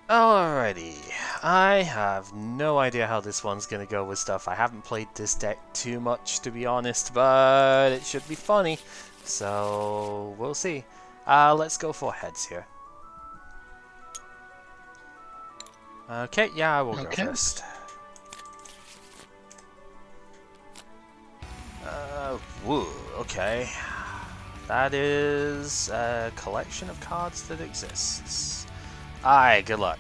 Alrighty, I have no idea how this one's gonna go with stuff. I haven't played this deck too much, to be honest, but it should be funny. So, we'll see. Let's go for heads here. Okay, yeah, I will go first. Woo, okay. That is a collection of cards that exists. Aye, good luck.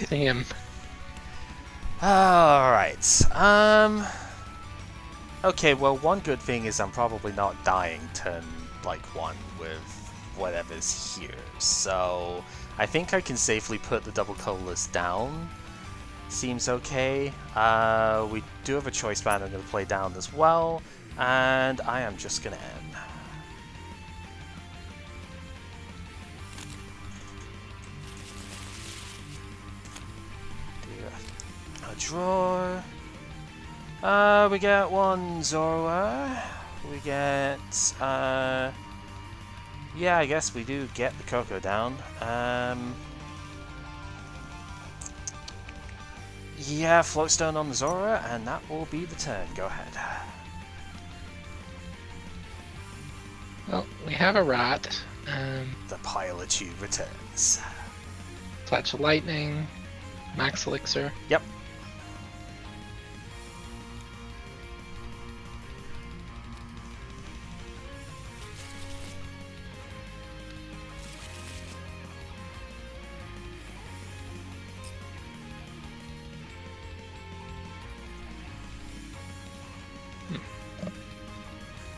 Damn. Alright, okay, well, one good thing is I'm probably not dying turn, like, 1 with whatever's here, so I think I can safely put the double colorless down. Seems okay. We do have a choice band I'm going to play down as well, and I am just going to end. A draw. We get one Zoroark. We get, yeah, I guess we do get the Koko down. Yeah, Floatstone on the Zoroark, and that will be the turn. Go ahead. Well, we have a rat. The Pilotu returns. Flash of Lightning, Max Elixir. Yep.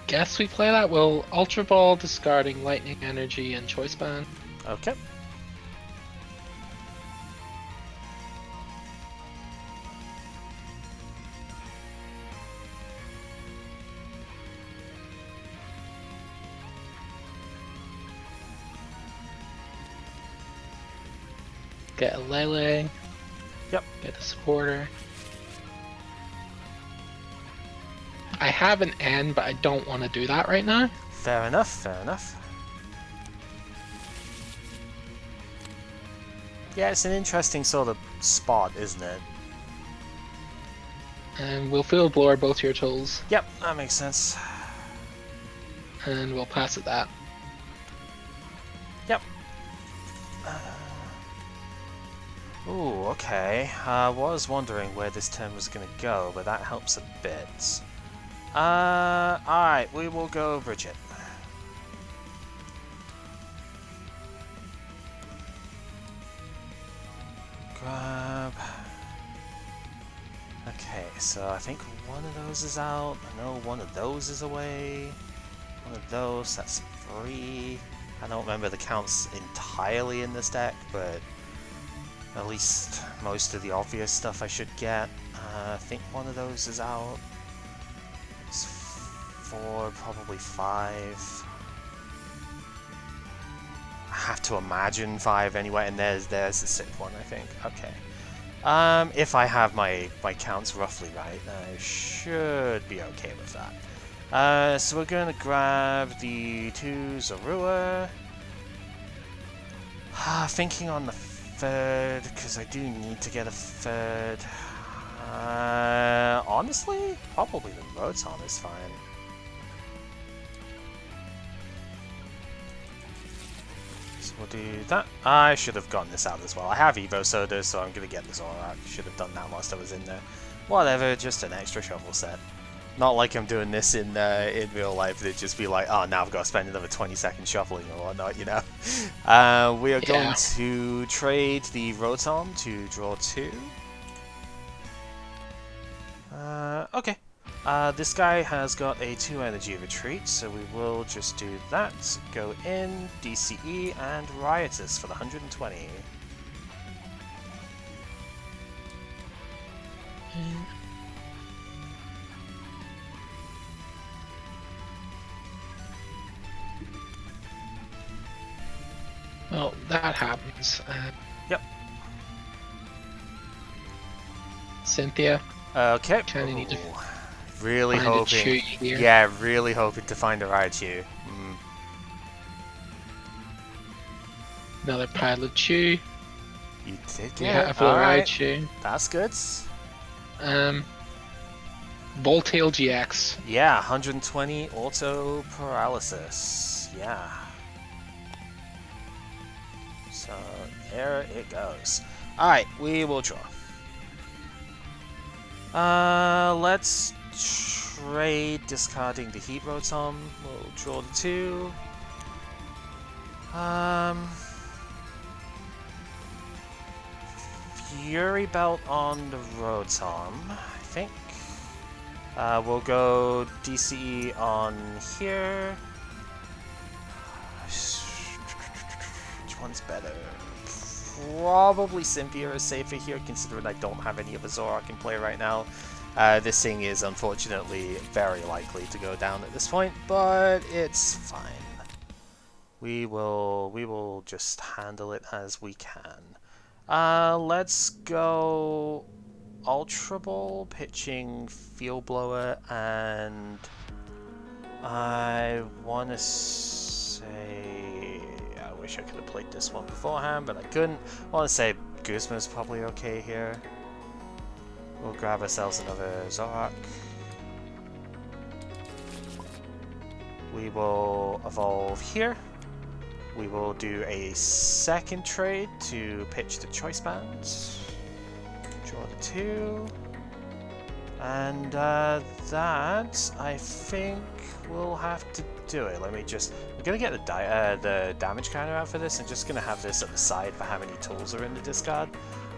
Guess we play that. We'll Ultra Ball, discarding Lightning Energy and Choice Band. Okay. Get a Lele. Yep. Get a Supporter. I have an N, but I don't want to do that right now. Fair enough, fair enough. Yeah, it's an interesting sort of spot, isn't it? And we'll Field Blower both your tools. Yep, that makes sense. And we'll pass it that. Yep. Ooh, okay. I was wondering where this turn was going to go, but that helps a bit. Alright, we will go Bridget. Grab. Okay, so I think one of those is out. I know one of those is away. One of those, that's 3. I don't remember the counts entirely in this deck, but at least most of the obvious stuff I should get. I think one of those is out. It's 4, probably 5. I have to imagine 5 anyway, and there's the 6th one, I think. Okay. If I have my counts roughly right, I should be okay with that. So we're going to grab the 2 Zoroark. Thinking on the 3rd, because I do need to get a 3rd. Honestly, probably the Rotom is fine. So we'll do that. I should have gotten this out as well. I have Evo Soda, so I'm going to get the Zoroark. Should have done that whilst I was in there. Whatever, just an extra shovel set. Not like I'm doing this in real life. It'd just be like, oh, now I've got to spend another 20 seconds shuffling or whatnot, you know. We are going to trade the Rotom to draw 2. Okay. This guy has got a 2 energy retreat, so we will just do that. Go in, DCE, and Riotous for the 120. Well, that happens. Yep. Cynthia. Okay. Kind of need to really hoping. Yeah, really hoping to find a Raichu. Another Pilot Chew. You did We get it. have a Alright, Raichu. that's good. Voltail GX. Yeah, 120 auto paralysis. Yeah. So there it goes. Alright, we will draw. Let's trade discarding the Heat Rotom. We'll draw the 2. Fury Belt on the Rotom, I think. We'll go DCE on here. Which one's better? Probably Cynthia is safer here, considering I don't have any of a Zoroark in play right now. This thing is unfortunately very likely to go down at this point, but it's fine. We will just handle it as we can. Let's go Ultra Ball, pitching Field Blower, and I want to say, I wish I could have played this one beforehand, but I couldn't. I want to say Guzma's probably okay here. We'll grab ourselves another Zoroark. We will evolve here. We will do a second trade to pitch the Choice Bands. Draw the 2. And that, I think, we'll have to do it. Let me just... I'm going to get the damage counter out for this. I'm just going to have this at the side for how many tools are in the discard.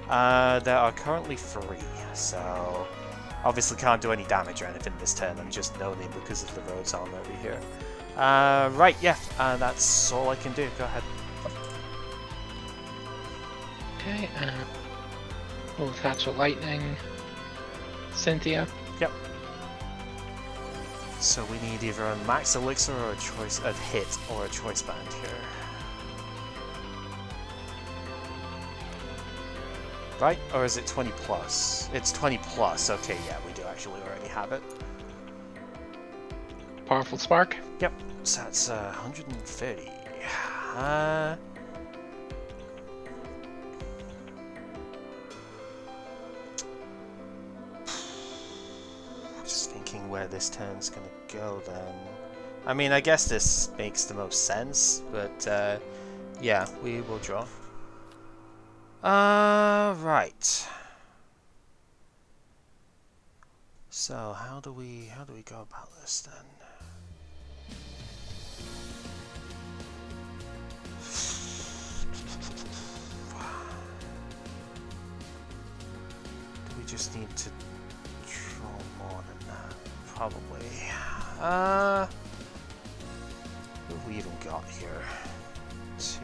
There are currently 3, so... Obviously can't do any damage or anything this turn. I'm just no-name because of the Rotom over here. Right, yeah, that's all I can do. Go ahead. Okay, we'll attach a Lightning. Cynthia. Yep. So we need either a Max Elixir or a hit or a Choice Band here. Right? Or is it 20 plus? It's 20 plus. Okay, yeah, we do actually already have it. Powerful Spark. Yep. So that's 130. Just thinking where this turn's gonna go then. I mean, I guess this makes the most sense, but yeah, we will draw. Right. So how do we go about this then? Do we just need to draw more than that? Probably. What have we even got here? 2.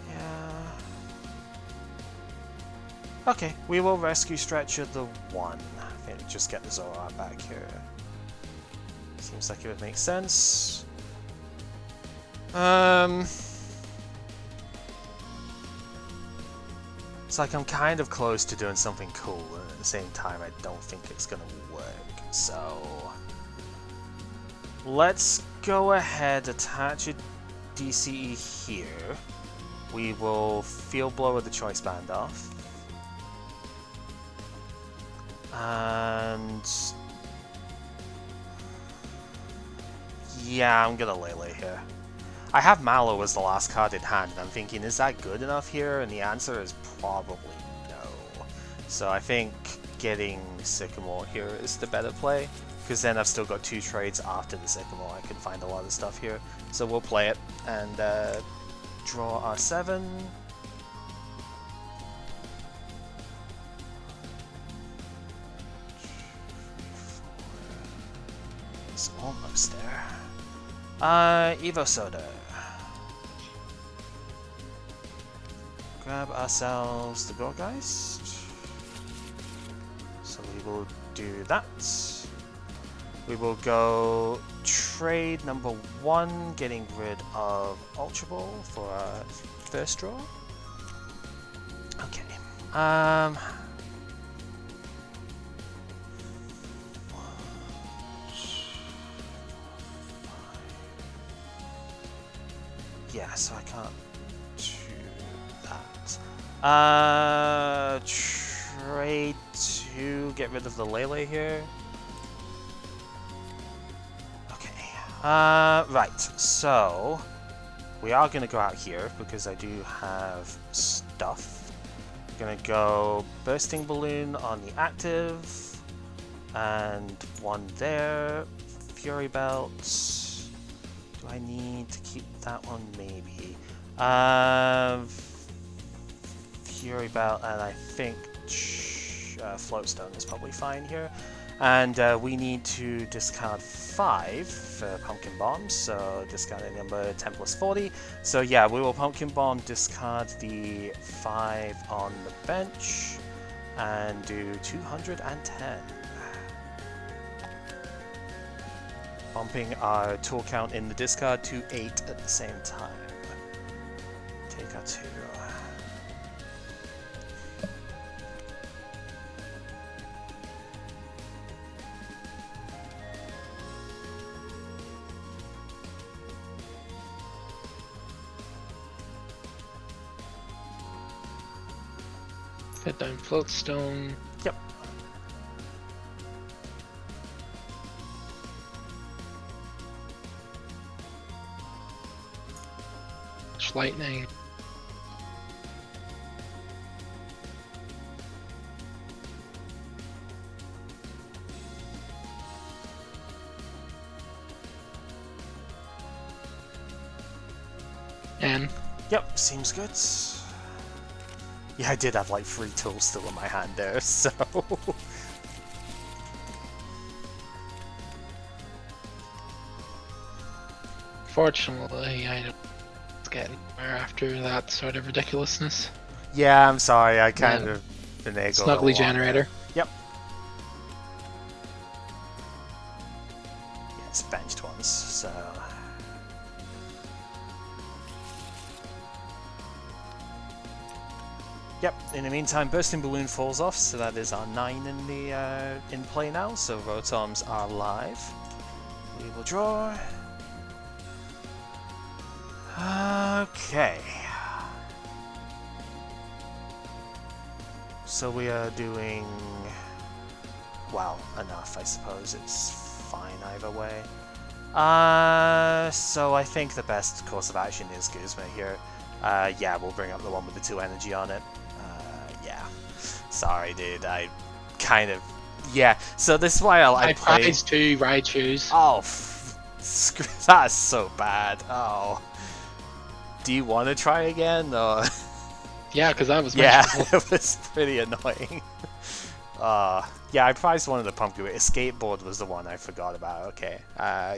Yeah. Okay, we will rescue Stretcher the 1. I think just get the Zoroark back here. Seems like it would make sense. It's like I'm kind of close to doing something cool, and at the same time I don't think it's gonna work. So let's go ahead, attach a DCE here. We will Field Blower the Choice Band off. And yeah, I'm gonna Lele here. I have Mallow as the last card in hand, and I'm thinking, is that good enough here? And the answer is probably no. So I think getting Sycamore here is the better play, because then I've still got 2 trades after the Sycamore. I can find a lot of stuff here. So we'll play it and draw our 7. It's almost there. Evo Soda. Grab ourselves the Gorgeist. So we will do that. We will go trade number 1, getting rid of Ultra Ball for our first draw. Okay. yeah, so I can't do that. Trade to get rid of the Lele here. Okay. Right, so we are going to go out here because I do have stuff. I'm going to go Bursting Balloon on the active, and one there. Fury Belt. Do I need to keep that one? Maybe. Fury Belt, and I think Floatstone is probably fine here. And we need to discard 5 for Pumpkin Bomb, so discarding number 10 plus 40. So yeah, we will Pumpkin Bomb, discard the 5 on the bench, and do 210. Bumping our tool count in the discard to 8 at the same time. Take our 2. Hit down Floatstone. Yep. Lightning. And yep, seems good. Yeah, I did have like 3 tools still in my hand there, so fortunately I don't get anywhere after that sort of ridiculousness. yeah, I'm sorry, I kind of finagled Snuggly generator. Yep. Yeah, it's benched once, so yep, in the meantime, Bursting Balloon falls off, so that is our 9 in the in play now, so Rotoms are live. We will draw. Okay. So we are doing, well, enough, I suppose. It's fine either way. So I think the best course of action is Guzma here. Yeah, we'll bring up the one with the 2 energy on it. Yeah. Sorry, dude. I kind of... Yeah, so this is why I play... prized 2 Raichus. Oh, that's so bad. Oh. Do you want to try again, or...? Yeah, because that was yeah, miserable. it was pretty annoying. Yeah, I prized one of the pumpkin. Skateboard was the one I forgot about. Okay,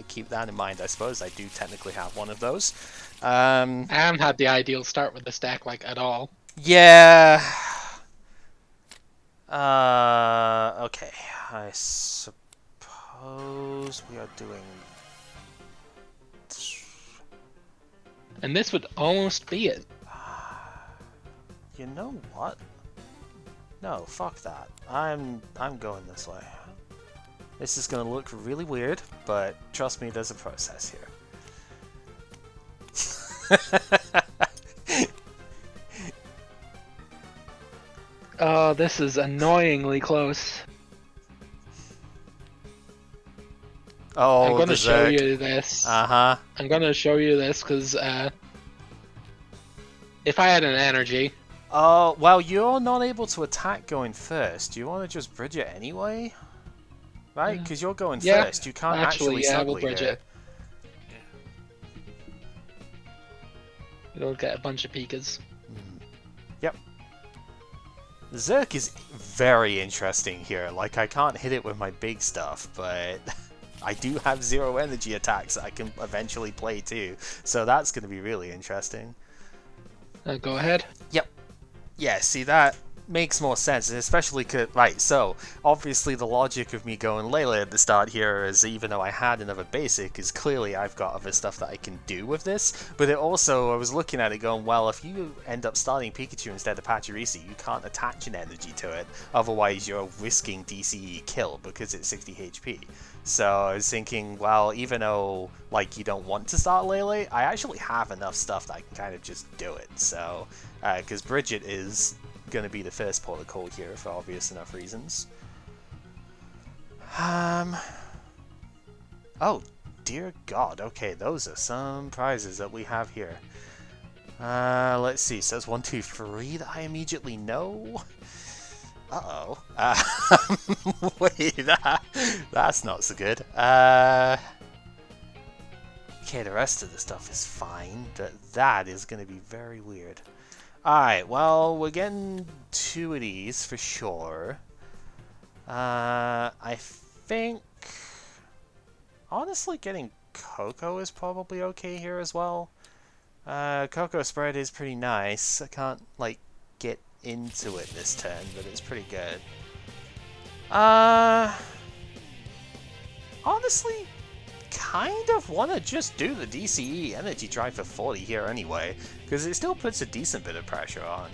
keep that in mind. I suppose I do technically have one of those. I haven't had the ideal start with this deck, like, at all. Yeah. Okay. I suppose we are doing... And this would almost be it. You know what? No, fuck that. I'm going this way. This is gonna look really weird, but trust me, there's a process here. Oh, this is annoyingly close. Oh, I'm gonna show Zerk. you this. Uh-huh. I'm gonna show you this because if I had an energy, Oh, well, you're not able to attack going first. Do you want to just bridge it anyway? Right? Because you're going yeah, first. You can't actually, yeah, we'll snuggly bridge here. it. You'll get a bunch of Pikas. Yep. Zerk is very interesting here. Like, I can't hit it with my big stuff, but I do have 0 energy attacks that I can eventually play too. So that's going to be really interesting. Go ahead. Yep. Yeah, see that? makes more sense, especially right, so obviously the logic of me going Lele at the start here is, even though I had another basic, is clearly I've got other stuff that I can do with this, but it also, I was looking at it going, well, if you end up starting Pikachu instead of Pachirisu, you can't attach an energy to it, otherwise you're risking DCE kill because it's 60 HP. So I was thinking, well, even though like you don't want to start Lele, I actually have enough stuff that I can kind of just do it. So because Bridget is going to be the first port of call here for obvious enough reasons. Oh dear God. Okay, those are some prizes that we have here. Let's see. So that's 1, 2, 3 that I immediately know. Uh-oh. Wait, that's not so good. Okay, the rest of the stuff is fine, but that is going to be very weird. Alright, well, we're getting 2 of these for sure. I think... honestly, getting Koko is probably okay here as well. Koko spread is pretty nice. I can't, like, get into it this turn, but it's pretty good. Honestly, kind of want to just do the DCE energy drive for 40 here anyway, because it still puts a decent bit of pressure on.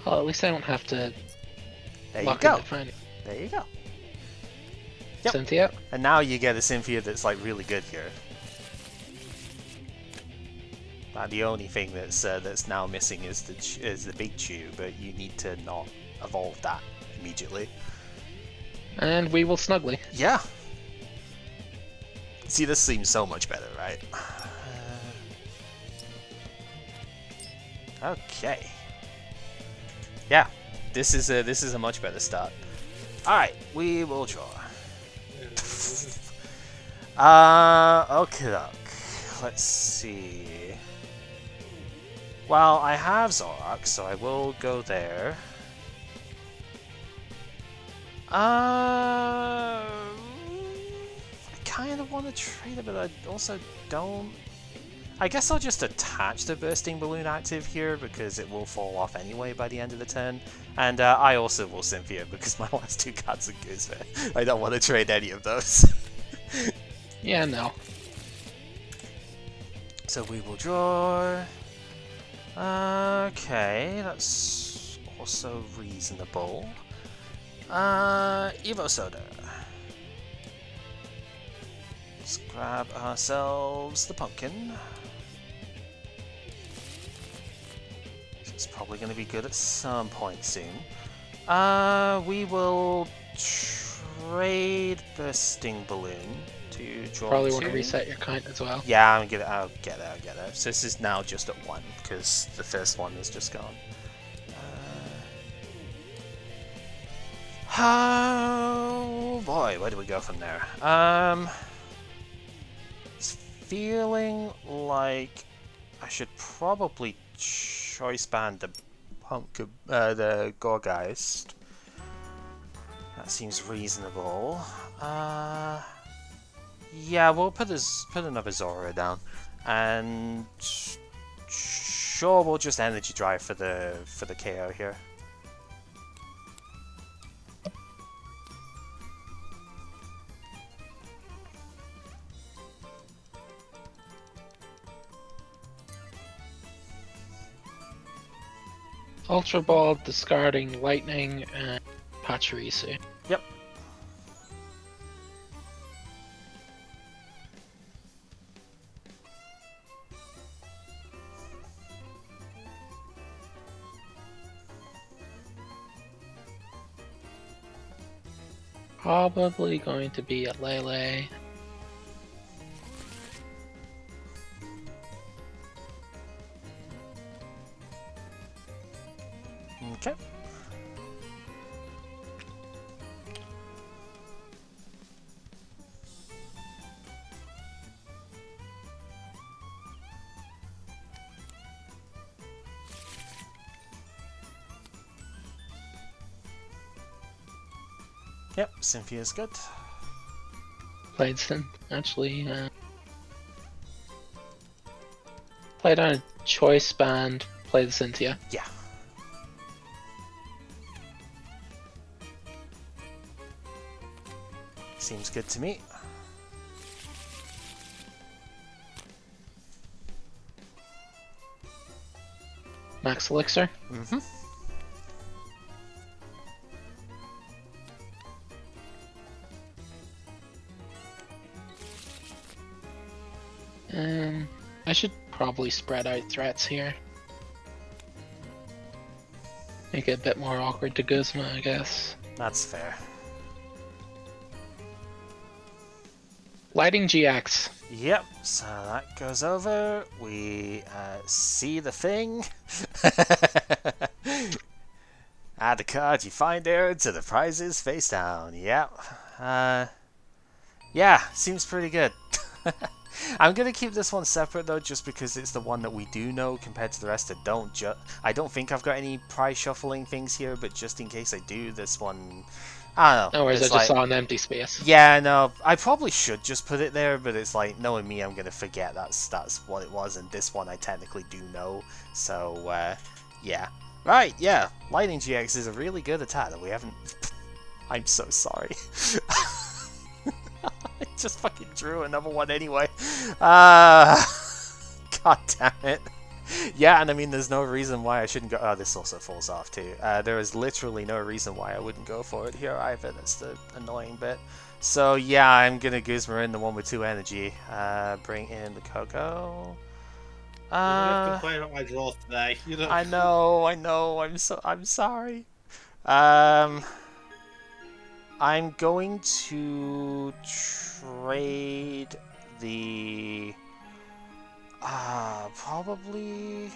Well, at least I don't have to There you lock go. into finding There you go. Yep. Cynthia. And now you get a Cynthia that's like really good here. The only thing that's now missing is the Big Chew, but you need to not evolve that immediately. And we will Snuggly. Yeah. See, this seems so much better, right? Okay. Yeah, this is a much better start. All right, we will draw. Okay, let's see. Well, I have Zoroark, so I will go there. I kind of want to trade it, but I also don't. I guess I'll just attach the Bursting Balloon active here, because it will fall off anyway by the end of the turn. And I also will Cynthia, because my last 2 cards are Goose. I don't want to trade any of those. Yeah, no. So we will draw. Okay, that's also reasonable. Evo Soda. Let's grab ourselves the pumpkin. It's probably going to be good at some point soon. We will trade Bursting Balloon to draw Probably 2. want to reset your count as well. Yeah, I'll get it. So this is now just at 1, because the first one is just gone. Oh boy, where do we go from there? It's feeling like I should probably choice band the the Gorgeist. That seems reasonable. Yeah, we'll put another Zora down, and sure, we'll just energy drive for the KO here. Ultra Ball, discarding Lightning, and Pachirisu. Yep. Probably going to be a Lele. Okay. Yep, Cynthia's good. Played play down a choice band, play the Cynthia. Yeah. Seems good to me. Max Elixir. Mm-hmm. I should probably spread out threats here. Make it a bit more awkward to Guzma, I guess. That's fair. Lighting GX. Yep, so that goes over. We see the thing. Add the card you find there to the prizes face down. Yep. Yeah, seems pretty good. I'm gonna keep this one separate though, just because it's the one that we do know compared to the rest that don't. I don't think I've got any prize shuffling things here, but just in case I do, this one, I don't know. No worries, I it's just saw an empty space. Yeah, no, I probably should just put it there, but it's like, knowing me, I'm gonna forget that's what it was, and this one I technically do know. So, yeah. Right, yeah, Lightning GX is a really good attack that we haven't. I'm so sorry. I just fucking drew another one anyway. God damn it. Yeah, and I mean, there's no reason why I shouldn't go. Oh, this also falls off too. There is literally no reason why I wouldn't go for it here either. That's the annoying bit. So yeah, I'm gonna Guzma in the one with 2 energy. Bring in the Koko. You have to complain about my draws today. You know. I know. I'm sorry. I'm going to trade the probably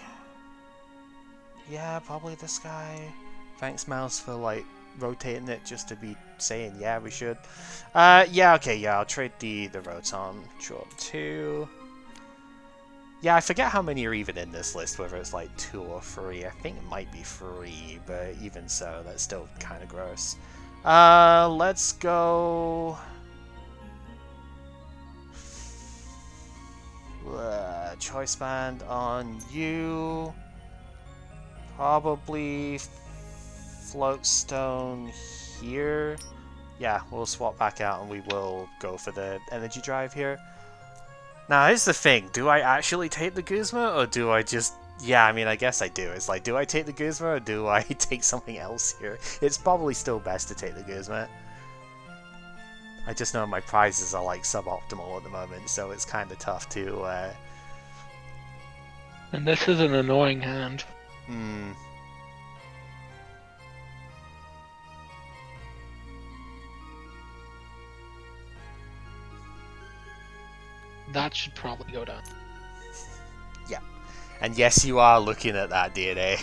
this guy. Thanks, Mouse, for like rotating it just to be saying yeah we should. Yeah, okay, yeah, I'll trade the Rotom. Draw 2. Yeah, I forget how many are even in this list, whether it's like 2 or 3. I think it might be 3, but even so, that's still kind of gross. Let's go. Choice band on you. Probably Floatstone here. Yeah, we'll swap back out and we will go for the energy drive here. Now, here's the thing. Do I actually take the Guzma, or do I just... Yeah, I mean, I guess I do. It's like, do I take the Guzma, or do I take something else here? It's probably still best to take the Guzma. I just know my prizes are, like, suboptimal at the moment, so it's kind of tough to... And this is an annoying hand. That should probably go down. Yeah. And yes, you are looking at that DNA.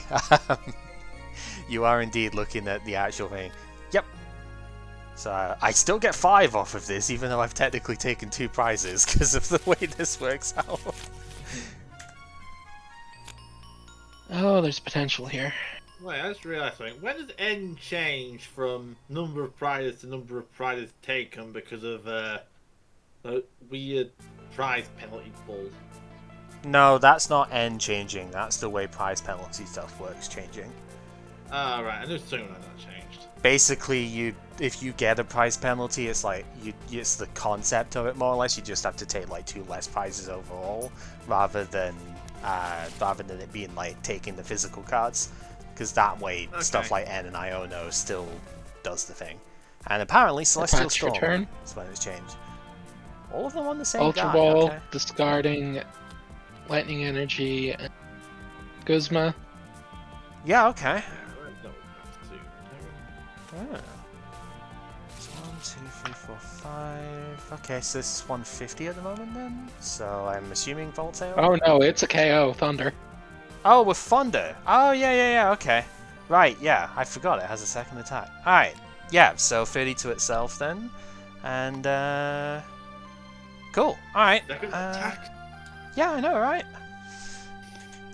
You are indeed looking at the actual thing. Yep. So I still get 5 off of this, even though I've technically taken 2 prizes because of the way this works out. Oh, there's potential here. Wait, I just realised something. When does N change from number of prizes to number of prizes taken because of the weird prize penalty balls? No, that's not N changing. That's the way prize penalty stuff works changing. Ah, right. I knew something like that changed. Basically, if you get a prize penalty, it's like it's the concept of it more or less. You just have to take like 2 less prizes overall, rather than it being like taking the physical cards, because that way stuff like N and Iono still does the thing. And apparently Celestial Storm is when it's changed. All of them on the same Ultra guy. Ball, Okay. discarding Lightning Energy, and Guzma. Yeah, okay. Oh. 1, 2, 3, 4, 5. Okay, so this is 150 at the moment then? So I'm assuming Voltail? Oh no, it's a KO, Thunder. Oh, with Thunder! Oh, yeah, okay. Right, yeah, I forgot it has a second attack. Alright, yeah, so 30 to itself then. And, cool, alright. Second attack? Yeah, I know, right?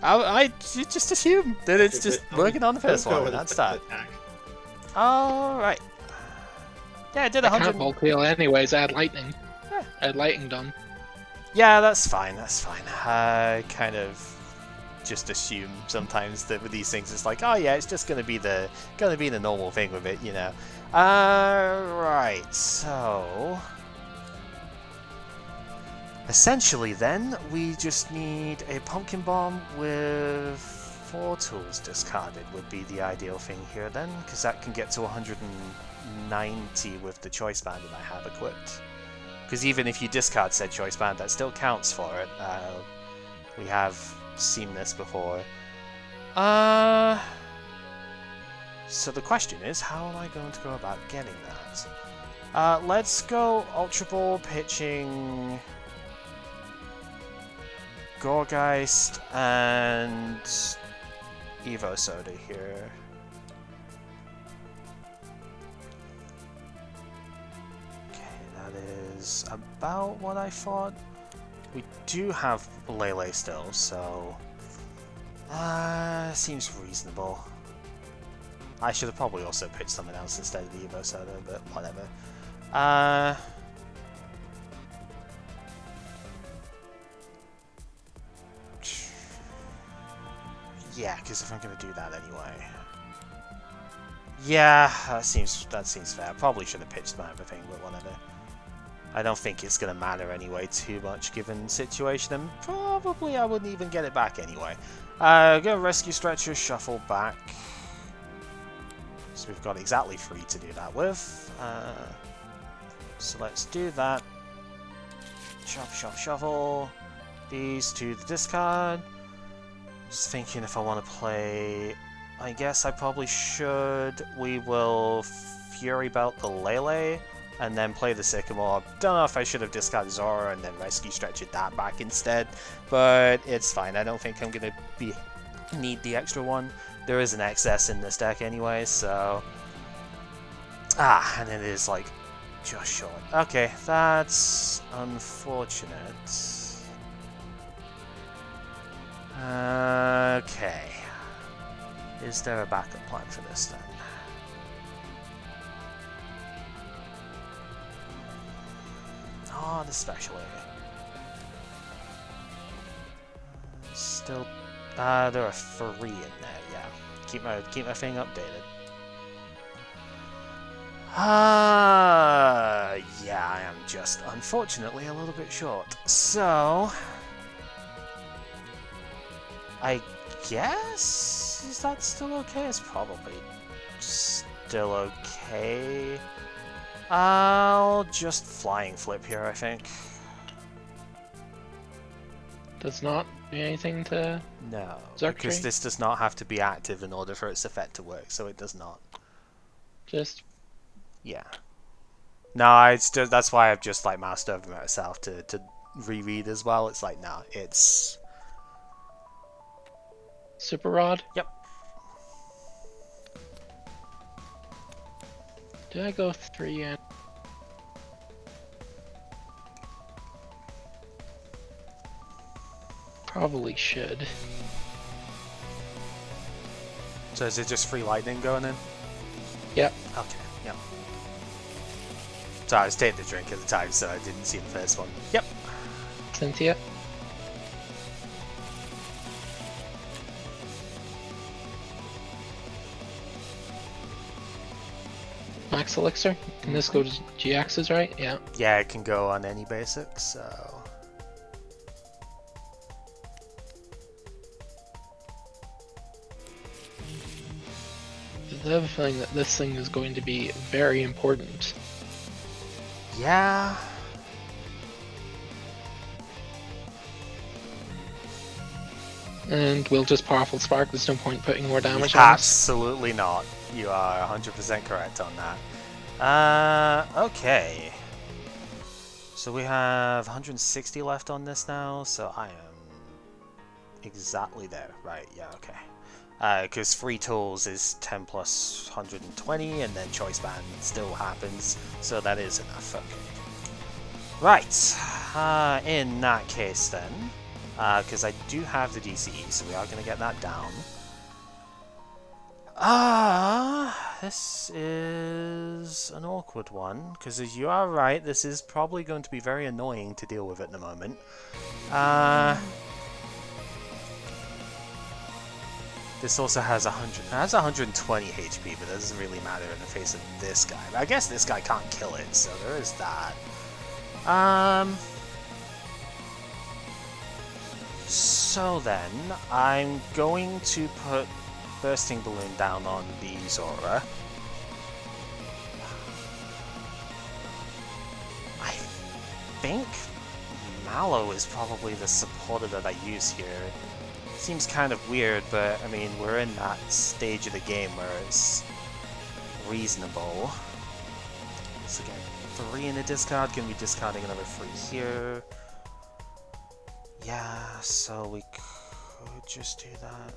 I just assume that it's just working on the first one, that's that. Alright. Yeah, I did 100. I can't Voltail anyways, add Lightning. Yeah. Add Lightning done. Yeah, that's fine, that's fine. Kind of just assume sometimes that with these things it's like, oh yeah, it's just gonna be the normal thing with it, you know. Right, so essentially then we just need a pumpkin bomb with 4 tools discarded would be the ideal thing here then, because that can get to 190 with the choice band that I have equipped. Because even if you discard said choice band, that still counts for it. We have seen this before. So the question is, how am I going to go about getting that? Let's go Ultra Ball pitching Gourgeist and Evo Soda here. Is about what I thought. We do have Lele still, so seems reasonable. I should have probably also pitched something else instead of the Evo Soda, but whatever. Yeah, because if I'm going to do that anyway. Yeah, that seems fair. Probably should have pitched my other thing, but whatever. I don't think it's going to matter anyway too much given the situation, and probably I wouldn't even get it back anyway. Go Rescue Stretcher, shuffle back. So we've got exactly 3 to do that with. So let's do that. Shuffle. These to the discard. Just thinking if I want to play... I guess I probably should. We will Fury Belt the Lele. And then play the Sycamore. Don't know if I should have discarded Zora and then Rescue Stretched that back instead, but it's fine. I don't think I'm going to need the extra one. There is an excess in this deck anyway, so... and it is, like, just short. Okay, that's unfortunate. Okay. Is there a backup plan for this then? Oh, the special area. Still, there are 3 in there. Yeah, keep my thing updated. Yeah, I am just unfortunately a little bit short. So, I guess is that still okay? It's probably still okay. I'll just flying flip here, I think. Does not do anything to... No, Zoroark because tree? this does not have to be active in order for its effect to work, so it does not. Just... Yeah. No, it's just, that's why I've just like moused over myself to reread as well. It's like, no, it's... Super Rod? Yep. Did I go 3 in? Probably should. So is it just free lightning going in? Yep. Okay, yep. So I was taking the drink at the time, so I didn't see the first one. Yep. Cynthia? Max Elixir? Can this go to GXs, right? Yeah. Yeah, it can go on any basic, so... I have a feeling that this thing is going to be very important. Yeah. And we'll just Powerful Spark, there's no point putting more damage on us. Absolutely not. You are 100% correct on that. Okay. So we have 160 left on this now, so I am exactly there. Right, yeah, okay. Because free tools is 10 plus 120, and then choice band still happens, so that is enough. Okay. Right. In that case then, because I do have the DCE, so we are going to get that down. This is an awkward one, because as you are right, this is probably going to be very annoying to deal with at the moment. This also has 120 HP, but that doesn't really matter in the face of this guy. But I guess this guy can't kill it, so there is that. So then, I'm going to put Bursting Balloon down on the Zora. I think Mallow is probably the supporter that I use here. Seems kind of weird, but I mean, we're in that stage of the game where it's reasonable. So again, 3 in the discard, gonna be discarding another 3 here. Yeah, so we could just do that.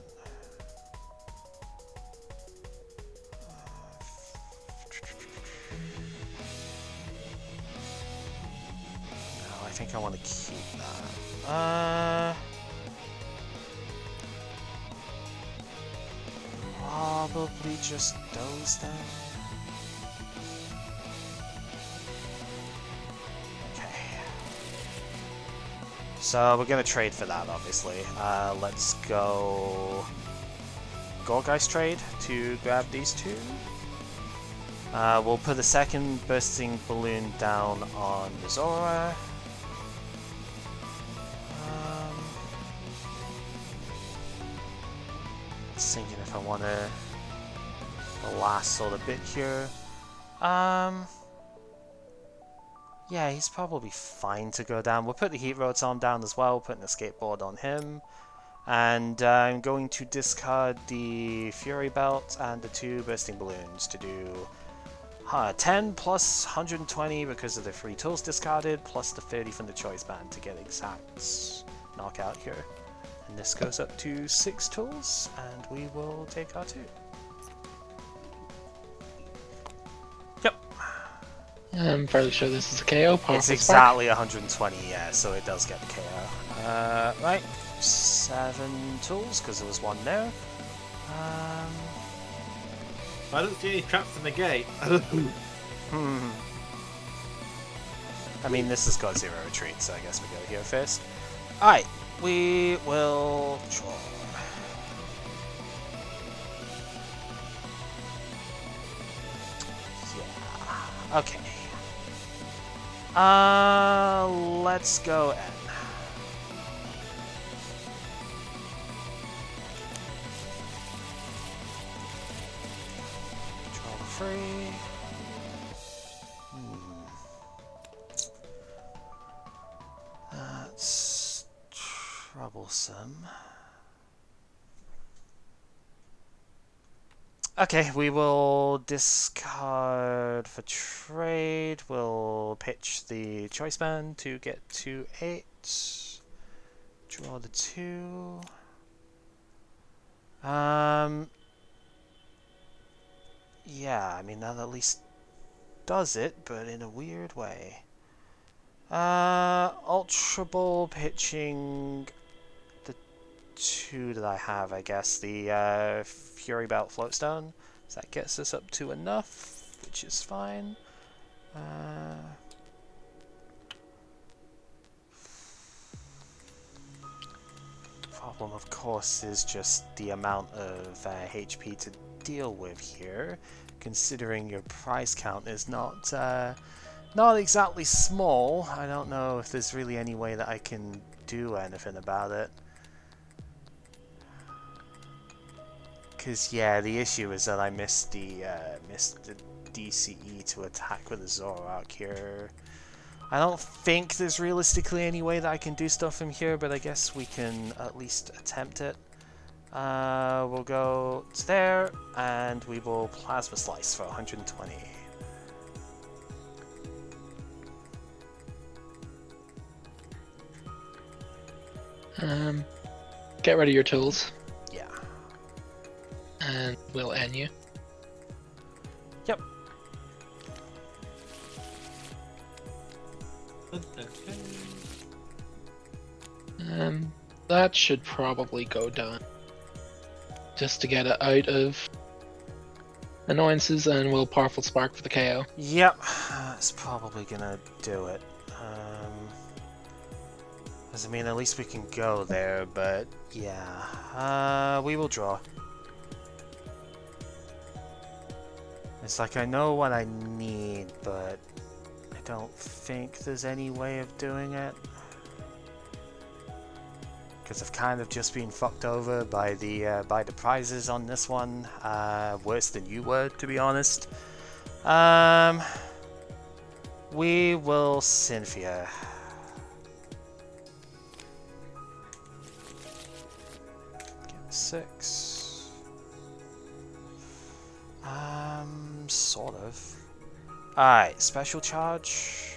No, I think I want to keep that. Probably just those then. Okay. So we're gonna trade for that, obviously. Let's go Gorgeist trade to grab these 2. We'll put the second Bursting Balloon down on the Zora. Thinking if I want to the last sort of bit here. Yeah, he's probably fine to go down. We'll put the Heat Rotom down as well, putting the Skateboard on him. And I'm going to discard the Fury Belt and the 2 Bursting Balloons to do 10 plus 120 because of the 3 tools discarded, plus the 30 from the Choice Band to get exact knockout here. And this goes up to 6 tools, and we will take our 2. Yep. I'm fairly sure this is a KO. It's exactly 120, yeah, so it does get the KO. Right, 7 tools, because there was 1 there. I don't see any traps in the gate. I mean, this has got 0 retreat, so I guess we go here first. Alright. We will draw. Yeah. Okay. Let's go N. Draw the free. That's troublesome. Okay, we will discard for trade. We'll pitch the Choice Band to get to 8. Draw the 2. Yeah, I mean, that at least does it, but in a weird way. Ultra Ball pitching the 2 that I have, I guess. The Fury Belt Floatstone. So that gets us up to enough, which is fine. Problem, of course, is just the amount of HP to deal with here, considering your prize count is not exactly small. I don't know if there's really any way that I can do anything about it. Because, yeah, the issue is that I missed the DCE to attack with a Zoroark here. I don't think there's realistically any way that I can do stuff from here, but I guess we can at least attempt it. We'll go to there, and we will Plasma Slice for 120. Get rid of your tools. Yeah. And we'll end you. Yep. That should probably go down. Just to get it out of annoyances, and we'll Powerful Spark for the KO. Yep, that's probably gonna do it. I mean, at least we can go there, but yeah. We will draw. It's like I know what I need, but I don't think there's any way of doing it. Because I've kind of just been fucked over by the prizes on this one. Worse than you were, to be honest. We will Cynthia. Get 6. Sort of. Alright, special charge.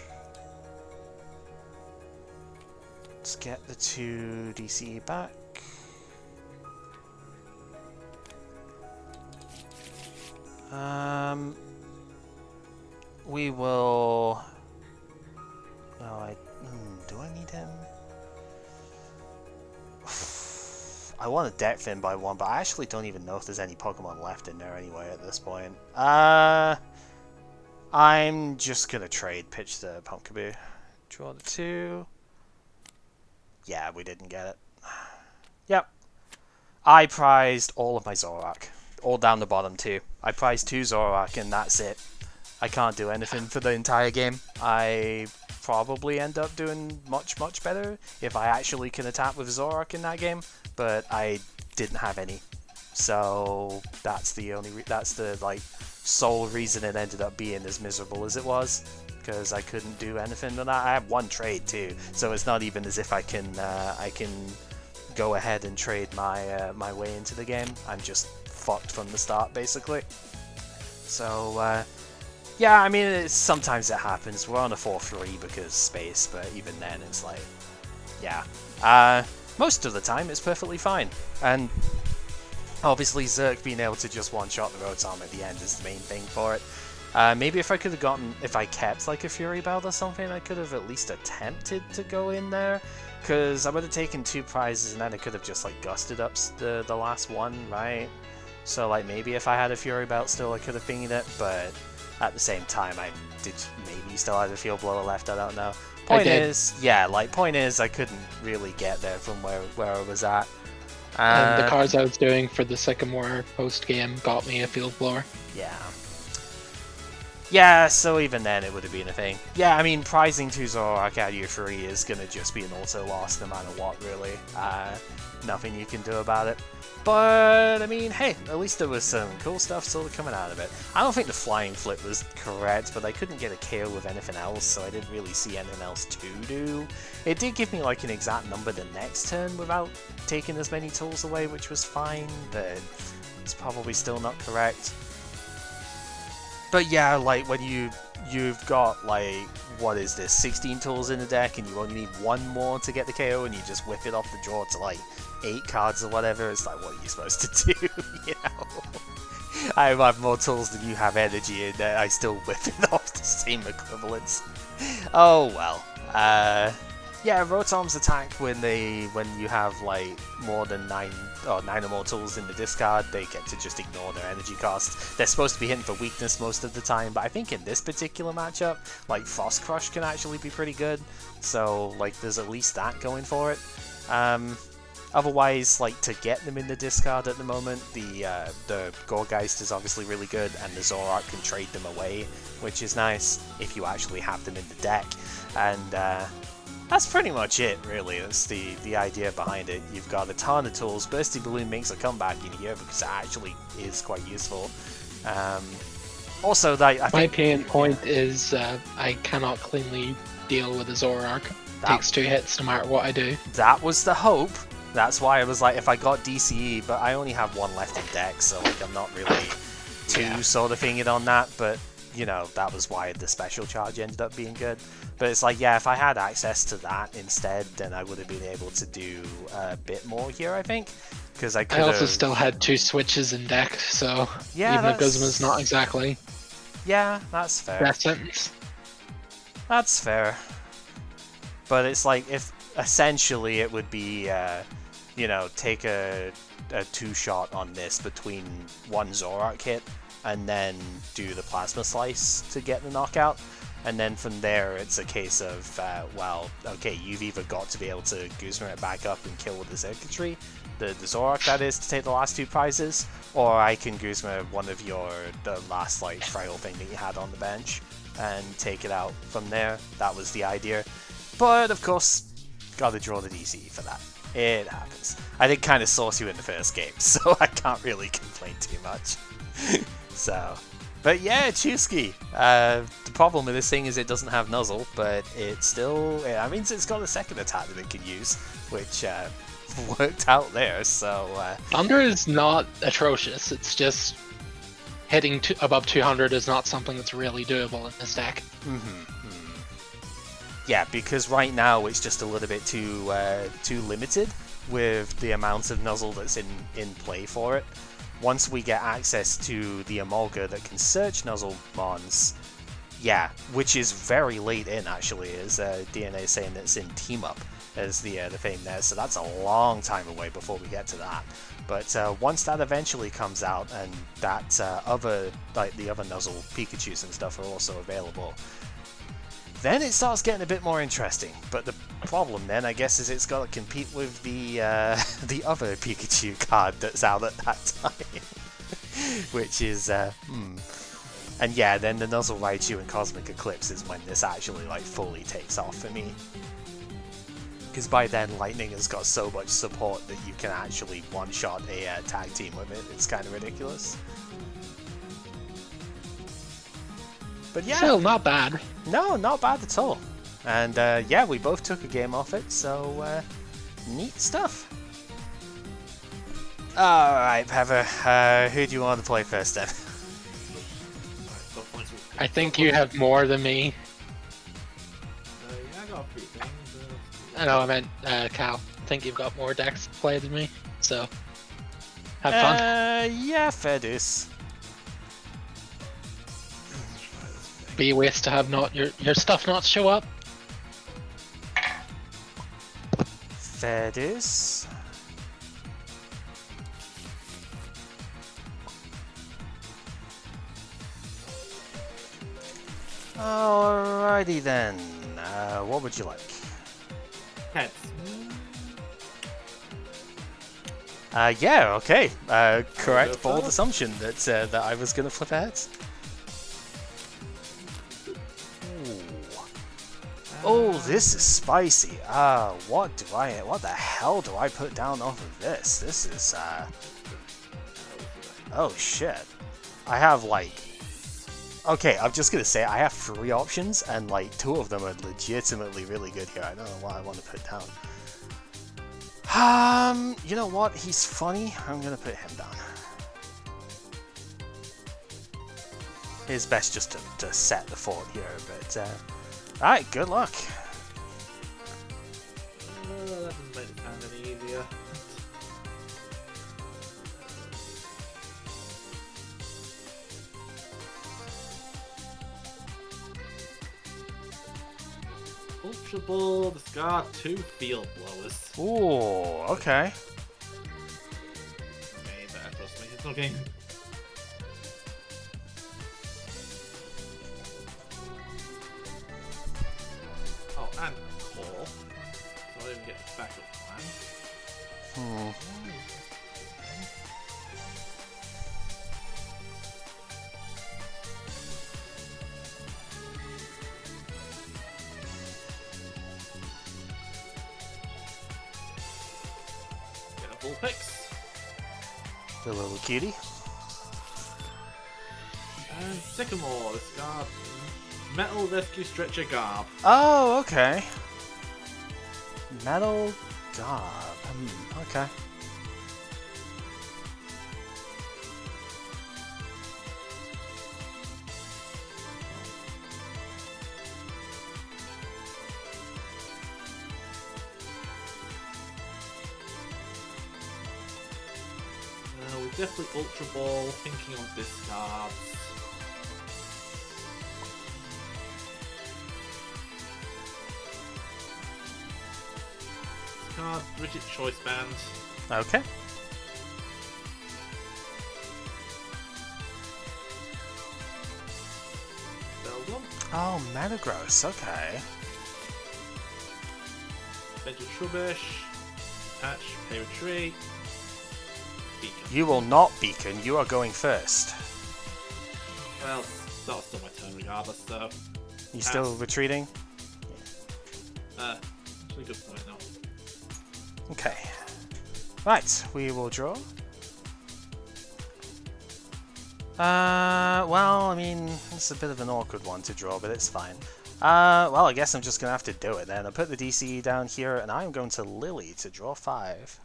Let's get the 2 DCE back. We will... Oh, do I need him? I want to depth in by 1, but I actually don't even know if there's any Pokemon left in there anyway at this point. I'm just gonna pitch the Pumpkaboo. Draw the 2. Yeah, we didn't get it. Yep. I prized all of my Zoroark. All down the bottom too. I prized 2 Zoroark and that's it. I can't do anything for the entire game. I probably end up doing much better if I actually can attack with Zoroark in that game, but I didn't have any. So that's the sole reason it ended up being as miserable as it was, because I couldn't do anything with that. I have 1 trade too, so it's not even as if I can go ahead and trade my way into the game. I'm just fucked from the start basically. So yeah, I mean, sometimes it happens. We're on a 4-3 because space, but even then it's like, yeah. Most of the time it's perfectly fine, and obviously Zerk being able to just one-shot the Rotom at the end is the main thing for it. Maybe if I could have if I kept like a Fury Belt or something, I could have at least attempted to go in there, because I would have taken 2 prizes and then I could have just like gusted up the last one, right? So like maybe if I had a Fury Belt still I could have pinged it, but at the same time I did maybe still have a Field Blower left, I don't know. Point is I couldn't really get there from where I was at. And the cards I was doing for the Sycamore post-game got me a Field Blower. Yeah. Yeah, so even then it would have been a thing. Yeah, I mean, prizing 2 Zoroark out of your 3 is going to just be an auto loss no matter what, really. Nothing you can do about it. But, I mean, hey, at least there was some cool stuff sort of coming out of it. I don't think the Flying Flip was correct, but I couldn't get a KO with anything else, so I didn't really see anything else to do. It did give me, like, an exact number the next turn without taking as many tools away, which was fine, but it's probably still not correct. But yeah, like, when you've got, like, what is this, 16 tools in the deck, and you only need 1 more to get the KO, and you just whip it off the draw to, like, 8 cards or whatever, it's like, what are you supposed to do, you know? I have more tools than you have energy, and I still whip it off the same equivalents. Oh, well. Yeah, Rotom's attack when you have, like, more than 9 or more tools in the discard, they get to just ignore their energy cost. They're supposed to be hitting for weakness most of the time, but I think in this particular matchup, like, Frost Crush can actually be pretty good, so, like, there's at least that going for it. Otherwise, like, to get them in the discard at the moment, the Gourgeist is obviously really good, and the Zoroark can trade them away, which is nice if you actually have them in the deck. And that's pretty much it, really. That's the idea behind it. You've got a ton of tools. Bursty Balloon makes a comeback in here because it actually is quite useful. Also, I think my pain point is I cannot cleanly deal with a Zoroark. Takes 2 hits no matter what I do. That was the hope. That's why I was like, if I got DCE, but I only have 1 left in deck, so like I'm not really too sort of thinking on that, but you know, that was why the special charge ended up being good. But it's like, yeah, if I had access to that instead, then I would have been able to do a bit more here, I think. Because I also still had 2 switches in deck, so yeah, even if Guzma's not exactly... Yeah, that's fair. Death sentence. That's fair. But it's like, if essentially it would be, you know, take a 2-shot on this between 1 Zoroark hit, and then do the Plasma Slice to get the knockout. And then from there, it's a case of, well, okay, you've either got to be able to Guzma it back up and kill with the circuitry, the Zoroark that is, to take the last 2 prizes, or I can Guzma one of the last, like, frail thing that you had on the bench, and take it out from there. That was the idea. But, of course, gotta draw the DC for that. It happens. I did kind of sauce you in the first game, so I can't really complain too much. So... But yeah, Chusky. The problem with this thing is it doesn't have Nuzzle, but it still... I mean, it's got a second attack that it can use, which worked out there, so... Thunder is not atrocious, it's just hitting above 200 is not something that's really doable in this deck. Yeah, because right now it's just a little bit too limited with the amount of Nuzzle that's in play for it. Once we get access to the Emolga that can search Nuzzle Mons, yeah, which is very late in actually, as DNA is saying that's in Team Up as the thing there, so that's a long time away before we get to that. But once that eventually comes out and that the other Nuzzle Pikachus and stuff are also available, then it starts getting a bit more interesting. But the problem then, I guess, is it's got to compete with the other Pikachu card that's out at that time, which is And yeah, then the Nuzzle Raichu and Cosmic Eclipse is when this actually like fully takes off for me. Because by then, Lightning has got so much support that you can actually one-shot a tag team with it. It's kind of ridiculous. But yeah, Still not bad. no, not bad at all. And yeah, we both took a game off it, so neat stuff. Alright, Pepper, who do you want to play first then? I think you have more than me. Yeah, I got a few things. No, I meant Cal. I think you've got more decks to play than me, so have fun. Yeah, fair dues. Be a waste to have not your stuff not show up. Fair dues. Alrighty then. What would you like? Heads. Yeah, okay. Correct Go bold first. assumption that I was gonna flip heads. Oh, this is spicy. What the hell do I put down off of this? This is, oh shit. I have like... Okay, I'm just gonna say I have 3 options, and like 2 of them are legitimately really good here. I don't know what I want to put down. You know what? He's funny. I'm gonna put him down. It's best just to set the fort here, but, alright, good luck. That doesn't make it sound any easier. Ultra Ball, discard 2 Field Blowers. Ooh, okay. Okay, better trust me. It's okay. Oh, and Core. So I didn't get the backup plan. Get a full picks. The little cutie. And Sycamore, discard Metal Rescue Stretcher Garb. Oh, okay. Metal Garb. Okay. We definitely Ultra Ball, thinking on discards. Discard Bridget Choice Band. Okay. Spell one. Oh, Metagross, okay. Bench of Trubbish. Attach, pay retreat. Beacon. You will not beacon, you are going first. Well, that was still my turn regardless, so. You still retreating? Actually, good point now. Okay. Right, we will draw. Well, I mean, it's a bit of an awkward one to draw, but it's fine. Well, I guess I'm just gonna have to do it then. I'll put the DC down here, and I'm going to Lily to draw 5.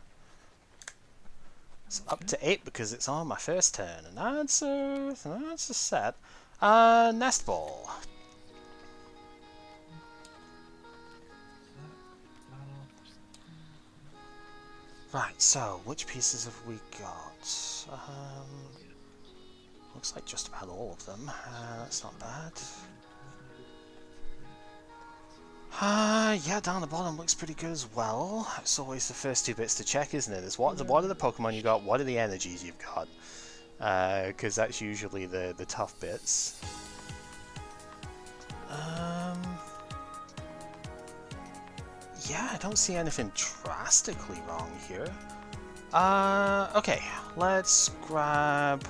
It's up to 8 because it's on my first turn. An answer set. Nest Ball. Right, so, which pieces have we got? Looks like just about all of them. That's not bad. Yeah, down the bottom looks pretty good as well. It's always the first 2 bits to check, isn't it? It's what are the Pokemon you got, what are the energies you've got? Because that's usually the tough bits. Yeah, I don't see anything drastically wrong here. Okay, let's grab...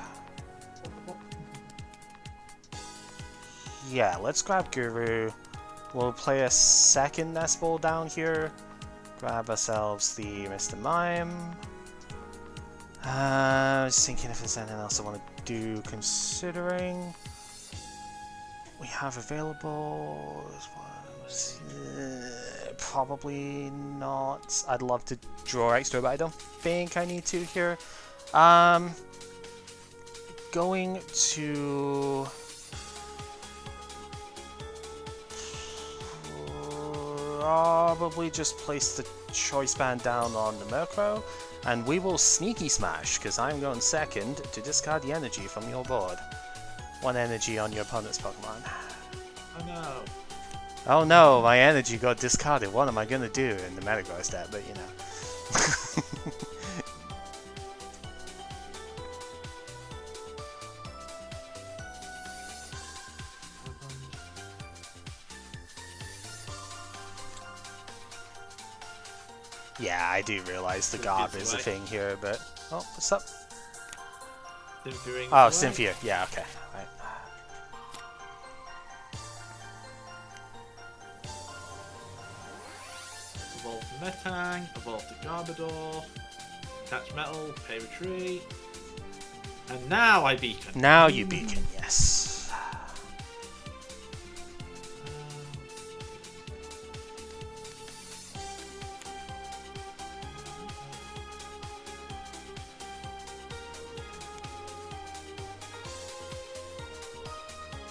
Yeah, let's grab Guru. We'll play a second Nest Ball down here. Grab ourselves the Mr. Mime. Just thinking if there's anything else I want to do, considering we have available. Probably not. I'd love to draw extra, but I don't think I need to here. Going to probably just place the choice band down on the Murkrow, and we will sneaky smash because I'm going second to discard the energy from your board. 1 energy on your opponent's Pokemon. Oh no. Oh no, my energy got discarded. What am I gonna do in the Metagross deck? But you know. Yeah, I do realize the Garb is a thing here, but... Oh, what's up? Oh, Cynthia. Yeah, okay. Right. Evolve to Metang, evolve to Garbodor, attach metal, pay retreat, and now I beacon. Now you beacon, yes.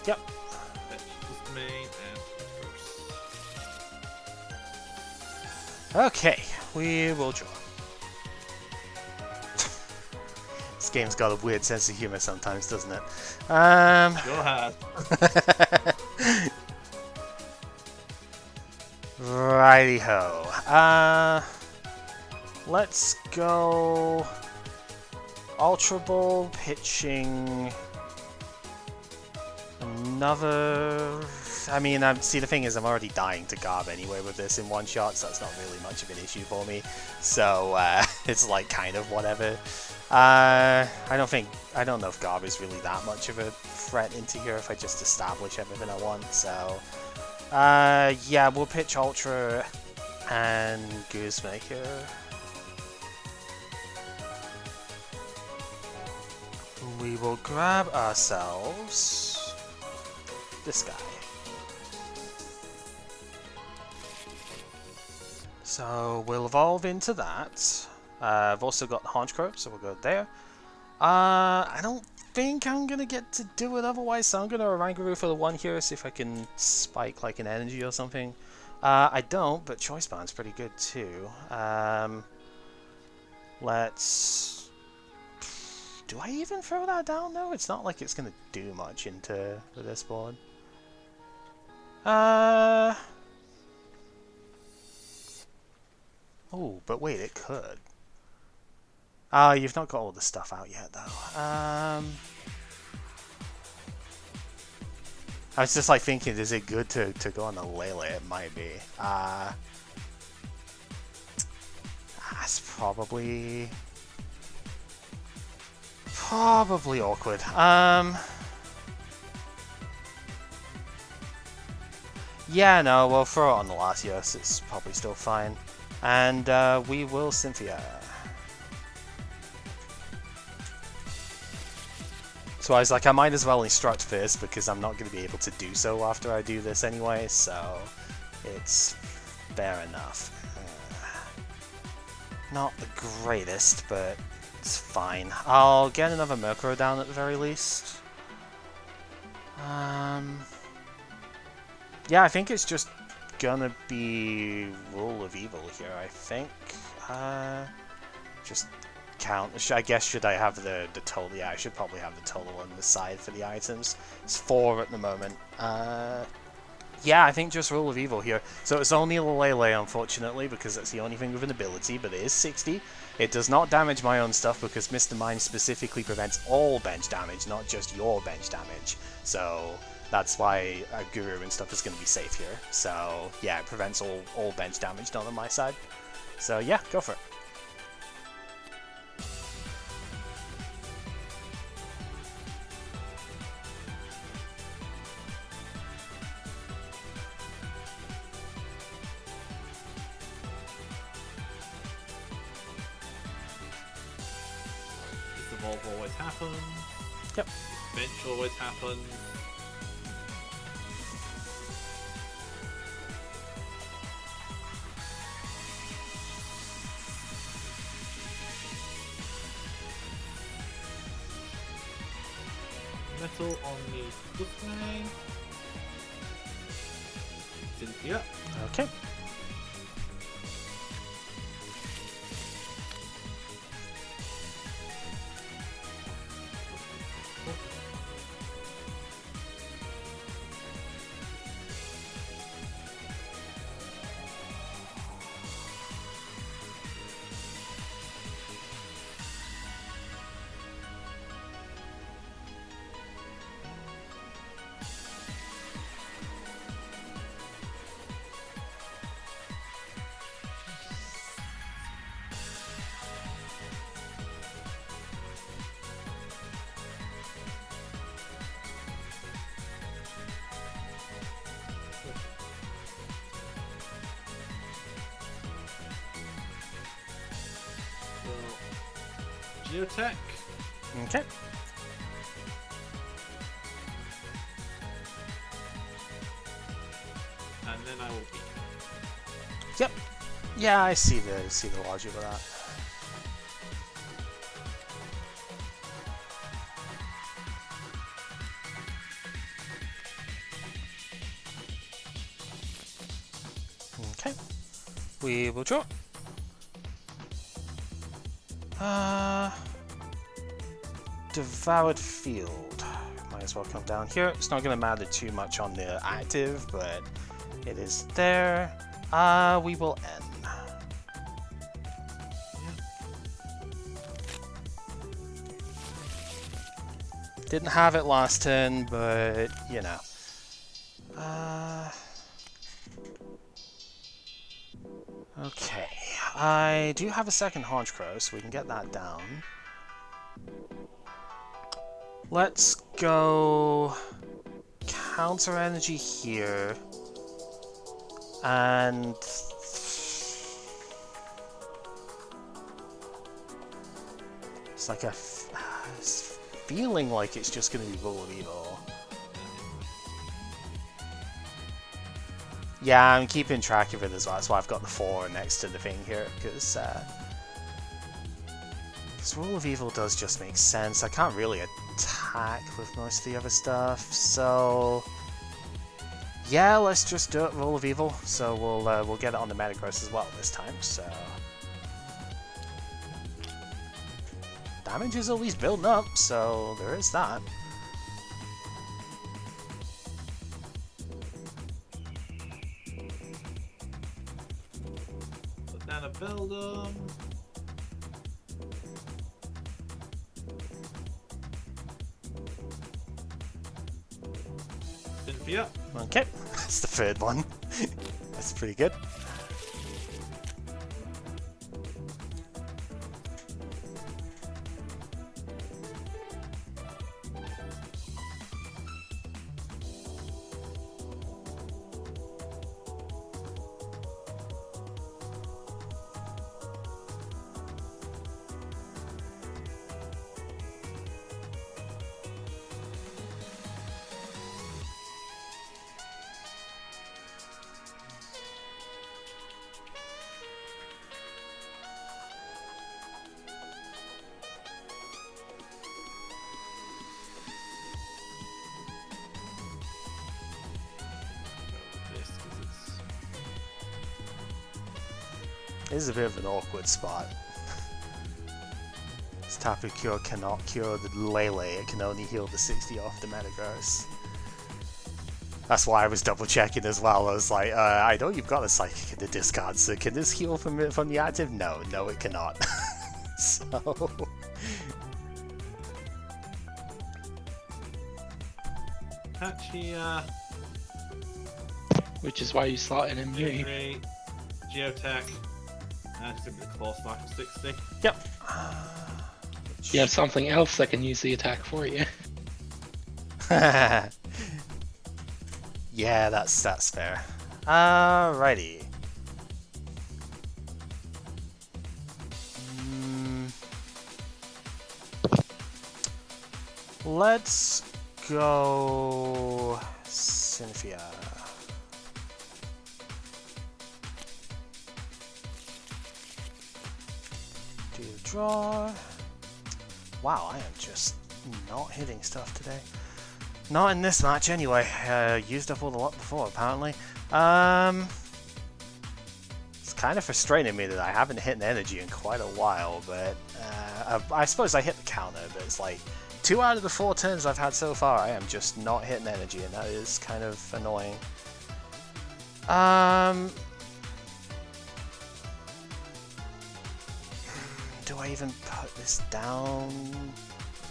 Yep. Just main and Okay, we will draw. This game's got a weird sense of humor sometimes, doesn't it? Go ahead. Righty-ho. Let's go Ultra Ball, pitching another... I mean, see, the thing is, I'm already dying to Garb anyway with this in one shot, so that's not really much of an issue for me. So, it's like kind of whatever. I don't know if Garb is really that much of a threat into here if I just establish everything I want, so... yeah, we'll pitch Ultra and Guzma here. We will grab ourselves this guy. So we'll evolve into that. I've also got the Honchkrow, so we'll go there. I don't think I'm gonna get to do it otherwise, so I'm gonna Oranguru for the 1 here, see if I can spike like an energy or something. I don't, but Choice Band's pretty good too. Let's... Do I even throw that down though? It's not like it's gonna do much into this board. Oh, but wait, it could. You've not got all the stuff out yet, though. I was just like thinking, is it good to go on the Lele? It might be. That's probably awkward. Yeah, no, we'll throw it on the Latios. It's probably still fine. And we will Cynthia. So I was like, I might as well instruct first because I'm not going to be able to do so after I do this anyway, so it's fair enough. Not the greatest, but it's fine. I'll get another Murkrow down at the very least. Yeah, I think it's just gonna be Rule of Evil here, I think. Just count. I guess should I have the total? Yeah, I should probably have the total on the side for the items. It's 4 at the moment. Yeah, I think just Rule of Evil here. So it's only a Lele, unfortunately, because that's the only thing with an ability, but it is 60. It does not damage my own stuff because Mr. Mime specifically prevents all bench damage, not just your bench damage. So that's why Guru and stuff is going to be safe here. So yeah, it prevents all bench damage done on my side. So yeah, go for it. Evolve always happens. Yep. Bench always happens. Metal on the Dusk main. Cynthia. Okay. Geotech. Okay. And then I will beat. Yep. Yeah, I see the logic of that. Okay. We will draw. Devoured Field. Might as well come down here. It's not going to matter too much on the active, but it is there. We will end. Didn't have it last turn, but you know. Okay. I do have a second Honchkrow, so we can get that down. Let's go counter energy here. And it's like it's feeling like it's just going to be Rule of Evil. Yeah, I'm keeping track of it as well. That's why I've got the 4 next to the thing here, because Rule of Evil does just make sense. I can't really attack with most of the other stuff, so yeah, let's just do it. Rule of Evil. So we'll get it on the Metagross as well this time. So damage is at least building up, so there is that. Put down a Beldum. Cynthia. Yep. Okay, that's the third one. That's pretty good. This is a bit of an awkward spot. This Tapu Cure cannot cure the Lele, it can only heal the 60 off the Metagross. That's why I was double checking as well. I was like, I know you've got a Psychic in the discard, so can this heal from the active? No, it cannot. So... Actually, Which is why you slot in Mew. Geotech, and just a bit of Claw Slash for 60. Yep. You have something else that can use the attack for you. Yeah, that's fair. Alrighty. Let's go Cynthia. Do the draw. Wow, I am just not hitting stuff today. Not in this match anyway. Used up all the luck before apparently. It's kind of frustrating me that I haven't hit an energy in quite a while, but I suppose I hit the counter, but it's like 2 out of the 4 turns I've had so far I am just not hitting energy, and that is kind of annoying. Do I even put this down?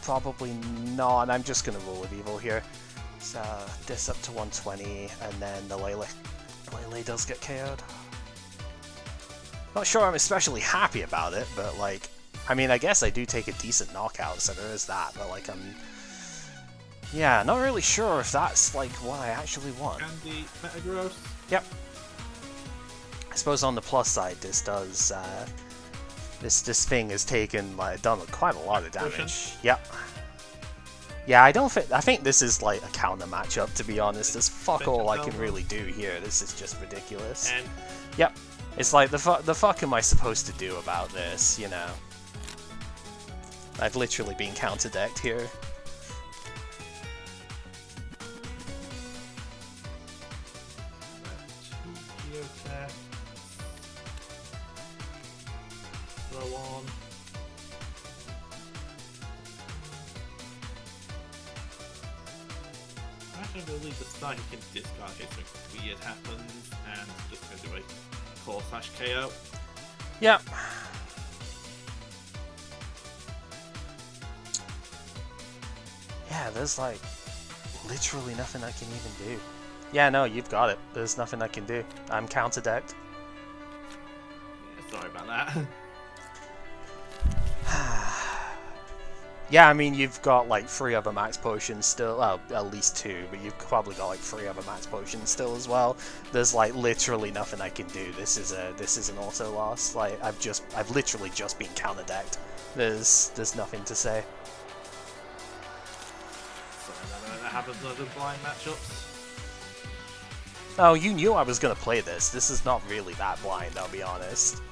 Probably not. I'm just going to roll with Weavile here. So this up to 120, and then the Lele does get KO'd. Not sure I'm especially happy about it, but like, I mean, I guess I do take a decent knockout, so there is that, but like, yeah, not really sure if that's like what I actually want. And the Metagross. Yep. I suppose on the plus side, this does, this thing has taken, like, done quite a lot of damage. Yep. Yeah, I think this is like a counter matchup, to be honest. There's fuck all I can really do here. This is just ridiculous. And yep. It's like, the fuck am I supposed to do about this, you know? I've literally been counter-decked here. Geotech. Throw on. I'm going to leave the Psychic in discard in case something weird happens, and just going to do a Claw Slash KO. Yep. Yeah, there's like literally nothing I can even do. Yeah, no, you've got it. There's nothing I can do. I'm counter-decked. Yeah, sorry about that. Yeah, I mean, you've got like 3 other max potions still. Well, at least 2, but you've probably got like 3 other max potions still as well. There's like literally nothing I can do. This is an auto loss. Like, I've literally just been counter-decked. There's nothing to say. Sorry, that happens in other blind matchups. Oh, you knew I was gonna play this. This is not really that blind, I'll be honest.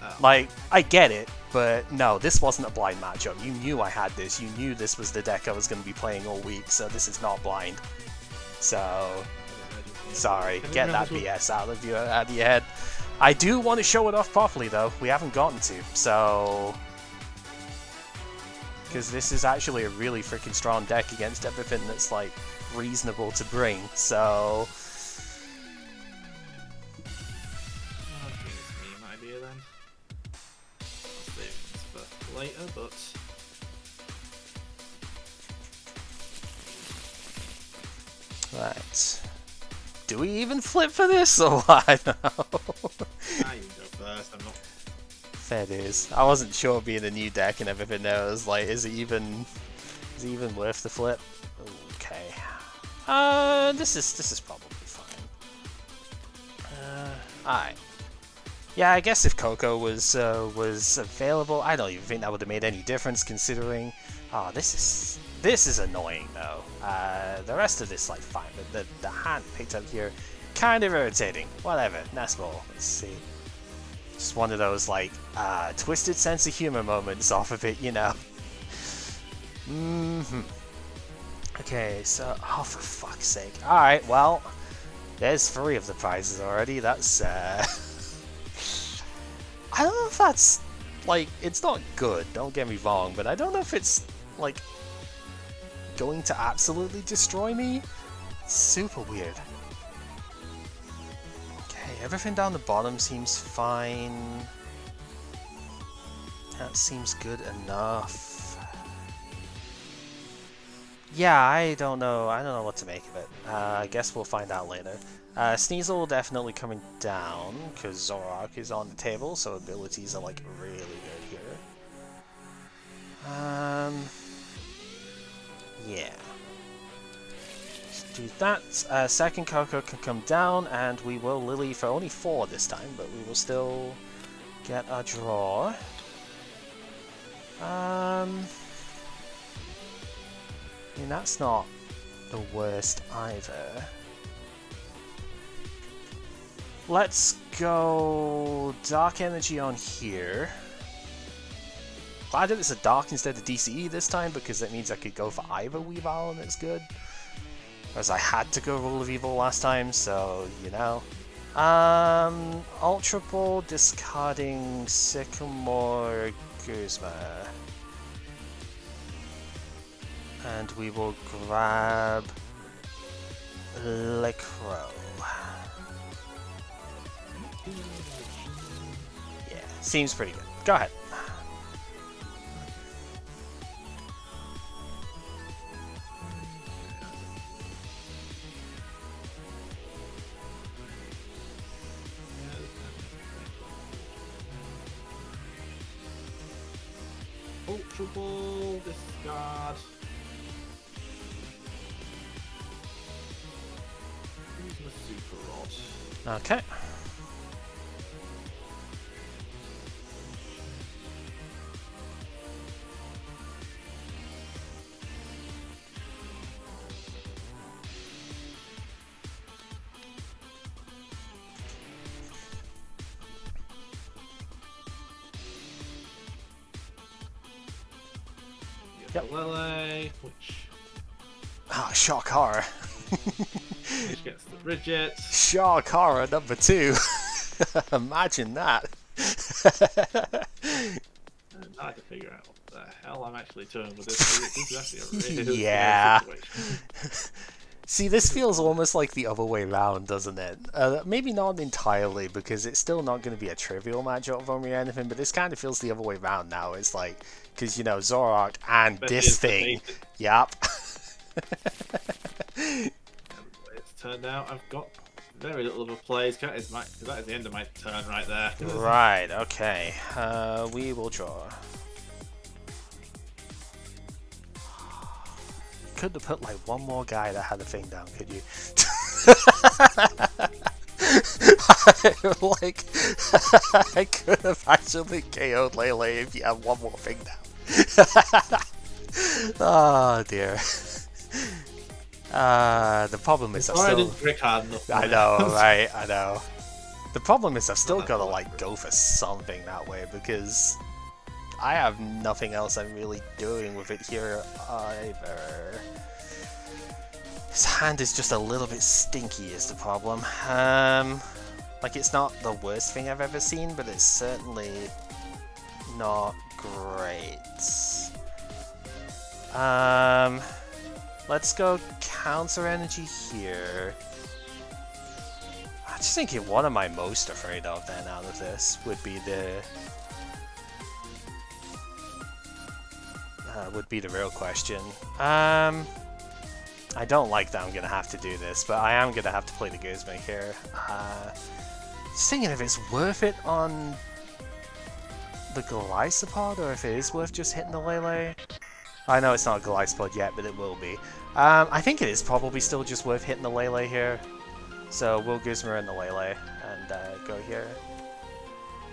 Oh. Like, I get it, but no, this wasn't a blind matchup. You knew I had this. You knew this was the deck I was going to be playing all week, so this is not blind. So, sorry, get that BS out of your head. I do want to show it off properly, though. We haven't gotten to, so... Because this is actually a really freaking strong deck against everything that's, like, reasonable to bring, so... Later, but Right. Do we even flip for this or what? I don't know. I can go first. I'm not. Fair dues. I wasn't sure being a new deck and everything there. I was like, is it even worth the flip? Okay. This is probably fine. Alright. Yeah, I guess if Koko was available, I don't even think that would have made any difference considering. Oh, this is annoying though. The rest of this like fine, but the hand picked up here, kind of irritating. Whatever. Nest ball. Let's see. Just one of those like twisted sense of humor moments off of it, you know. Okay, so oh for fuck's sake. All right, well, there's 3 of the prizes already. That's I don't know if that's like it's not good. Don't get me wrong, but I don't know if it's like going to absolutely destroy me. It's super weird. Okay, everything down the bottom seems fine. That seems good enough. Yeah, I don't know what to make of it. I guess we'll find out later. Sneasel definitely coming down, because Zoroark is on the table, so abilities are like really good here. Yeah. Let's do that. Second Koko can come down, and we will Lily for only 4 this time, but we will still get a draw. I mean, that's not the worst either. Let's go Dark Energy on here. Glad that it's a Dark instead of DCE this time, because it means I could go for either Weavile and it's good. Whereas I had to go Rule of Evil last time, so, you know. Ultra Ball, discarding Sycamore Guzma. And we will grab Lycanroc. Yeah, seems pretty good. Go ahead. Ultra Ball, discard. Use my Super Rod. Okay. Yep. Lele, which Shock Horror. which gets the Bridget. Shock Horror number 2. Imagine that. And I can figure out what the hell I'm actually doing with this. This is actually a really Yeah. situation. See, this feels almost like the other way round, doesn't it? Maybe not entirely, because it's still not going to be a trivial matchup for me or anything, but this kind of feels the other way round now. It's like, because, you know, Zoroark and Especially this as the thing. basic- Yep. And the way it's turned out, I've got very little of a play. That is the end of my turn right there. Right, okay. We will draw. Could have put like one more guy that had a thing down, could you? Like, I could have actually KO'd Lele if you had one more thing down. Oh dear. The problem is Sorry, I didn't trick hard enough. I know, right? I know. The problem is I've still got to like go for something that way because I have nothing else I'm really doing with it here either. His hand is just a little bit stinky is the problem. Like it's not the worst thing I've ever seen, but it's certainly not great. Let's go counter energy here. I just think what am I most afraid of then out of this would be the real question. I don't like that I'm going to have to do this, but I am going to have to play the Guzma here. Just thinking if it's worth it on the Golisopod, or if it is worth just hitting the Lele. I know it's not a Golisopod yet, but it will be. I think it is probably still just worth hitting the Lele here. So we'll Guzma in the Lele and go here.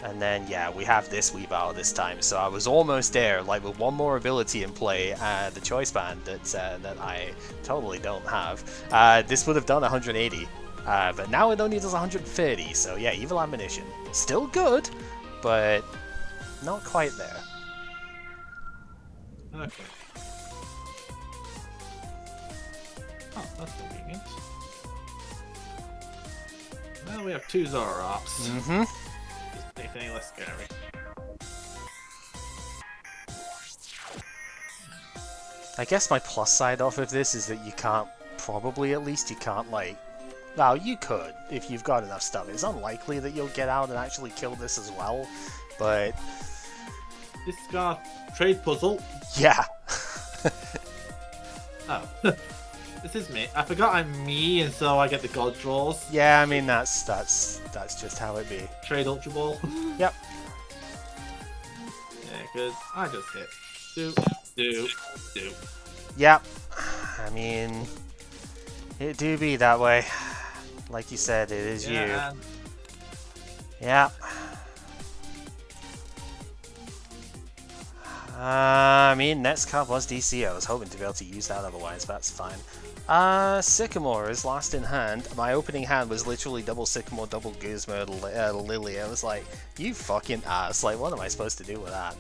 And then, yeah, we have this Weavile this time, so I was almost there, like with one more ability in play, the Choice Band that I totally don't have. This would have done 180, but now it only does 130, so yeah, Evil Admonition. Still good, but not quite there. Okay. Oh, that's convenient. Well, we have 2 Zoroarks. Mm-hmm. Anything less scary. I guess my plus side off of this is that you can't, probably at least, you can't, like... Well, you could, if you've got enough stuff. It's unlikely that you'll get out and actually kill this as well, but... This got trade puzzle. Yeah. Oh. This is me. I forgot I'm me, and so I get the god draws. Yeah, I mean, that's just how it be. Trade Ultra Ball. Yep. Yeah, because I just hit. Do. Yep. I mean, it do be that way. Like you said, it is you. And Yeah. I mean, next card was DC. I was hoping to be able to use that otherwise, but that's fine. Sycamore is last in hand. My opening hand was literally double Sycamore, double Guzma, Lily. I was like, you fucking ass. Like, what am I supposed to do with that?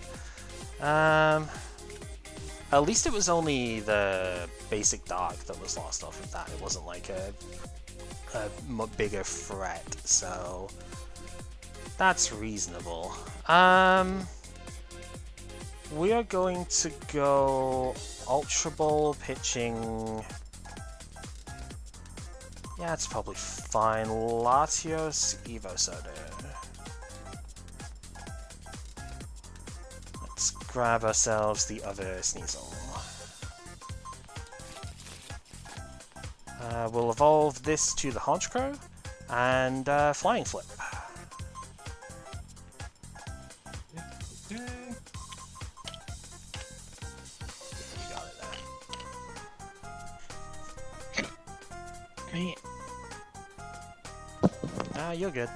At least it was only the basic Dark that was lost off of that. It wasn't like a bigger threat, so that's reasonable. We are going to go Ultra Ball pitching. Yeah, it's probably fine. Latios, Evo Soda. Let's grab ourselves the other Sneasel. We'll evolve this to the Honchkrow and Flying Flip. okay. You got it there. Me. You're good.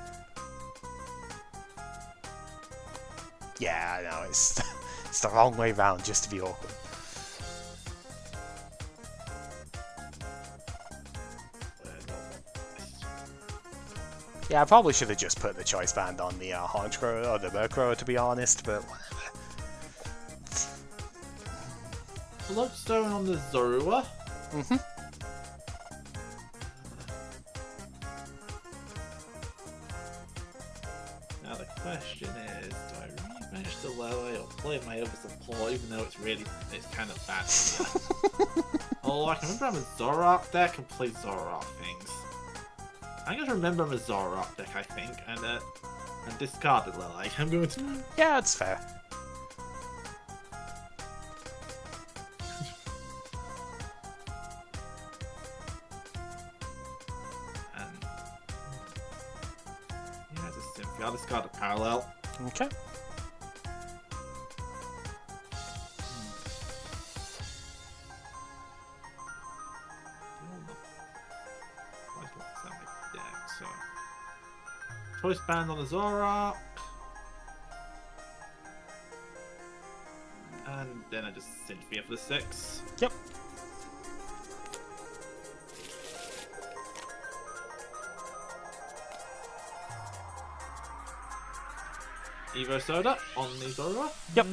Yeah, I know, it's it's the wrong way round just to be awkward. Yeah, I probably should have just put the Choice Band on the Honchkrow or the Murkrow, to be honest, but whatever. Bloodstone on the Zorua. Mm-hmm. Now the question is, do I really manage to Lele or play my other support, even though it's kind of bad? Oh, I can remember I'm a Zoroark deck and play Zoroark things. I'm going to remember I'm a Zoroark deck, I think, and discard it, Lele. I'm going to... Yeah, it's fair. And... yeah, it's a Cynthia. I'll discard a Parallel. Okay. So, Choice Band on the Zoroark, and then I just Cynthia for the 6. Yep. Evo Soda on the Zoroark. Yep.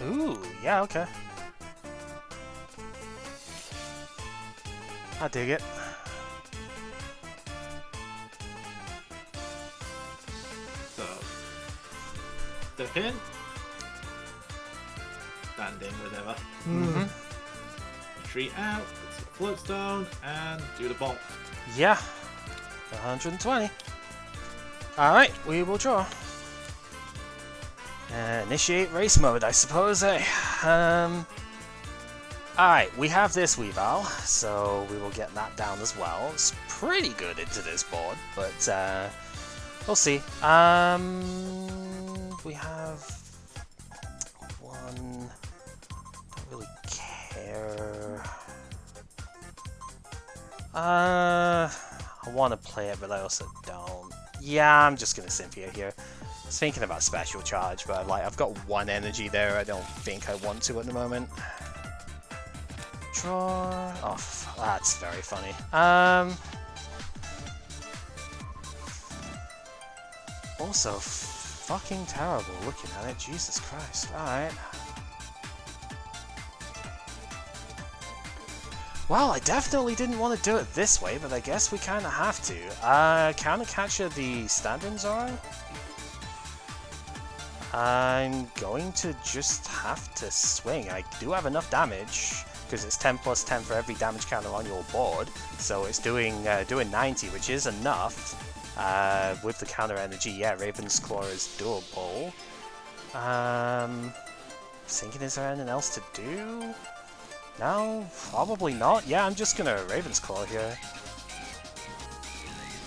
Ooh, yeah, okay. I dig it. So, step in, stand in, whatever. Mm-hmm. Retreat out, float stone, and do the bolt. Yeah. 120. Alright, we will draw. Initiate race mode, I suppose, eh? Alright, we have this Weavile, so we will get that down as well. It's pretty good into this board, but we'll see. We have one. Don't really care. I want to play it, but I also don't. Yeah, I'm just gonna Cynthia here. I was thinking about special charge, but like I've got one energy there. I don't think I want to at the moment. Draw. Oh, that's very funny. Also, fucking terrible looking at it. Jesus Christ. Alright. Well, I definitely didn't want to do it this way, but I guess we kind of have to. Counter Catcher the standing Zoro? I'm going to just have to swing. I do have enough damage, because it's 10 plus 10 for every damage counter on your board, so it's doing 90, which is enough. With the counter energy, yeah, Raven's Claw is doable. Thinking, is there anything else to do? No, probably not. Yeah, I'm just gonna Raven's Claw here.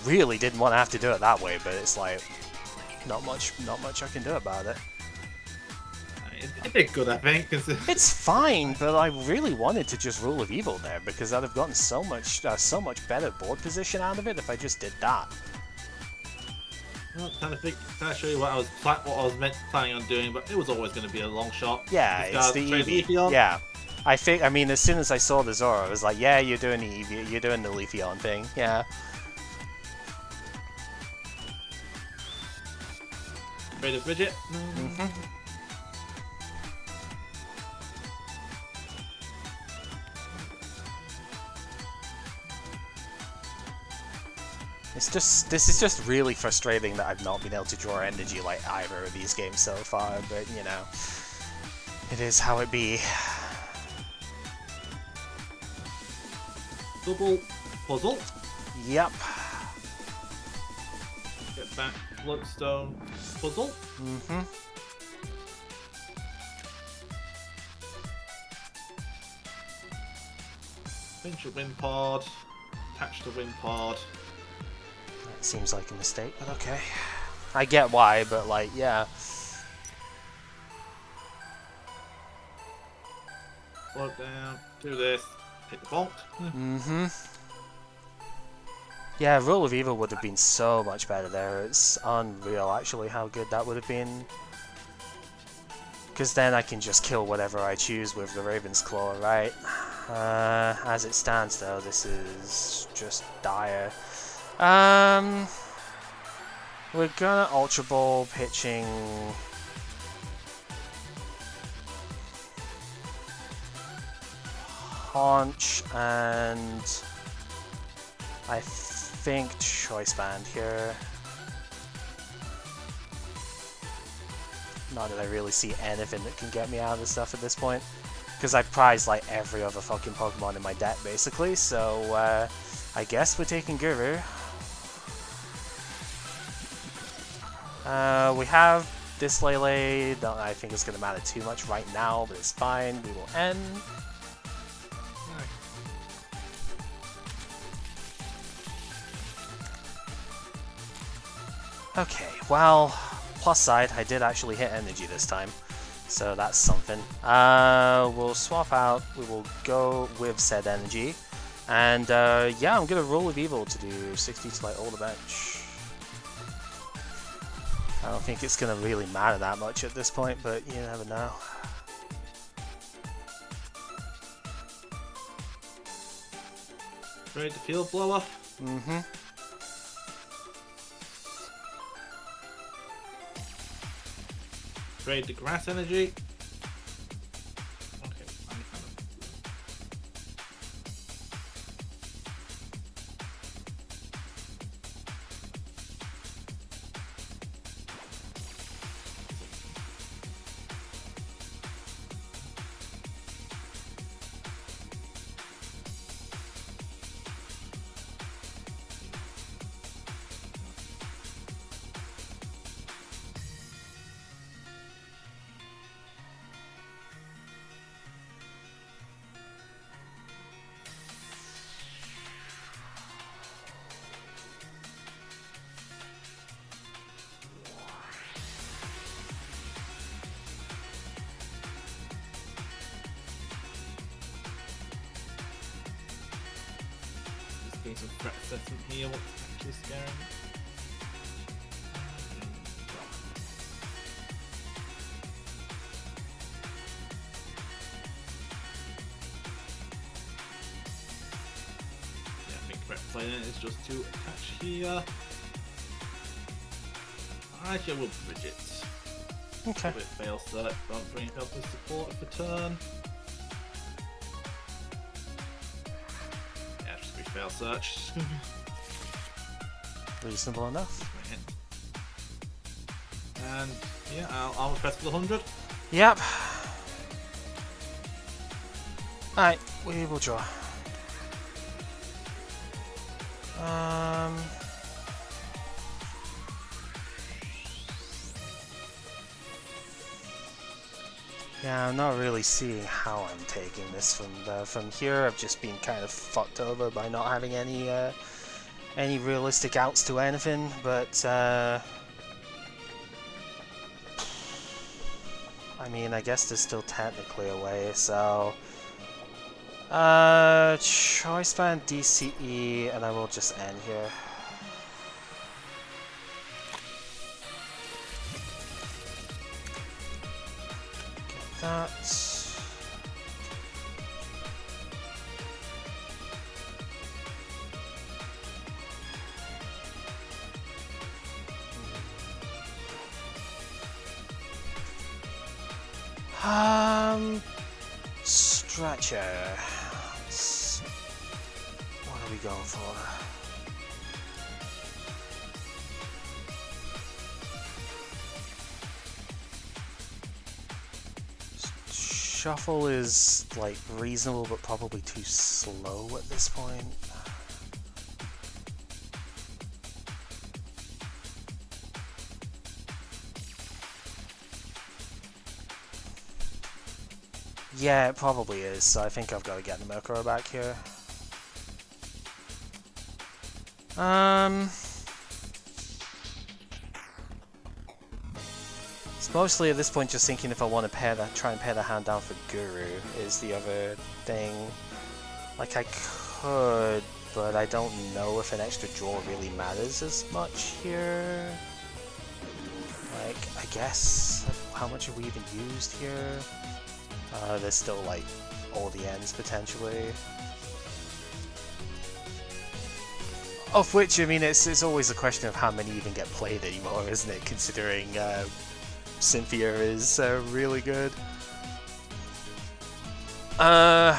Really didn't want to have to do it that way, but it's like not much I can do about it. It did good, I think. It's fine, but I really wanted to just Rule of Evil there because I'd have gotten so much better board position out of it if I just did that. I'm trying to show you what I was planning on doing, but it was always going to be a long shot. Yeah, it's the Eevee. Yeah, I mean, as soon as I saw the Zoro, I was like, yeah, you're doing the Eevee, you're doing the Leafeon thing. Yeah. Ready to Bridget? This is just really frustrating that I've not been able to draw energy like either of these games so far, but you know, it is how it be. Double puzzle. Yep. Get back Bloodstone puzzle. Pinch a Wind Pod. Attach the Wind Pod. That seems like a mistake, but okay. I get why, but like, yeah. Float down. Do this. Hit the bonk. Yeah, Rule of Evil would have been so much better there. It's unreal, actually, how good that would have been. Because then I can just kill whatever I choose with the Raven's Claw, right? As it stands, though, this is just dire. We're gonna Ultra Ball pitching... Haunch and... I think Choice Band here. Not that I really see anything that can get me out of this stuff at this point. Because I prize like every other fucking Pokemon in my deck basically, so I guess we're taking Guru. We have this Lele, don't I think it's going to matter too much right now, but it's fine, we will end. Okay, well, plus side, I did actually hit energy this time, so that's something. We'll swap out, we will go with said energy, and yeah, I'm gonna Rule of Evil to do 60 to like all the bench. I don't think it's gonna really matter that much at this point, but you never know. Ready to Field Blower? Trade the Grass Energy. Okay, Getting some threat assessment here, what's actually scaring me. Yeah, I think correct play then is just to attach here. Actually, I will bridge it. Okay. With fail search, don't bring help with support for turn. Yeah, just be fail search. Reasonable enough. And yeah, I'll press for the 100. Yep. Alright, we will draw. Yeah, I'm not really seeing how I'm taking this from here. I've just been kind of fucked over by not having any realistic outs to anything, but I mean, I guess there's still technically a way, so choice band DCE, and I will just end here. Get that. Stretcher. What are we going for? Shuffle is like reasonable, but probably too slow at this point. Yeah, it probably is, so I think I've got to get the Metagross back here. It's mostly at this point just thinking if I want to try and pair the hand down for Guru is the other thing. Like I could, but I don't know if an extra draw really matters as much here. Like, I guess, how much have we even used here? There's still like all the ends potentially. Of which, I mean, it's always a question of how many even get played anymore, isn't it? Considering Cynthia is really good. Yeah,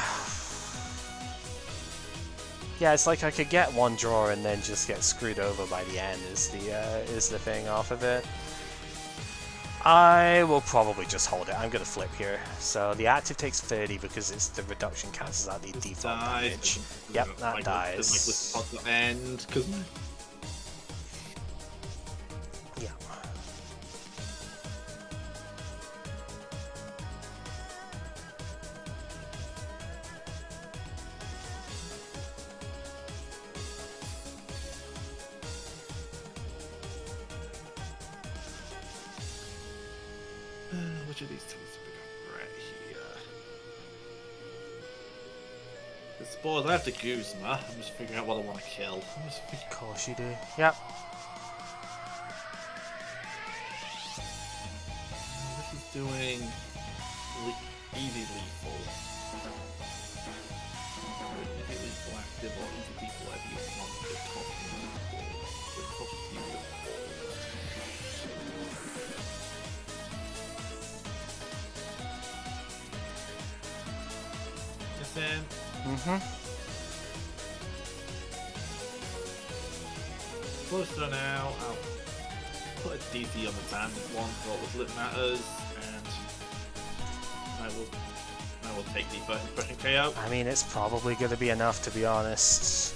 it's like I could get one draw and then just get screwed over by the end is the thing off of it. I will probably just hold it. I'm going to flip here. So the active takes 30 because it's the reduction cancels out the default damage. Yep, that dies. And because yeah. which of these two is pick up right here? The spoilers, I have the Guzma. I'm just figuring out what I want to kill. Of course you do. Yep. This is doing easy lethal. Easy lethal active or easy lethal whatever you want. It costs you the ball. Then closer now, I'll put a DC on the band one for what was lit matters, and I will take the first impression KO. I mean, it's probably going to be enough, to be honest.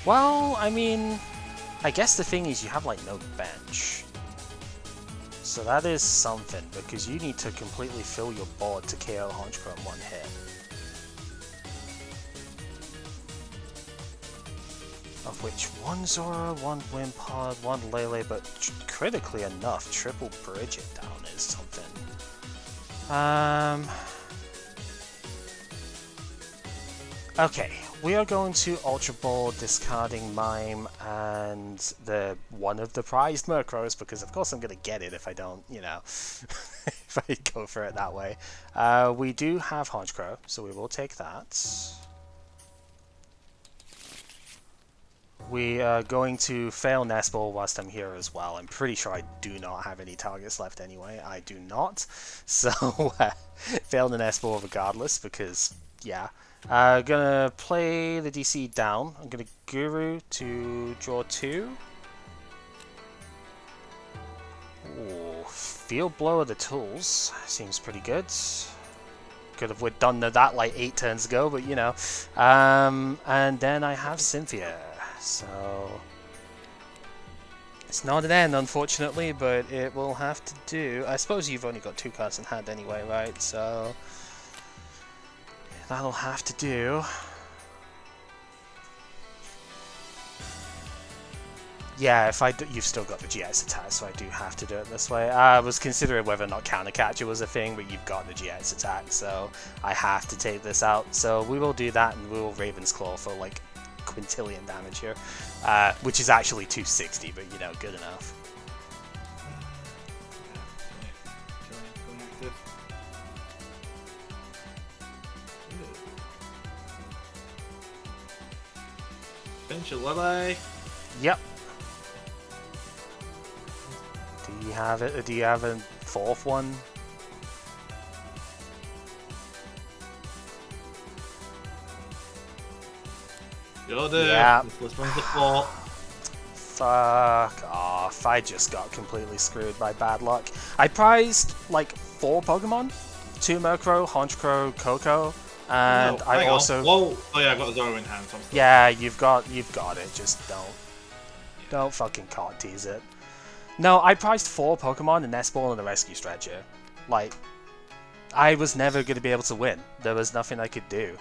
Well, I mean, I guess the thing is you have like no bench. So that is something, because you need to completely fill your board to KO Honchkrow in one hit. Of which one Zora, one Wimpod, one Lele, but critically enough, triple Bridge it down is something. Okay, we are going to Ultra Ball, discarding Mime and one of the prized Murkrows, because of course I'm going to get it if I don't, you know, if I go for it that way. We do have Honchkrow, so we will take that. We are going to fail Nest Ball whilst I'm here as well. I'm pretty sure I do not have any targets left anyway. I do not. So, fail the Nest Ball regardless, because, yeah. Gonna play the DC down. I'm gonna Guru to draw 2. Ooh, Field Blow of the tools. Seems pretty good. Could have done that like 8 turns ago, but you know. And then I have Cynthia. So it's not an end, unfortunately, but it will have to do. I suppose you've only got 2 cards in hand anyway, right? So that'll have to do. Yeah, you've still got the GX attack, so I do have to do it this way. I was considering whether or not counter catcher was a thing, but you've got the GX attack, so I have to take this out. So we will do that, and we will Raven's Claw for like quintillion damage here, which is actually 260, but you know, good enough. Eventually. Yep. Do you have it? Do you have a 4th one? You'll do. Yeah. This one's the fault. Fuck off. I just got completely screwed by bad luck. I prized like 4 Pokemon. 2 Murkrow, Honchkrow, Koko, and No, I also... Whoa! Oh yeah, I got a Zoro in hand. So yeah, you've got it. Just don't fucking cock tease it. No, I prized 4 Pokemon, a Nest Ball, and a Rescue Stretcher. Like, I was never going to be able to win. There was nothing I could do.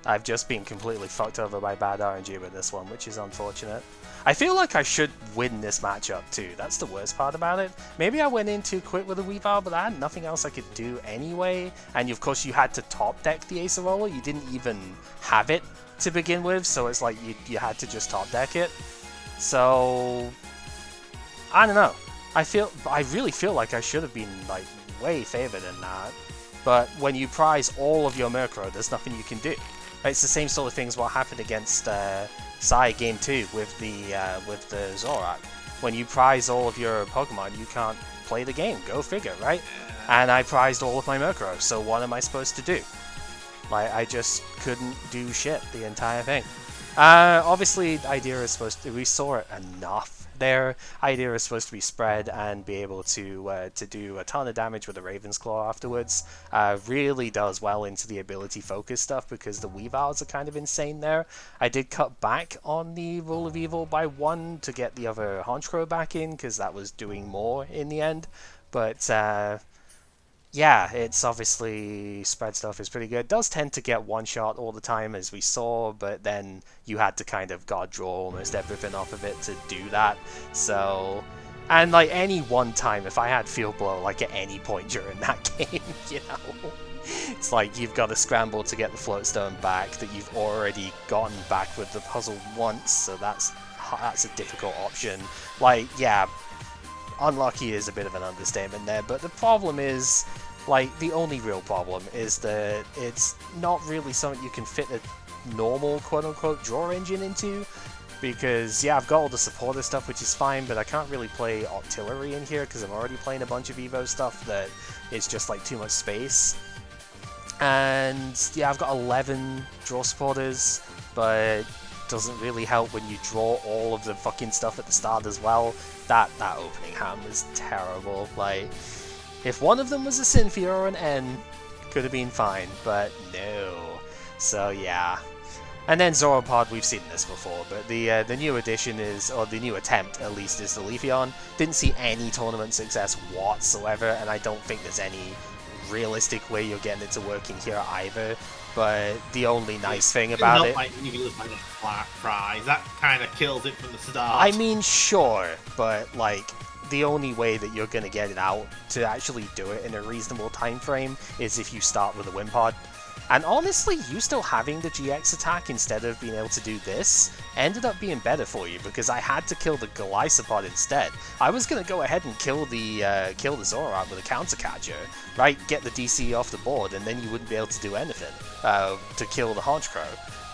I've just been completely fucked over by bad RNG with this one, which is unfortunate. I feel like I should win this matchup too. That's the worst part about it. Maybe I went in too quick with a Weavile, but I had nothing else I could do anyway. And of course you had to top deck the Acerola. You didn't even have it to begin with, so it's like you had to just top deck it. So I don't know. I really feel like I should have been like way favored in that. But when you prize all of your Murkrow, there's nothing you can do. It's the same sort of things what happened against Sai Game 2 with the Zoroark. When you prize all of your Pokemon, you can't play the game. Go figure, right? And I prized all of my Murkrow, so what am I supposed to do? Like, I just couldn't do shit the entire thing. Obviously, the idea is supposed to... We saw it enough there. Idea is supposed to be spread and be able to do a ton of damage with the Raven's Claw afterwards. Really does well into the ability focus stuff because the Weaviles are kind of insane there. I did cut back on the Rule of Evil by 1 to get the other Honchkrow back in because that was doing more in the end. But yeah, it's obviously spread stuff is pretty good. It does tend to get one shot all the time, as we saw, but then you had to kind of god draw almost everything off of it to do that. So, and like any one time, if I had Field Blow like at any point during that game, you know, it's like you've got to scramble to get the Floatstone back that you've already gotten back with the puzzle once, so that's a difficult option. Like, yeah. Unlucky is a bit of an understatement there, but the problem is, like, the only real problem is that it's not really something you can fit a normal quote-unquote draw engine into, because, yeah, I've got all the supporter stuff, which is fine, but I can't really play Octillery in here, because I'm already playing a bunch of Evo stuff that is just, like, too much space. And, yeah, I've got 11 draw supporters, but doesn't really help when you draw all of the fucking stuff at the start as well. That opening hand was terrible. Like, if one of them was a Cynthia or an N, could have been fine, but no. So yeah. And then Zoroark, we've seen this before, but the new addition is, or the new attempt at least, is the Leafeon. Didn't see any tournament success whatsoever, and I don't think there's any realistic way you're getting it to work in here either. But the only nice thing about it... Like, you lose like a flat prize. That kind of kills it from the start. I mean, sure, but like, the only way that you're going to get it out to actually do it in a reasonable time frame is if you start with a Wimpod. And honestly, you still having the GX attack instead of being able to do this ended up being better for you, because I had to kill the Golisopod instead. I was going to go ahead and kill the Zoroark with a counter catcher, right? Get the DC off the board, and then you wouldn't be able to do anything to kill the Honchkrow.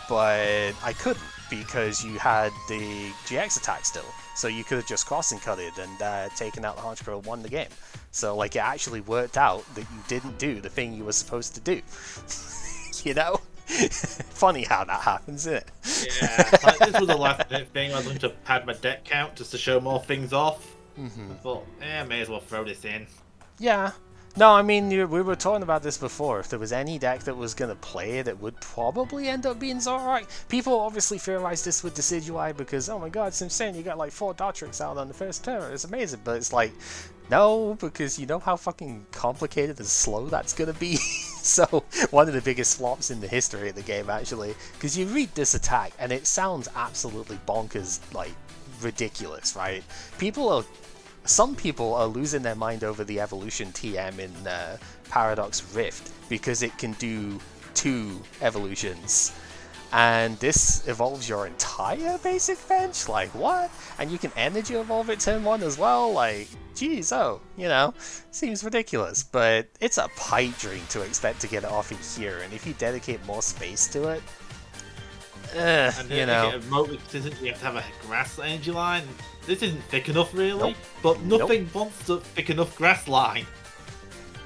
But I couldn't, because you had the GX attack still. So you could have just crossing cutted and taken out the Honchkrow and won the game. So like, it actually worked out that you didn't do the thing you were supposed to do. You know? Funny how that happens, isn't it? Yeah, like, this was the last thing. I was going to pad my deck count just to show more things off. I thought, may as well throw this in. Yeah. No, I mean, we were talking about this before. If there was any deck that was going to play it, it would probably end up being Zoroark. People obviously theorized this with Decidueye because, oh my god, it's insane, you got like 4 Dartrix out on the first turn, it's amazing. But it's like, no, because you know how fucking complicated and slow that's going to be. So, one of the biggest flops in the history of the game, actually. Because you read this attack, and it sounds absolutely bonkers, like, ridiculous, right? Some people are losing their mind over the evolution TM in Paradox Rift because it can do 2 evolutions. And this evolves your entire basic bench? Like, what? And you can energy evolve it turn 1 as well? Like, geez, you know, seems ridiculous. But it's a pipe dream to expect to get it off in here, and if you dedicate more space to it, and you know. Remotely consistent, you have to have a grass energy line. This isn't thick enough, really. Nope. But nothing wants a thick enough grass line.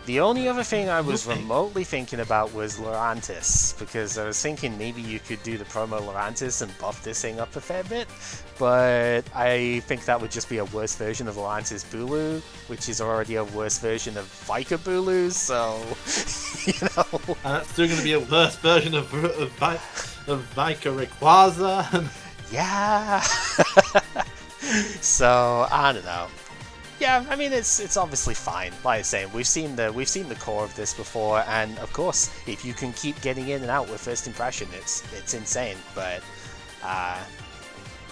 The only other thing I was remotely thinking about was Lurantis, because I was thinking maybe you could do the promo Lurantis and buff this thing up a fair bit, but I think that would just be a worse version of Lurantis Bulu, which is already a worse version of Vika Bulu, so, you know. And that's still going to be a worse version of Vika Rayquaza. Yeah. So, I don't know. Yeah, I mean, it's obviously fine. Like I say, we've seen the core of this before, and of course, if you can keep getting in and out with first impression, it's insane. But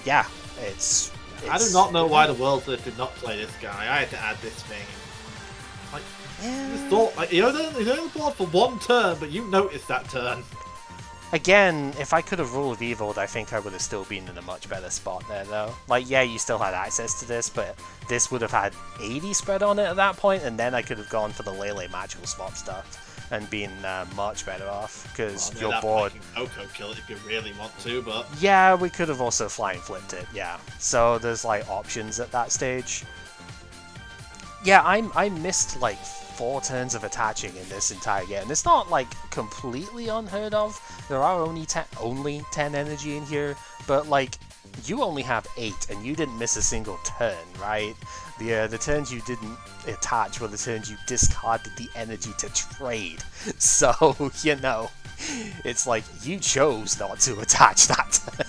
yeah, it's I do not know why the world did not play this guy. I had to add this thing. Like, yeah. just thought, like, you're on the board for 1 turn, but you noticed that turn. Again, if I could have ruled Weavile, I think I would have still been in a much better spot there, though. Like, yeah, you still had access to this, but this would have had 80 spread on it at that point, and then I could have gone for the Lele magical swap stuff and been much better off, because your board... Koko kill it if you really want to, but... Yeah, we could have also flying flipped it, yeah. So there's, like, options at that stage. Yeah, I missed, like, 4 turns of attaching in this entire game. It's not, like, completely unheard of. There are only 10 energy in here, but, like, you only have 8, and you didn't miss a single turn, right? The turns you didn't attach were the turns you discarded the energy to trade. So, you know, it's like, you chose not to attach that turn.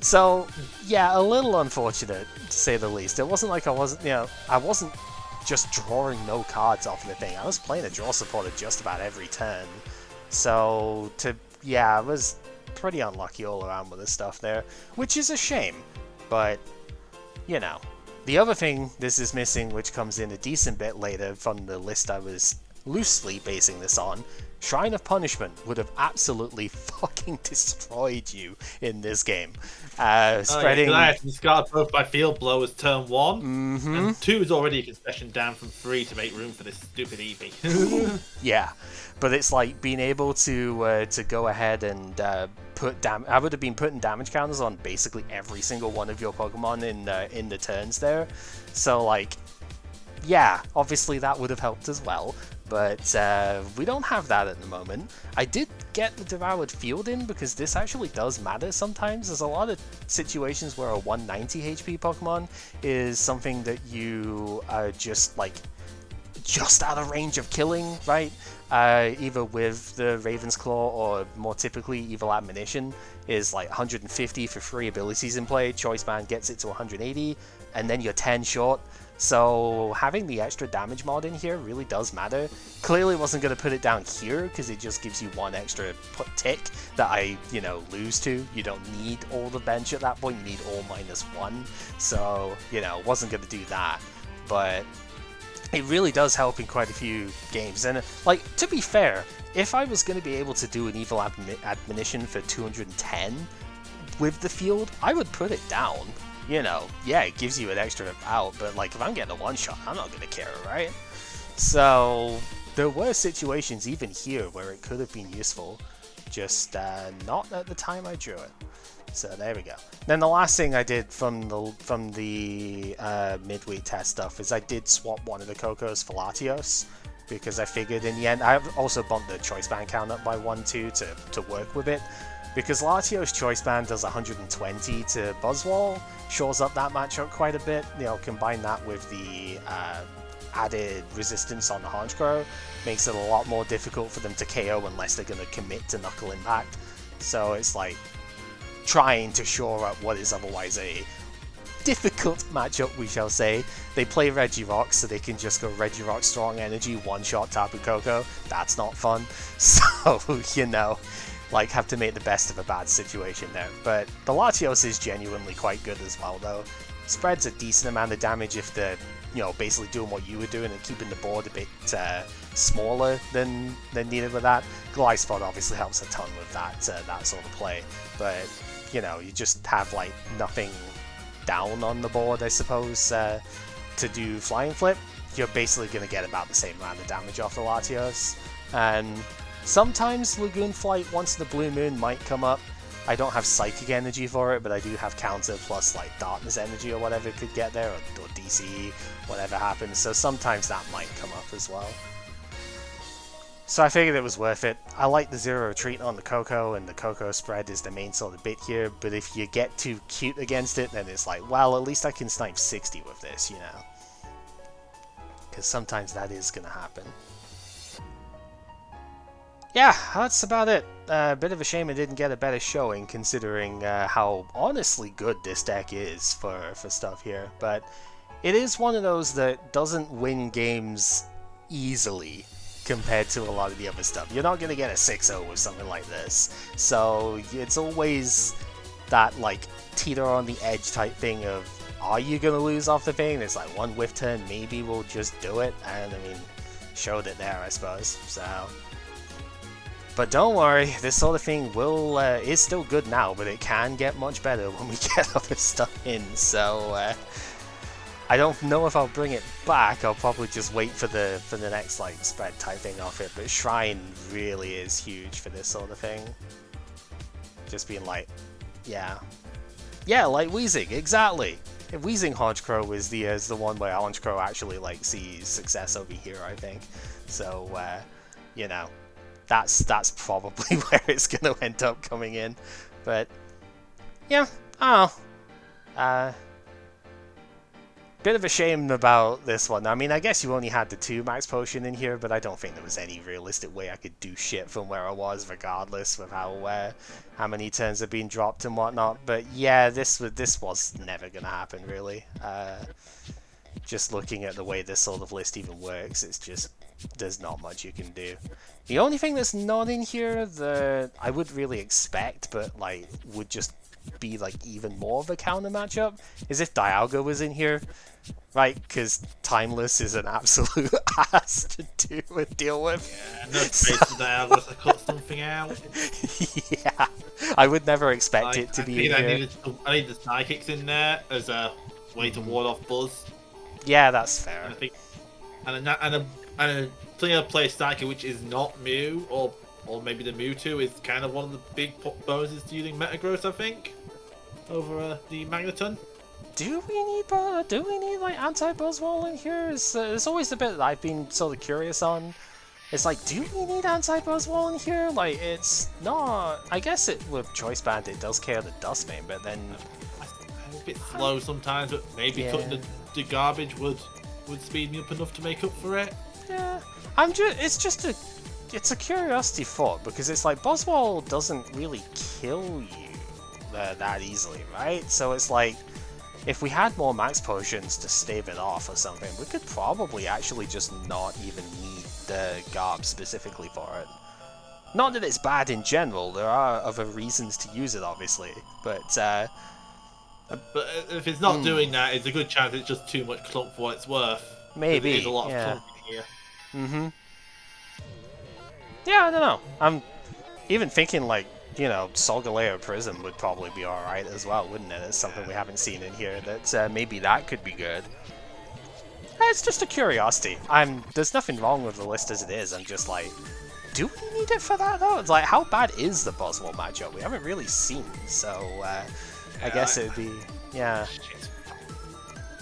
So, yeah, a little unfortunate, to say the least. It wasn't like I wasn't just drawing no cards off of the thing. I was playing a draw supporter just about every turn. So, I was pretty unlucky all around with this stuff there, which is a shame. But, you know. The other thing this is missing, which comes in a decent bit later from the list I was loosely basing this on, Shrine of Punishment would have absolutely fucking destroyed you in this game. Spreading... I had to discard both my field blowers turn 1, and 2 is already a concession down from 3 to make room for this stupid Eevee. Yeah, but it's like being able to go ahead and put damage. I would have been putting damage counters on basically every single one of your Pokemon in the turns there. So like, yeah, obviously that would have helped as well. But we don't have that at the moment. I did get the Devoured Field in because this actually does matter sometimes. There's a lot of situations where a 190 HP Pokemon is something that you are just out of range of killing, right? Either with the Raven's Claw or more typically Evil Admonition is like 150 for 3 abilities in play. Choice Band gets it to 180, and then you're 10 short. So having the extra damage mod in here really does matter. Clearly wasn't going to put it down here because it just gives you 1 extra tick that I, lose to. You don't need all the bench at that point, you need all -1. So, wasn't going to do that. But it really does help in quite a few games. And, to be fair, if I was going to be able to do an evil admonition for 210 with the field, I would put it down. You know, yeah, it gives you an extra out, but like if I'm getting a one-shot, I'm not going to care, right? So there were situations even here where it could have been useful, just not at the time I drew it. So there we go. Then the last thing I did from the midweek test stuff is I did swap one of the Kokos for Latios, because I figured in the end, I also bumped the choice band count up by 1-2 to work with it, because Latios choice band does 120 to Buzzwole, shores up that matchup quite a bit. You know, combine that with the added resistance on the Honchkrow, makes it a lot more difficult for them to KO unless they're going to commit to Knuckle Impact. So it's like trying to shore up what is otherwise a difficult matchup, we shall say. They play Regirock, so they can just go Regirock Strong Energy, one-shot Tapu Koko. That's not fun. So, you know, like, have to make the best of a bad situation there. But the Latios is genuinely quite good as well, though. Spreads a decent amount of damage if they're, you know, basically doing what you were doing and keeping the board a bit smaller than needed with that. Golisopod obviously helps a ton with that sort of play, but you know, you just have like nothing down on the board, I suppose, to do Flying Flip. You're basically going to get about the same amount of damage off the Latios, and sometimes Lagoon Flight once the Blue Moon might come up. I don't have Psychic Energy for it, but I do have Counter plus like Darkness Energy or whatever could get there, or DCE, whatever happens, so sometimes that might come up as well. So I figured it was worth it. I like the Zero Retreat on the Koko, and the Koko spread is the main sort of bit here, but if you get too cute against it, then it's like, well, at least I can snipe 60 with this, you know? Because sometimes that is going to happen. Yeah, that's about it. A bit of a shame I didn't get a better showing, considering how honestly good this deck is for stuff here, but it is one of those that doesn't win games easily compared to a lot of the other stuff. You're not going to get a 6-0 with something like this, so it's always that like teeter on the edge type thing of, are you going to lose off the thing? It's like one whiff turn, maybe we'll just do it, and I mean, showed it there, I suppose. So, but don't worry, this sort of thing will is still good now, but it can get much better when we get other stuff in, so I don't know if I'll bring it back. I'll probably just wait for the next like spread type thing off it. But Shrine really is huge for this sort of thing. Just being like, yeah, like Weezing, exactly. And Weezing Honchkrow is the one where Honchkrow actually like sees success over here, I think. So you know, that's probably where it's gonna end up coming in. But yeah, I don't know. Bit of a shame about this one. I mean, I guess you only had the 2 max potion in here, but I don't think there was any realistic way I could do shit from where I was, regardless of how many turns have been dropped and whatnot. But yeah, this was never gonna happen, really. Just looking at the way this sort of list even works, it's just, there's not much you can do. The only thing that's not in here that I would really expect, but like would just be like even more of a counter matchup, is if Dialga was in here, right? Because Timeless is an absolute ass to deal with. Yeah, no space for Dialga to cut something out. Yeah, I would never expect it to be in here. I need the Psychics in there as a way to ward off Buzz. Yeah, that's fair. I think, and a thing I play Psychic which is not Mew, or maybe the Mewtwo, is kind of one of the big bonuses to using Metagross, I think, over the Magneton. Do we need like anti-Buzzwole in here? It's always the bit that I've been sort of curious on. It's like, do we need anti-Buzzwole in here? Like, it's not. I guess it with Choice Band it does care the Dusk main, but then I'm a bit slow sometimes. But maybe cutting the garbage would speed me up enough to make up for it. Yeah, it's a curiosity thought, because it's like Buzzwole doesn't really kill you that easily, right? So it's like, if we had more max potions to stave it off or something, we could probably actually just not even need the Garb specifically for it. Not that it's bad in general, there are other reasons to use it, obviously, but if it's not doing that, it's a good chance it's just too much clump for what it's worth. Maybe, there's a lot of clump here. Yeah, I don't know. I'm even thinking like, you know, Solgaleo Prism would probably be alright as well, wouldn't it? It's something we haven't seen in here that maybe that could be good. It's just a curiosity. There's nothing wrong with the list as it is. I'm just like, do we need it for that though? It's like, how bad is the Buzzwole matchup? We haven't really seen, so I guess it'd be, yeah.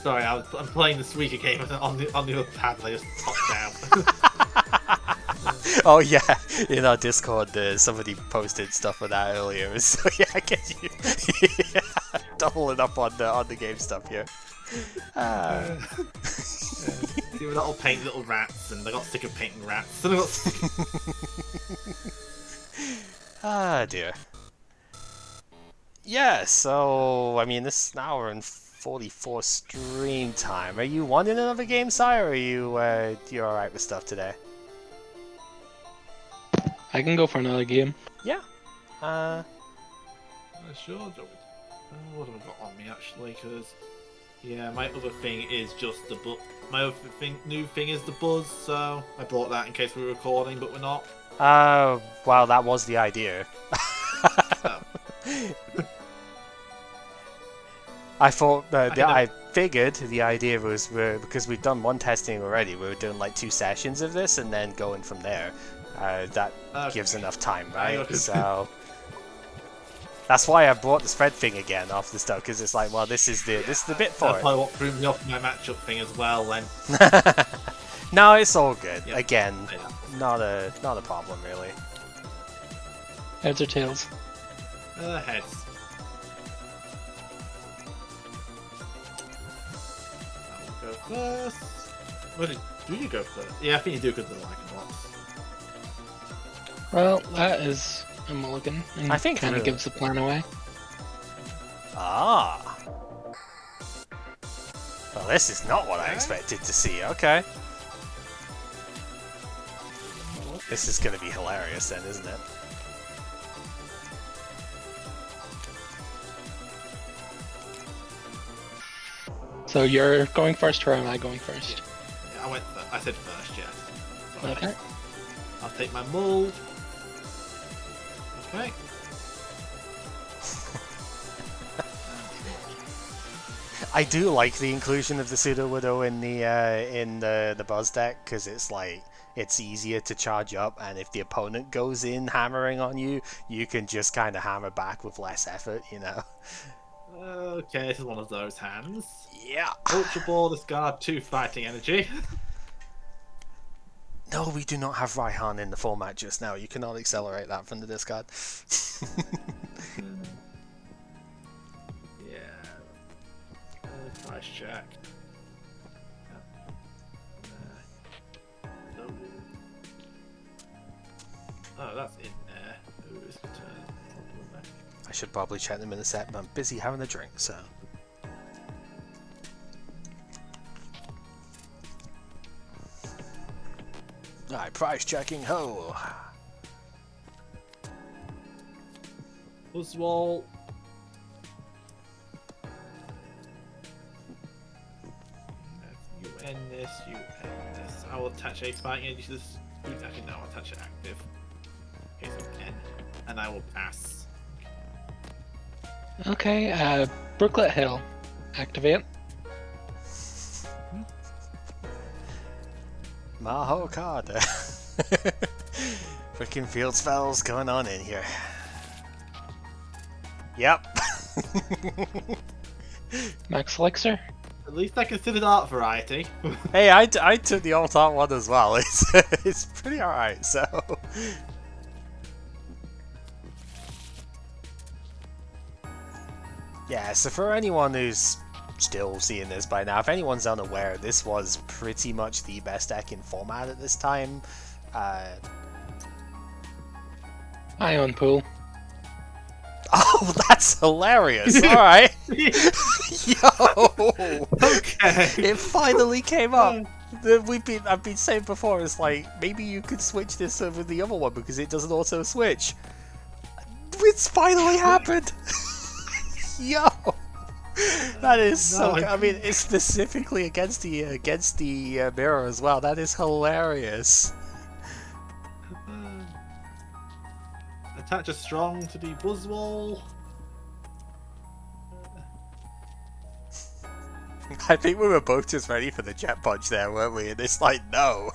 Sorry, I'm playing the Suika game on the other pad. And I just popped down. Oh yeah, in our Discord, somebody posted stuff with that earlier. So yeah, I get you. Yeah, doubling up on the game stuff here. See, we're not all paint little rats, and I got sick of painting rats. And I got Ah dear. Yeah, so I mean, this is an hour and 44 stream time. Are you wanting another game, Sire, or are you alright with stuff today? I can go for another game. Yeah. sure. What have I got on me actually? Because yeah, my other thing is just the my other new thing is the buzz. So I brought that in case we were recording, but we're not. Well, that was the idea. Oh. I thought I figured the idea was because we've done one testing already. We were doing like 2 sessions of this and then going from there. That gives enough time, right? So that's why I brought the spread thing again off the stuff, because it's like, well, this is the bit for That's it. probably what threw me off my matchup thing as well. Then no, it's all good. Yep. Again, not a problem really. Heads or tails? Heads. I will go first. What do you go first? Yeah, I think you do because of the Lycanroc. Well, that is a mulligan, and I think kind of really. gives the plan away. Ah. Well, this is not what I expected to see. Okay. This is going to be hilarious then, isn't it? So you're going first, or am I going first? Yeah, I said first, yes. Sorry. Okay. I'll take my mull. Okay. I do like the inclusion of the Sudowoodo in the Buzz deck, because it's like it's easier to charge up, and if the opponent goes in hammering on you, you can just kind of hammer back with less effort, you know. Okay, this is one of those hands. Yeah. Ultra Ball, discard 2 fighting energy. No, we do not have Raihan in the format just now. You cannot accelerate that from the discard. Yeah. Price check. Oh, that's in there. Ooh, it's return. I should probably check them in a set, but I'm busy having a drink, so... Alright, price checking, ho! Buzzwole. You end this, you end this. I will attach a fighting energy to this. Actually, no, I'll attach it active. Okay, so N. And I will pass. Okay, Brooklet Hill. Activate. Maho Kada. Freaking field spells going on in here. Yep. Max Elixir. At least I considered art variety. Hey, I took the alt art one as well. It's pretty alright, so... Yeah, so for anyone who's still seeing this by now, if anyone's unaware, this was pretty much the best deck in format at this time. Ion Pool. Oh, that's hilarious! Alright! Yo! Okay. It finally came up! I've been saying before, it's like, maybe you could switch this over the other one because it doesn't auto switch. It's finally happened! Yo! That is so. I mean, it's specifically against the mirror as well. That is hilarious. Attach a strong to the Buzzwole. I think we were both just ready for the jet punch there, weren't we? And it's like, no,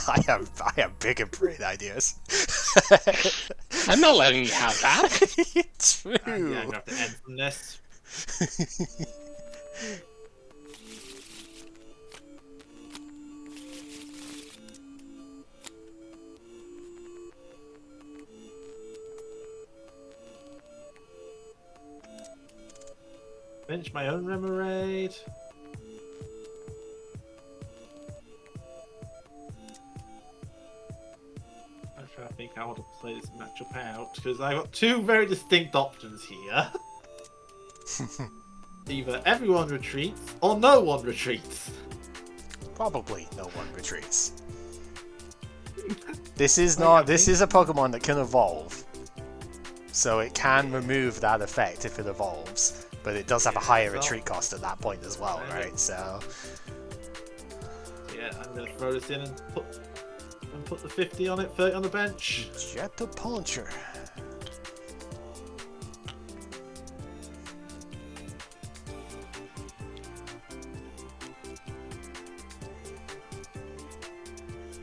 I have bigger brain ideas. I'm not letting you have that. True. Yeah, I'm gonna have to end from this. Finish my own Remoraid. I'm trying to think how I want to play this matchup out because I've got two very distinct options here. Either everyone retreats or no one retreats. Probably no one retreats. This is not. This is a Pokemon that can evolve, so it can remove that effect if it evolves. But it does have a higher retreat cost at that point as well, right? So yeah, I'm gonna throw this in and put the 50 on it, 30 on the bench. Jet the Puncher.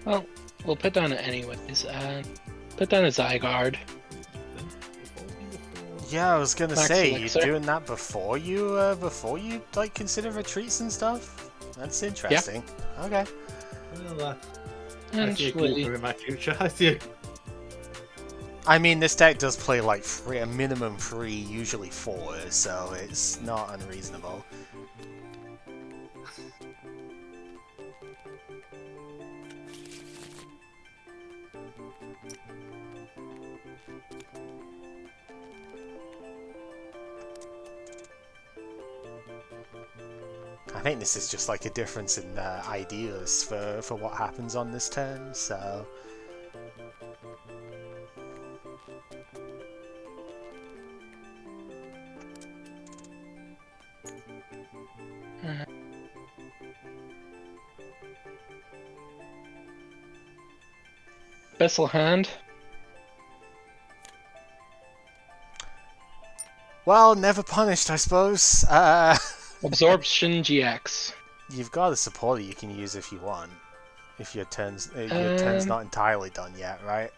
Well, we'll put down it anyways. Put down a Zygarde. Yeah, I was gonna Max say, Elixir. you're doing that before you like consider retreats and stuff. That's interesting. Okay. Well, I see a Koopa in my future. I see a... I mean, this deck does play like a minimum 3, usually 4, so it's not unreasonable. I think this is just like a difference in ideas for what happens on this turn, so... Vessel Hand. Well, never punished, I suppose. Absorption GX. You've got a supporter you can use if you want. If your turn's not entirely done yet, right?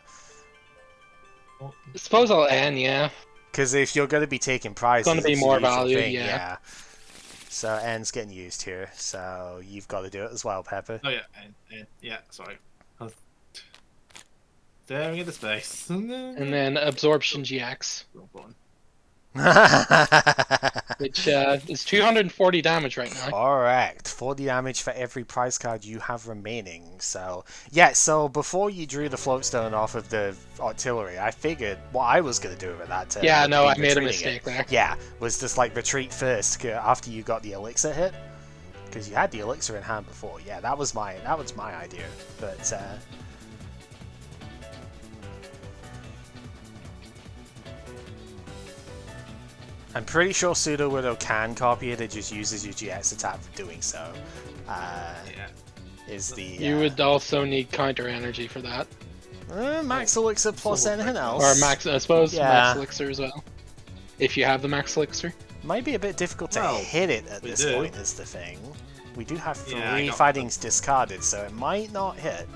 I suppose I'll end, yeah. Because if you're going to be taking prizes, It's gonna be it's the more usual value, thing, yeah. So N's getting used here, so you've got to do it as well, Pepper. Oh yeah, and yeah, sorry. I was staring into space. And then Absorption GX, Wrong button. which is 240 damage right now. Correct. 40 damage for every prize card you have remaining. So, yeah, so before you drew the Floatstone off of the artillery, I figured what I was going to do with that turn. Yeah, would no, be I made a retreating mistake there. Yeah, was just like retreat first after you got the elixir hit. Because you had the elixir in hand before. Yeah, that was my idea. But, I'm pretty sure Pseudo Widow can copy it, it just uses your GX attack for doing so. Yeah. Is the... You would also need counter energy for that. Max Elixir plus anything else. Or max, I suppose, Yeah. max elixir as well. If you have the max elixir. Might be a bit difficult to Well, hit it at we this do. point, is the thing. We do have 3 Yeah, I got fightings discarded, so it might not hit.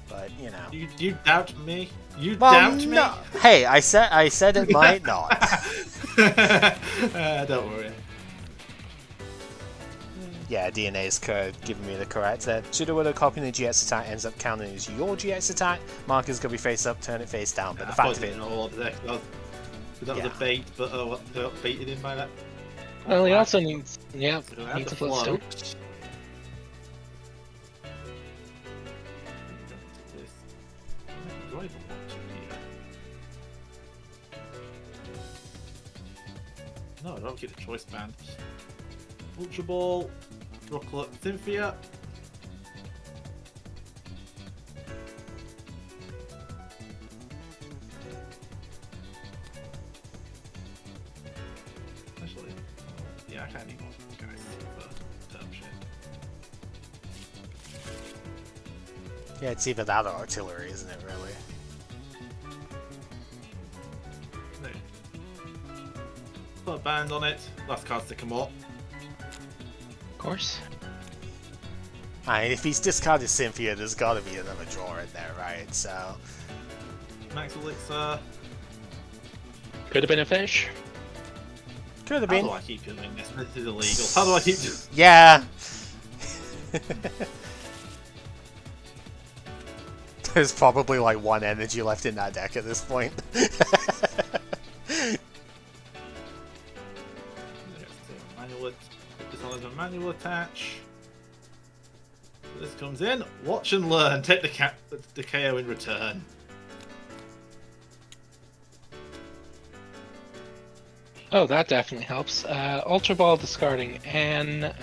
But, you know. You doubt me? You Well, doubt me? no. Hey, I said it might not. Don't worry. Yeah, DNA's giving me the correct there. Pseudo Widow copying the GX attack ends up counting as your GX attack. Marker's gonna be face up, turn it face down, but the fact of it... That was a bait, but they got baited in by that. Well, he also needs, yeah, So I needs a have to Floatstone. float. Do I even want to here? No, I don't get the choice band. Ultra Ball, Rocklet, Cynthia. Actually, yeah, I can't even guys for term shit. Yeah, it's either that or artillery, isn't it, really? put a band on it. Last card to come up. Of course. And if he's discarded Cynthia, there's got to be another draw in there, right? So Max Elixir. Could have been a fish. could have How been. do I keep doing this? This is illegal. How do I keep doing? Yeah. There's probably like one energy left in that deck at this point. This one has a manual attach. This comes in. Watch and learn. Take the KO in return. Oh, that definitely helps. Ultra Ball discarding and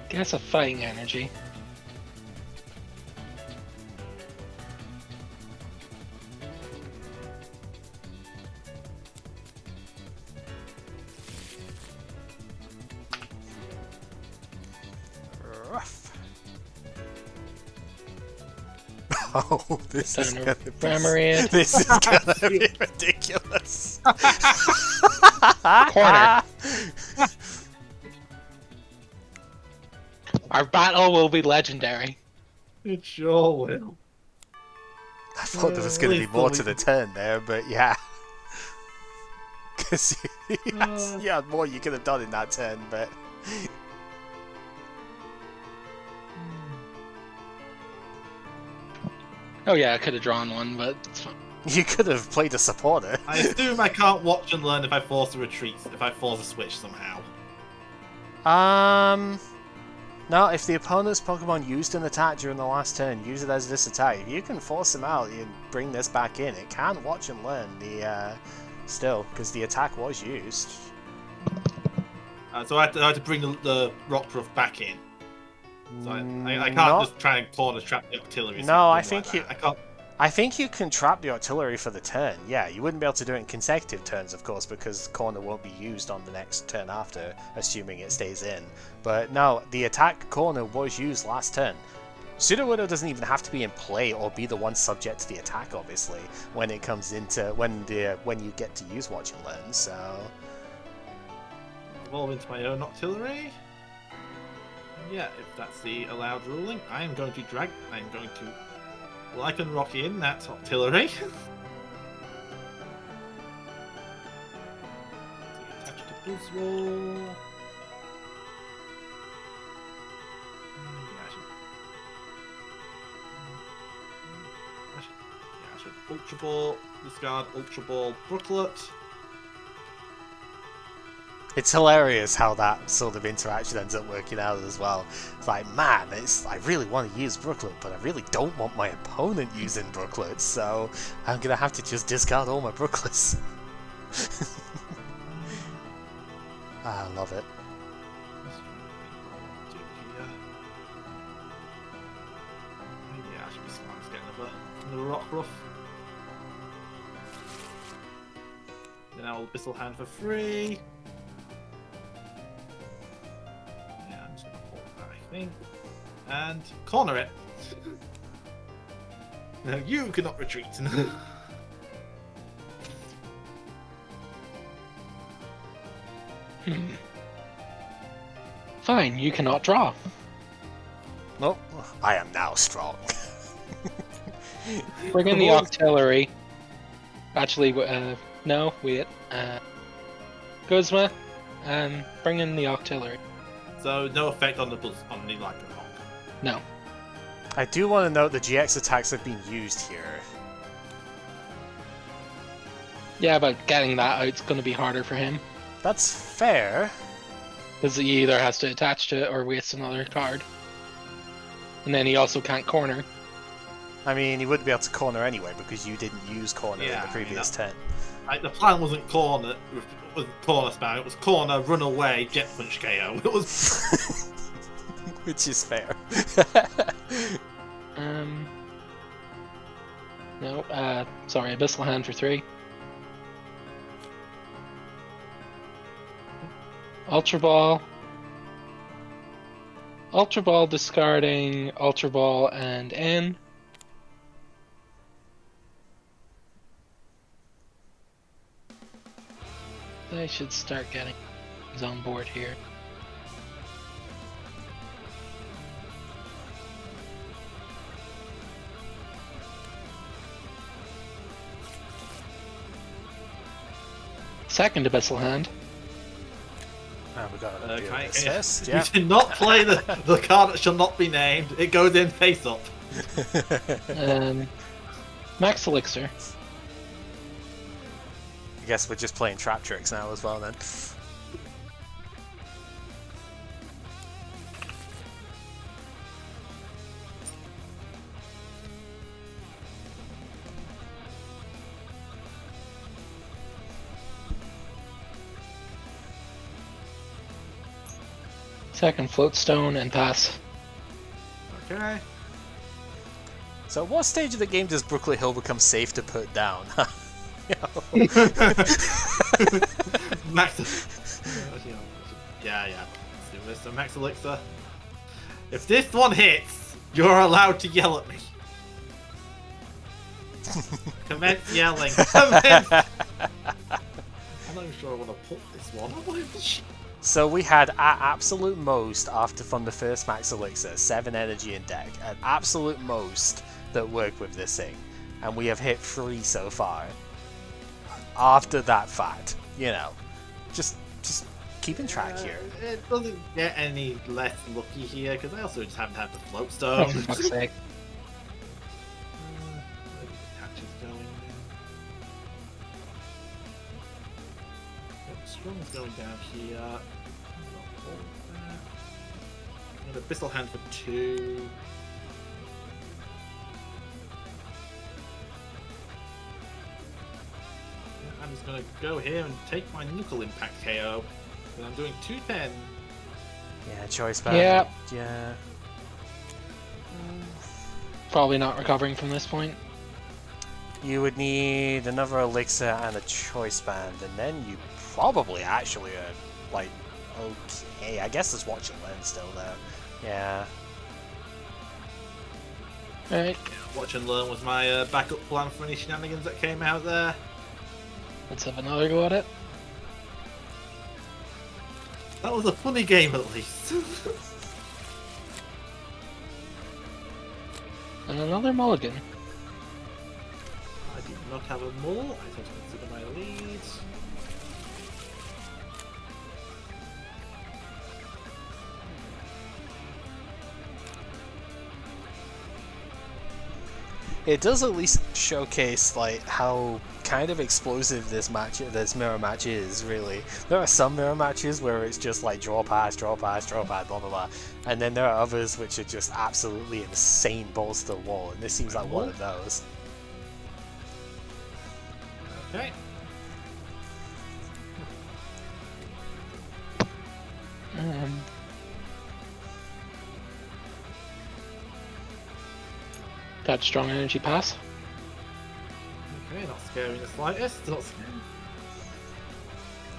guess a fighting energy. Rough. Oh, this is Then gonna a be. Remoraid. This is gonna be ridiculous. Corner. Our battle will be legendary. It sure will. I thought there was going to be more to the turn there, but yeah. Because you had more you could have done in that turn, but... Oh yeah, I could have drawn one, but it's fine. You could have played a supporter. I assume I can't watch and learn if I force a retreat, if I force a switch somehow. No, if the opponent's Pokemon used an attack during the last turn, use it as this attack. If you can force him out and bring this back in, it can watch and learn the, still, because the attack was used. So I had to bring the Rockruff back in. So I can't No. just try and corner trap the artillery. No, I something think like that. I think you can trap the artillery for the turn. Yeah, you wouldn't be able to do it in consecutive turns, of course, because corner won't be used on the next turn after, assuming it stays in. But no, the attack corner was used last turn. Pseudo Widow doesn't even have to be in play or be the one subject to the attack, obviously, when it comes into when you get to use Watch and Learn. So Evolve into my own artillery. Yeah, if that's the allowed ruling, I am going to Lycanroc in that artillery. Attach to Buzzwole. I should Ultra Ball, discard Ultra Ball Brooklet. it's hilarious how that sort of interaction ends up working out as well. It's like, man, I really want to use Brooklet, but I really don't want my opponent using Brooklet, so I'm gonna have to just discard all my Brooklets. I love it. Yeah, I should be smart to get another Rockruff. Then I'll Abyssal Hand for free. Yeah, I'm just gonna hold that, I think. And corner it. No, you cannot retreat. Fine, you cannot draw. Nope, I am now strong. Bring in the artillery. Actually, no, wait. Guzma, bring in the artillery. So no effect on the Lycanroc. No. I do want to note the GX attacks have been used here. Yeah, but getting that out's going to be harder for him. That's fair. Because he either has to attach to it or waste another card. And then he also can't corner. I mean, you wouldn't be able to corner anyway because you didn't use corner in the previous turn. The plan wasn't corner spam. It was corner, run away, jet punch KO. It was. Which is fair. No, sorry, Abyssal Hand for 3. Ultra Ball. Ultra Ball discarding Ultra Ball and N. I should start getting things on board here. Second Abyssal Hand. And we got a Can I- assist. You Yeah. did not play the card that shall not be named. It goes in face up. Max Elixir. I guess we're just playing trap tricks now as well then. Second Floatstone and pass. Okay. So at what stage of the game does Brooklet Hill become safe to put down? You know? Max. Yeah. Let's do this. So Max Elixir. If this one hits, you're allowed to yell at me. Commence yelling. Commence. I'm not even sure I want to put this one. So we had at absolute most, after from the first Max Elixir, 7 energy in deck, at absolute most that worked with this thing. And we have hit 3 so far. After that fact, you know, just keeping track here. It doesn't get any less lucky here, because I also just haven't had the float stone. Oh, for fuck's sake. Strong's going down here. I'm going to Abyssal Hand for 2. I'm just going to go here and take my Knuckle Impact KO. And I'm doing 210. Yeah, choice band. Yeah. Yeah. Probably not recovering from this point. You would need another elixir and a choice band, and then you probably actually are like okay. I guess there's watch and learn still though. Yeah. Alright, Watch and Learn was my backup plan for any shenanigans that came out there. let's have another go at it. That was a funny game at least. And another mulligan. I did not have a mull. I thought I consider my leads. It does at least showcase like how kind of explosive this mirror match is. Really, there are some mirror matches where it's just like draw pass, blah blah blah, and then there are others which are just absolutely insane balls to the wall, and this seems like one of those. Okay. That strong energy pass. Okay, not scary in the slightest. Not scary.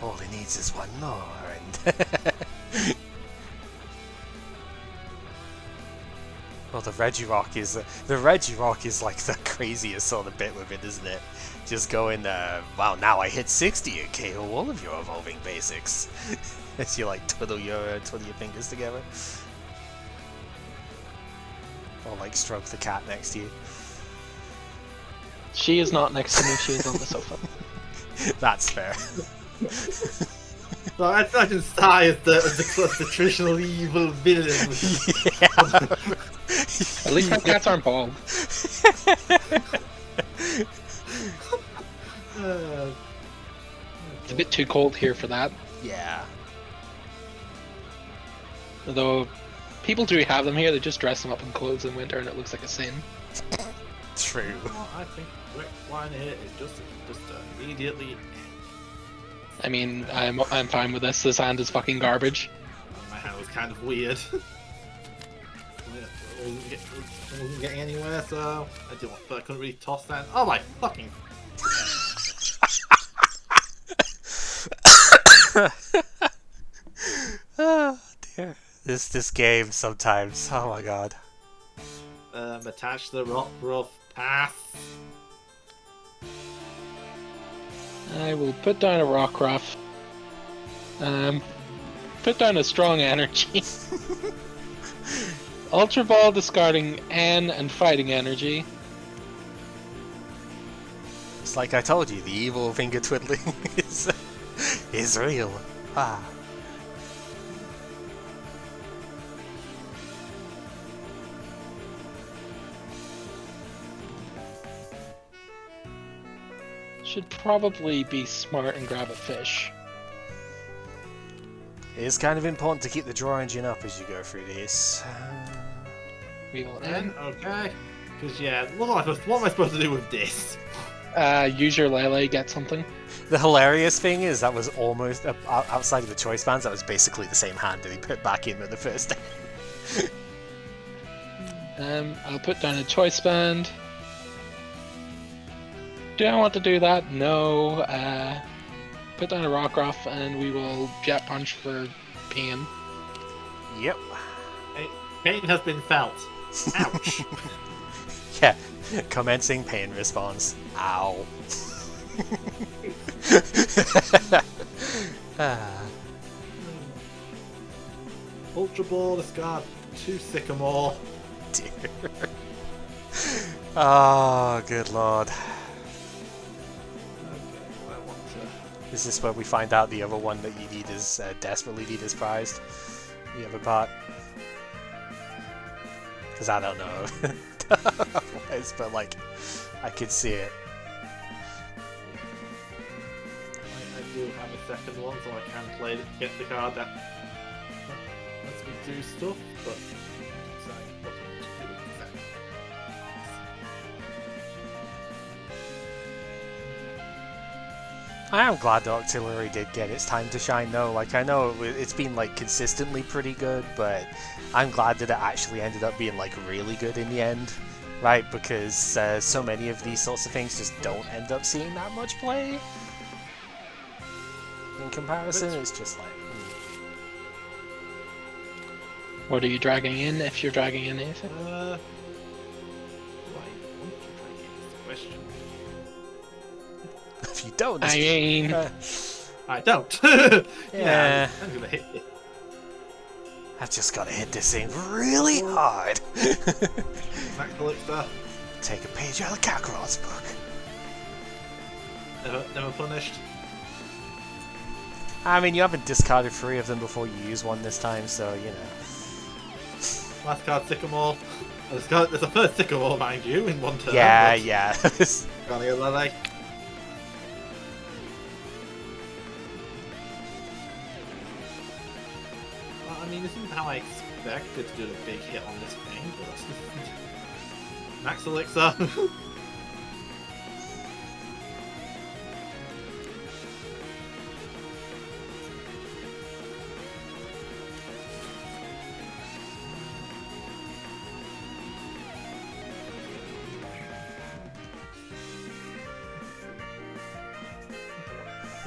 All he needs is one more, and well, the Regirock is like the craziest sort of bit with it, isn't it? Just going, wow, now I hit 60 and KO all of your evolving basics. As you like twiddle your fingers together. Or like stroke the cat next to you. She is not next to me, she is on the sofa. That's fair. So I can sigh as the traditional evil villain. At least my cats aren't bald. It's a bit too cold here for that. Yeah. Although people do have them here, they just dress them up in clothes in winter and it looks like a sin. True. Well, I think correct line here is just immediately. I mean, I'm fine with this. This hand is fucking garbage. My hand was kind of weird. I wasn't getting anywhere, so I didn't. But I couldn't really toss that. Oh my fucking! Oh dear. This game sometimes. Oh my god. Attach the rock rough pass. I will put down a Rockruff. Put down a strong energy. Ultra Ball discarding N and fighting energy. It's like I told you, the evil finger twiddling is real. Ah. Should probably be smart and grab a fish. It is kind of important to keep the draw engine up as you go through these. Weavile Then, in. okay. Because, yeah, what am I supposed to do with this? Use your Lele, get something. The hilarious thing is that was almost outside of the choice bands. That was basically the same hand that he put back in with the first day. I'll put down a choice band. Do I want to do that? No. Put down a Rockruff and we will Jet Punch for pain. Yep. Pain has been felt. Ouch. Yeah. Commencing pain response. Ow. Ultra Ball, discard 2 Sycamore. Dear. Oh, good lord. Okay, I want to... Is this where we find out the other one that you need is desperately need is prized? The other part? Because I don't know. Otherwise, but like, I could see it. I do have a second one, so I can play it, get the card that lets me do stuff, but decide what I want to do with the second. I am glad the Octillery did get its time to shine though. Like, I know it's been like consistently pretty good, but I'm glad that it actually ended up being like really good in the end, right? Because so many of these sorts of things just don't end up seeing that much play. In comparison, it's just like... What are you dragging in, if you're dragging in anything? Do I want to try and get this question? If you don't... I mean... I don't. Yeah. I'm gonna hit it. I've just got to hit this thing really hard. Max Elixir. Take a page out of Kakarot's book. Never punished. I mean, you haven't discarded 3 of them before you use one this time, so, you know. Last card, Sycamore. There's a first Sycamore, mind you, in one turn. Yeah, but... yeah. Got the Lele. Well, I mean, this isn't how I expected to do a big hit on this thing, but... Max Elixir.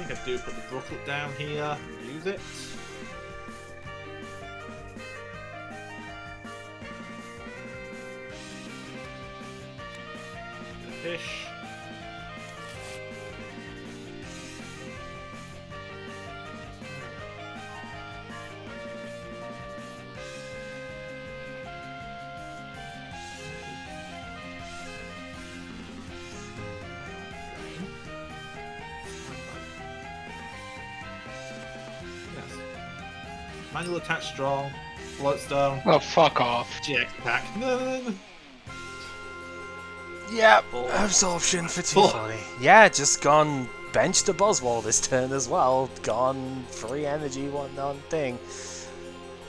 I think I do put the Brooklet down here and use it. Fish. Manual attack strong, floatstone, Oh, fuck off. GX attack. No. Yep, absorption for 240. Yeah, just gone bench to Buzzwole this turn as well. Gone free energy, one non thing.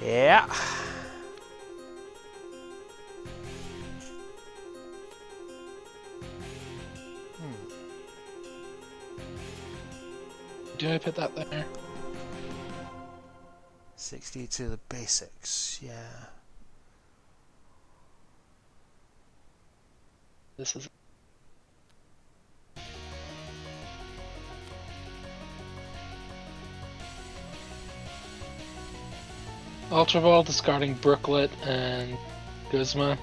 Yeah. Do I put that there? 60 to the basics, yeah. This is... Ultra Ball discarding Brooklet and Guzma.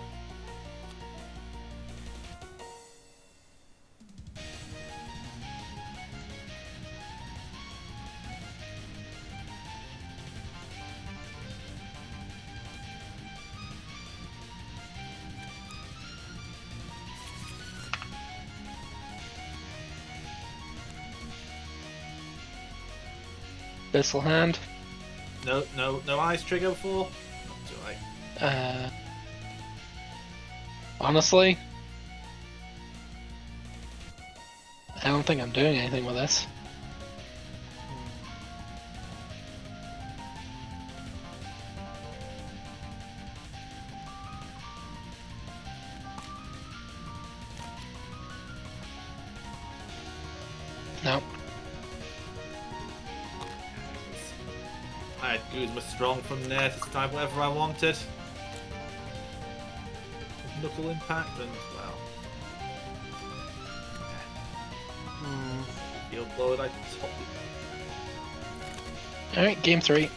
Abyssal Hand. No ice trigger before? Not too late. Honestly, I don't think I'm doing anything with this. No. I had Guzma strong from there to type whatever I wanted. Knuckle impact and, well. Field blower, I top it. Alright, game 3.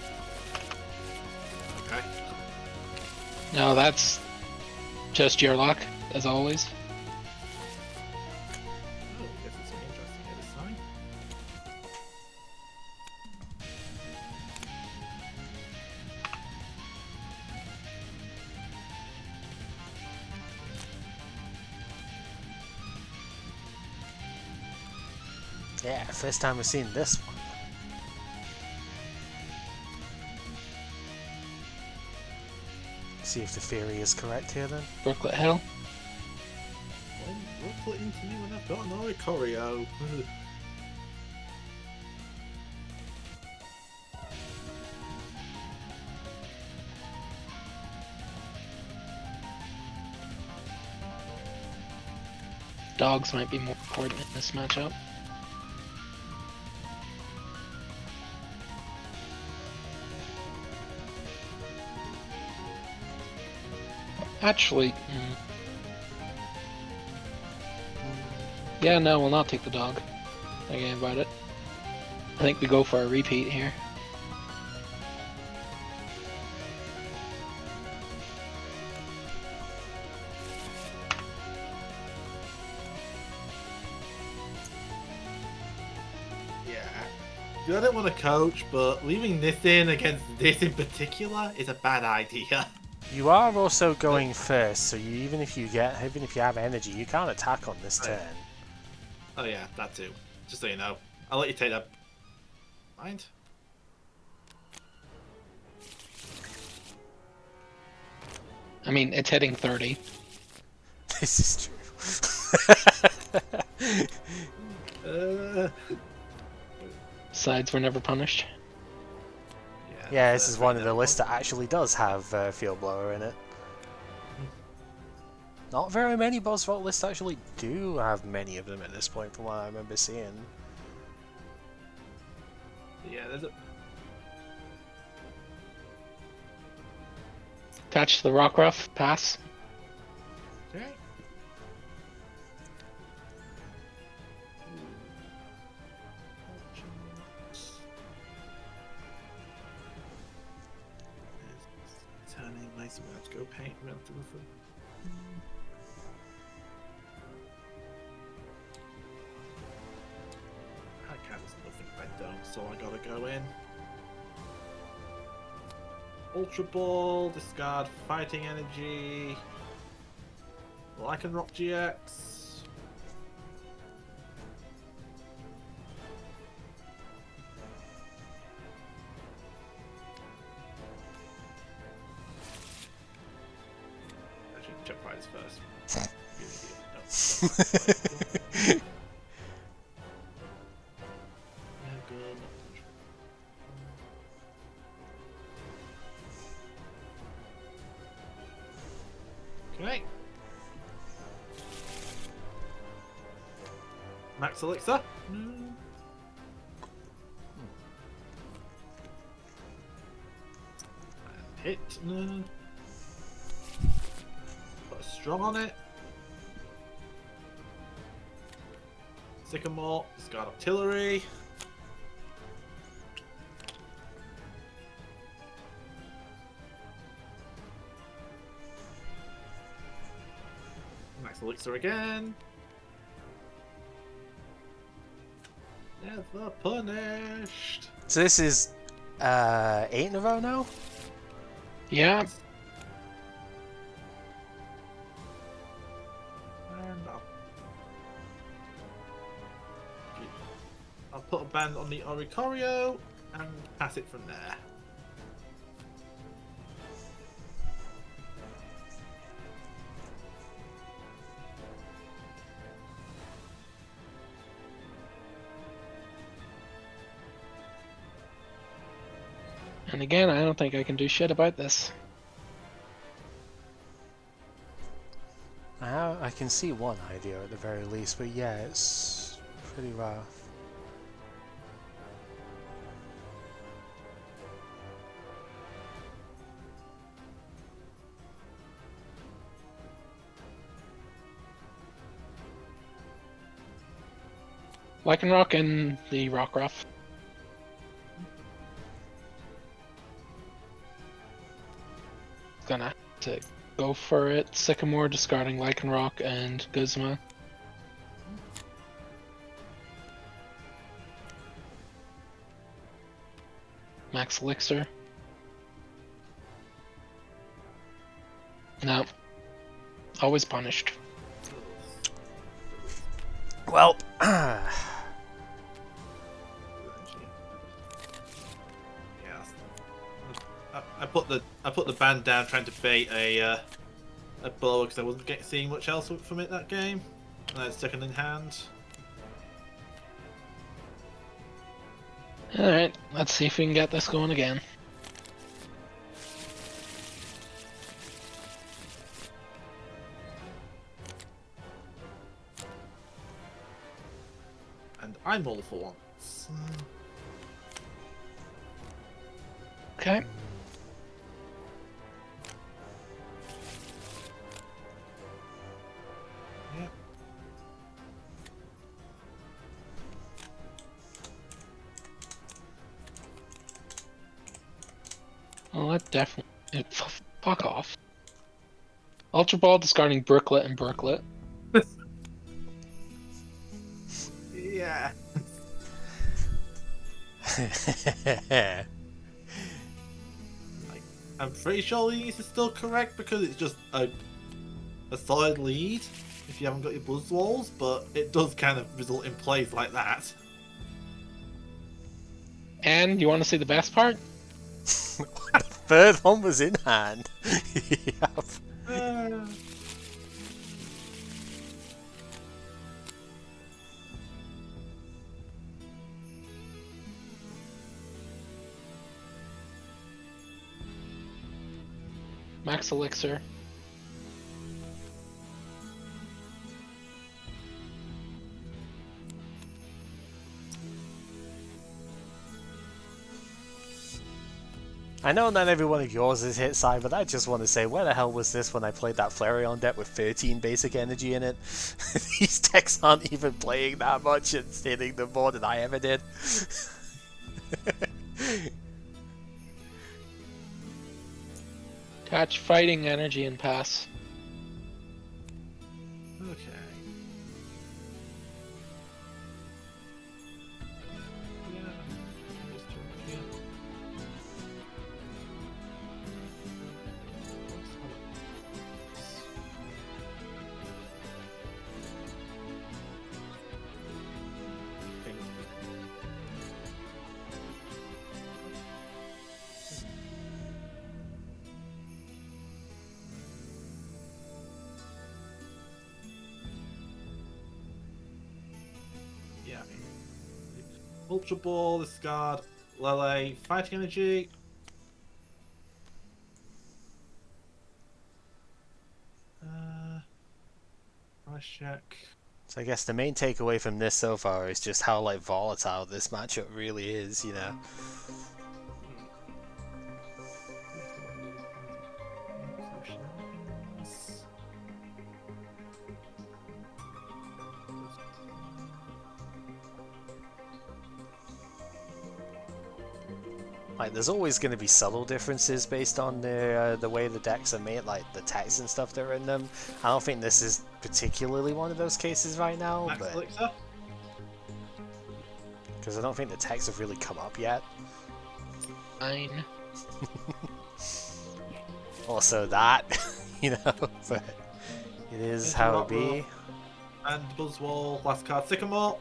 Okay. No, that's just your luck, as always. Oh, I guess it's something interesting here this time. Yeah, first time we've seen this one. See if the theory is correct here then. Brooklet Hill. Well, put into me when I've got an Oricorio. Dogs might be more important in this matchup. Actually, yeah, no, we'll not take the dog. Thinking about it. I think we go for a repeat here. I don't want to coach, but leaving this in against this in particular is a bad idea. You are also going first, so even if you have energy, you can't attack on this turn. Oh yeah, that too. Just so you know, I'll let you take that. Mind? I mean, it's hitting 30. This is true. Sides were never punished. Yeah, this is one of the lists that actually does have Field Blower in it. Not very many Buzzwole lists actually do have many of them at this point, from what I remember seeing. Yeah, there's a... Attach to the Rockruff, pass. Okay. Turning nice, we have to go paint around the roof. I can't, there's nothing if I don't, so I gotta go in. Ultra Ball, discard Fighting Energy. Lycanroc GX. Actually, check fighters first. No. Okay. Max Elixir. Hit. Put a strong on it. Sycamore. Discard Artillery. Max Elixir again. Never punished. So this is 8 in a row now? Yeah. And I'll put a band on the Oricorio. and pass it from there. And again, I don't think I can do shit about this. I can see one idea at the very least, but yeah, it's pretty rough. Lycanroc and the Rockruff. Gonna have to go for it. Sycamore discarding Lycanroc and Guzma. Max Elixir. No. Always punished. Well, Yeah. I put the band down trying to bait a blower because I wasn't seeing much else from it that game, and it's second in hand. Alright, let's see if we can get this going again. And I'm all for once. Okay. Yeah. Well, that definitely... Fuck off. Ultra Ball discarding Brooklet and Brooklet. Yeah. I'm pretty sure these is still correct because it's just a solid lead if you haven't got your Buzzwoles, but it does kind of result in plays like that. And you want to see the best part? the third one was in hand. Yep. Max Elixir. I know not every one of yours is hit side, but I just want to say, where the hell was this when I played that Flareon deck with 13 basic energy in it? These decks aren't even playing that much and hitting them more than I ever did. Attach fighting energy and pass. Okay. Yeah. Just here. Yeah. Ultra Ball, discard, Lele, fighting energy. Price check. So I guess the main takeaway from this so far is just how like volatile this matchup really is, you know. Like, there's always going to be subtle differences based on the way the decks are made, like the text and stuff that are in them. I don't think this is particularly one of those cases right now, Max but Elixir. because I don't think the texts have really come up yet. Fine. Also that, you know, but it is how it be. And Buzzwole, last card, Sycamore.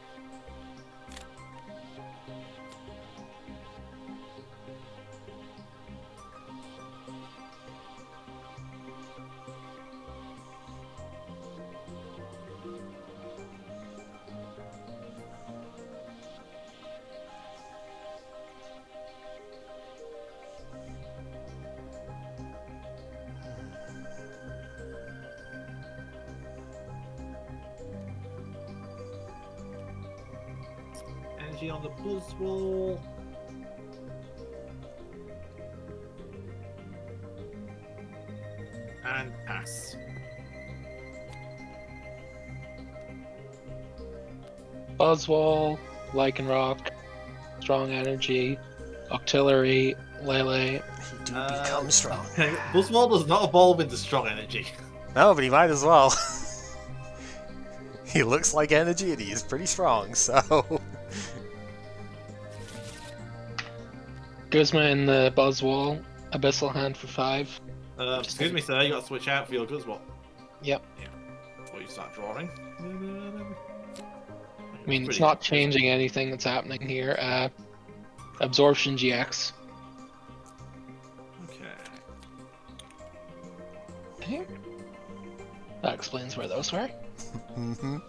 energy on the Buzzwole. And pass. Buzzwole, Lycanroc, Strong Energy, Octillery, Lele. He do become strong. Buzzwole does not evolve into strong energy. No, but he might as well. He looks like energy and he is pretty strong, so... Guzma in the Buzzwole, Abyssal Hand for 5. Excuse me, sir, you got to switch out for your Buzzwole. Yep. Yeah. Before you start drawing. I mean, it's not changing anything that's happening here. Absorption GX. Okay. That explains where those were. Mm-hmm. Okay.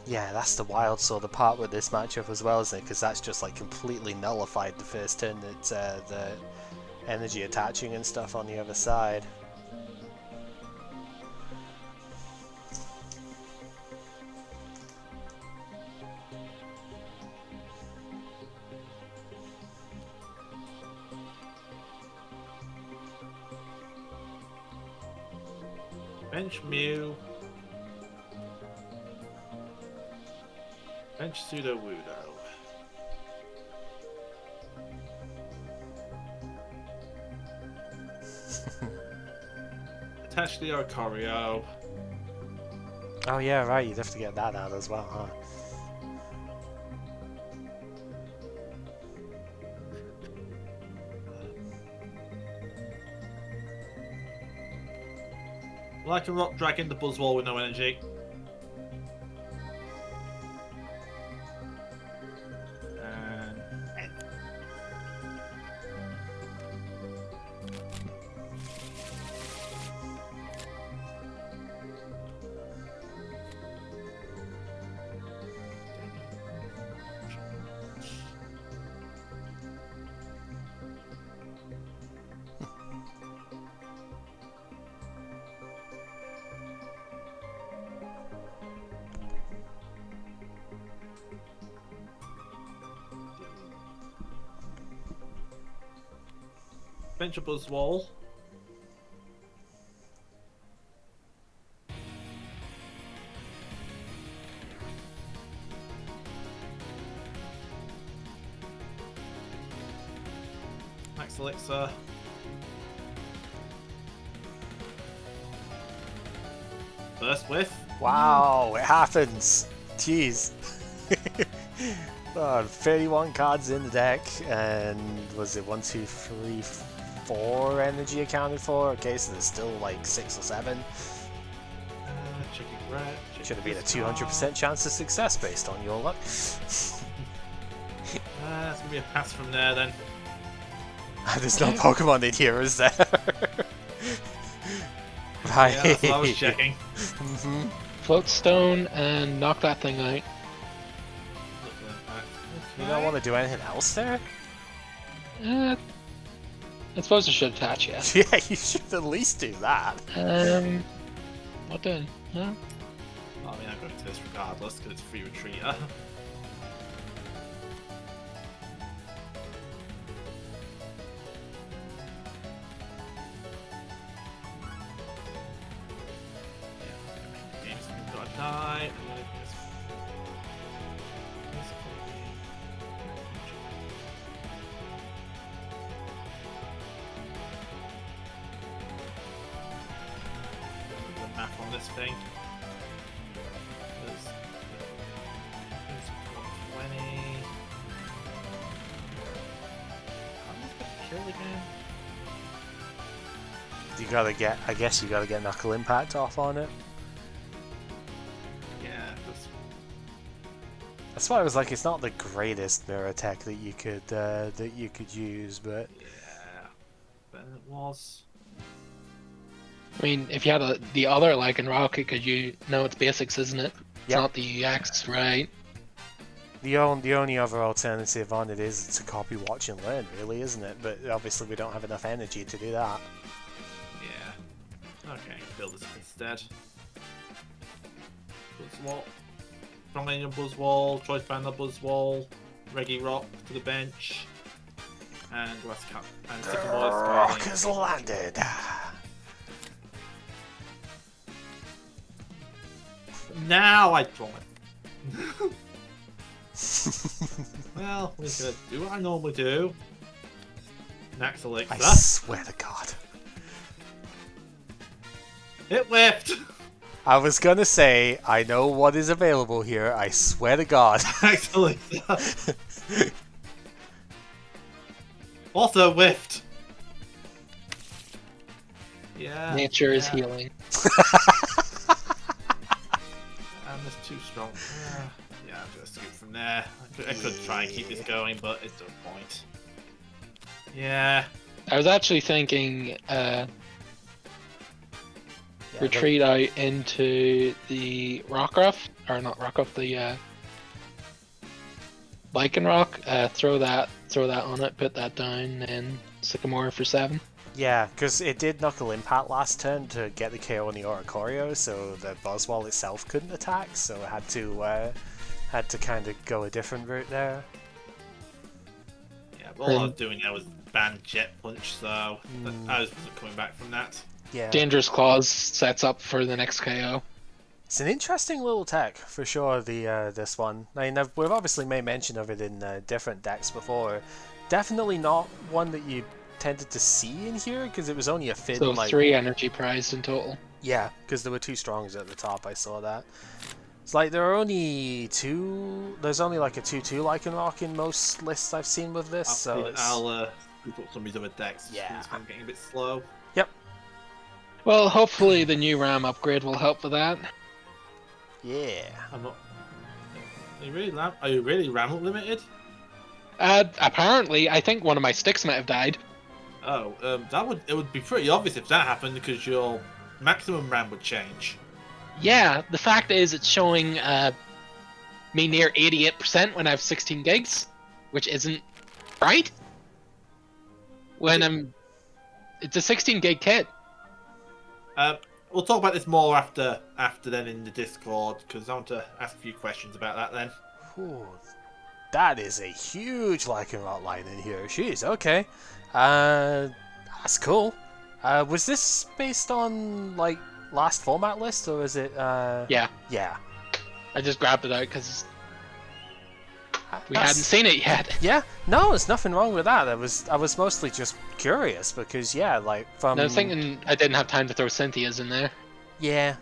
Yeah, that's the wild sort of part with this matchup as well, isn't it? Because that's just like completely nullified the first turn that the energy attaching and stuff on the other side. Bench Mew. Bench Sudowoodo. Attach the Oricorio. Oh yeah, right, you'd have to get that out as well, huh? Like a rock dragon, the Buzzwole with no energy. And end. Bench a Buzzwole. Max Elixir. First whiff. Wow, it happens! Jeez. 31 cards in the deck, and was it 1, 2, 3, 4 energy accounted for? Okay, so there's still like 6 or 7. Chicken rat. Should have been a 200% chance of success based on your luck. It's gonna be a pass from there then. There's no Pokemon in here, is there? Right. Yeah, that's what I was checking. Mm-hmm. Float Stone and knock that thing out. You don't want to do anything else there? I suppose I should attach, yeah. Yeah, you should at least do that. What then? Huh? I mean, I'm going to this regardless because it's free retreater. We've got a die. Math on this thing. There's 120. How does that kill again? You gotta get, I guess you gotta get Knuckle Impact off on it. Yeah, That's why I was like, it's not the greatest mirror tech that you could use, but yeah, but it was. I mean, if you had the other Lycanroc, it could know it's basics, isn't it? It's Yep. not the EX, right? the only other alternative on it is to copy, watch, and learn, really, isn't it? But obviously we don't have enough energy to do that. Yeah. Okay, build this instead. Buzzwole. Strong Buzzwole, Choice Band the Buzzwole, Regirock to the bench, and West Cap and Sycamore Rock Skyling. has landed. Now I draw it. Well, we're gonna do what I normally do. Next Elixir. I swear to God. It whiffed! I was gonna say, I know what is available here, I swear to God. Next Elixir. Also whiffed. Yeah. Nature is healing. And it's too strong. Yeah, I'm gonna scoot from there. I could try and keep this going, but it's no point. Yeah. I was actually thinking retreat out into the Rockruff, or not Rockruff, the Lycanroc. Throw that on it, put that down, and Sycamore for 7. Yeah, because it did Knuckle Impact last turn to get the KO on the Oricorio, so the Buzzwole itself couldn't attack, so it had to kind of go a different route there. Yeah, but all I was doing there was ban Jet Punch, so I wasn't coming back from that. Yeah. Dangerous Claws sets up for the next KO. It's an interesting little tech, for sure, this one. I mean, we've obviously made mention of it in different decks before. Definitely not one that you tended to see in here, because it was only a Finn, So like... 3 energy prized in total. Yeah, because there were 2 strongs at the top, I saw that. It's like there are only 2... There's only like a 2-2 Lycanroc in most lists I've seen with this, so it's... I'll group up some of these other decks. Yeah. I'm getting a bit slow. Yep. Well, hopefully the new RAM upgrade will help with that. Yeah. I'm not... Are you really RAM limited? Apparently, I think one of my sticks might have died. Oh, it would be pretty obvious if that happened, because your maximum RAM would change. Yeah, the fact is it's showing me near 88% when I have 16 gigs, which isn't right. When it's a 16 gig kit. We'll talk about this more after then in the Discord, because I want to ask a few questions about that then. Ooh, that is a huge Lycanroc line in here. Jeez, okay. That's cool. Was this based on, like, last format list, or is it, Yeah. Yeah. I just grabbed it out because we hadn't seen it yet. Yeah, no, there's nothing wrong with that. I was mostly just curious, because, yeah, like, from... I was thinking I didn't have time to throw Cynthia's in there. Yeah.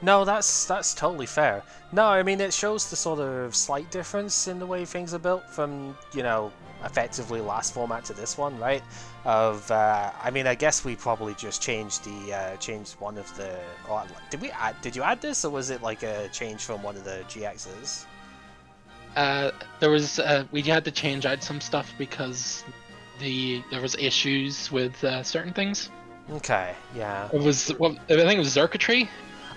No, that's totally fair. No, I mean, it shows the sort of slight difference in the way things are built from, you know, effectively last format to this one, right? I mean, I guess we probably just changed changed one of the... Oh, did you add this, or was it like a change from one of the GXs? There was we had to change out some stuff because there was issues with certain things. Okay, yeah. It was I think it was Zerkatry.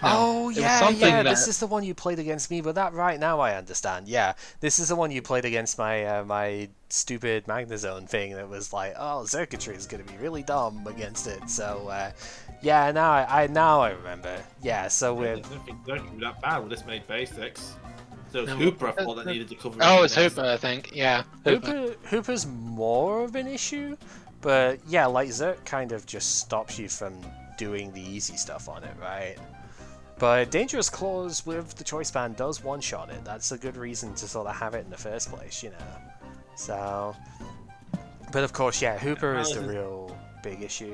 Oh, yeah, something this is the one you played against me, but that right now I understand. Yeah, this is the one you played against my my stupid Magnezone thing that was like, oh, Zerkatry is going to be really dumb against it. So, yeah, now I remember. Yeah, so we're... I don't think Zerkatry was that bad with this many basics. So it was Hooper, I thought, that needed to cover. Oh, it's Hooper, I think. Yeah, Hooper's more of an issue, but yeah, like Zerk kind of just stops you from doing the easy stuff on it, right? But Dangerous Claws with the Choice Band does one-shot it. That's a good reason to sort of have it in the first place, you know. So, but of course, yeah, Hooper is the real big issue.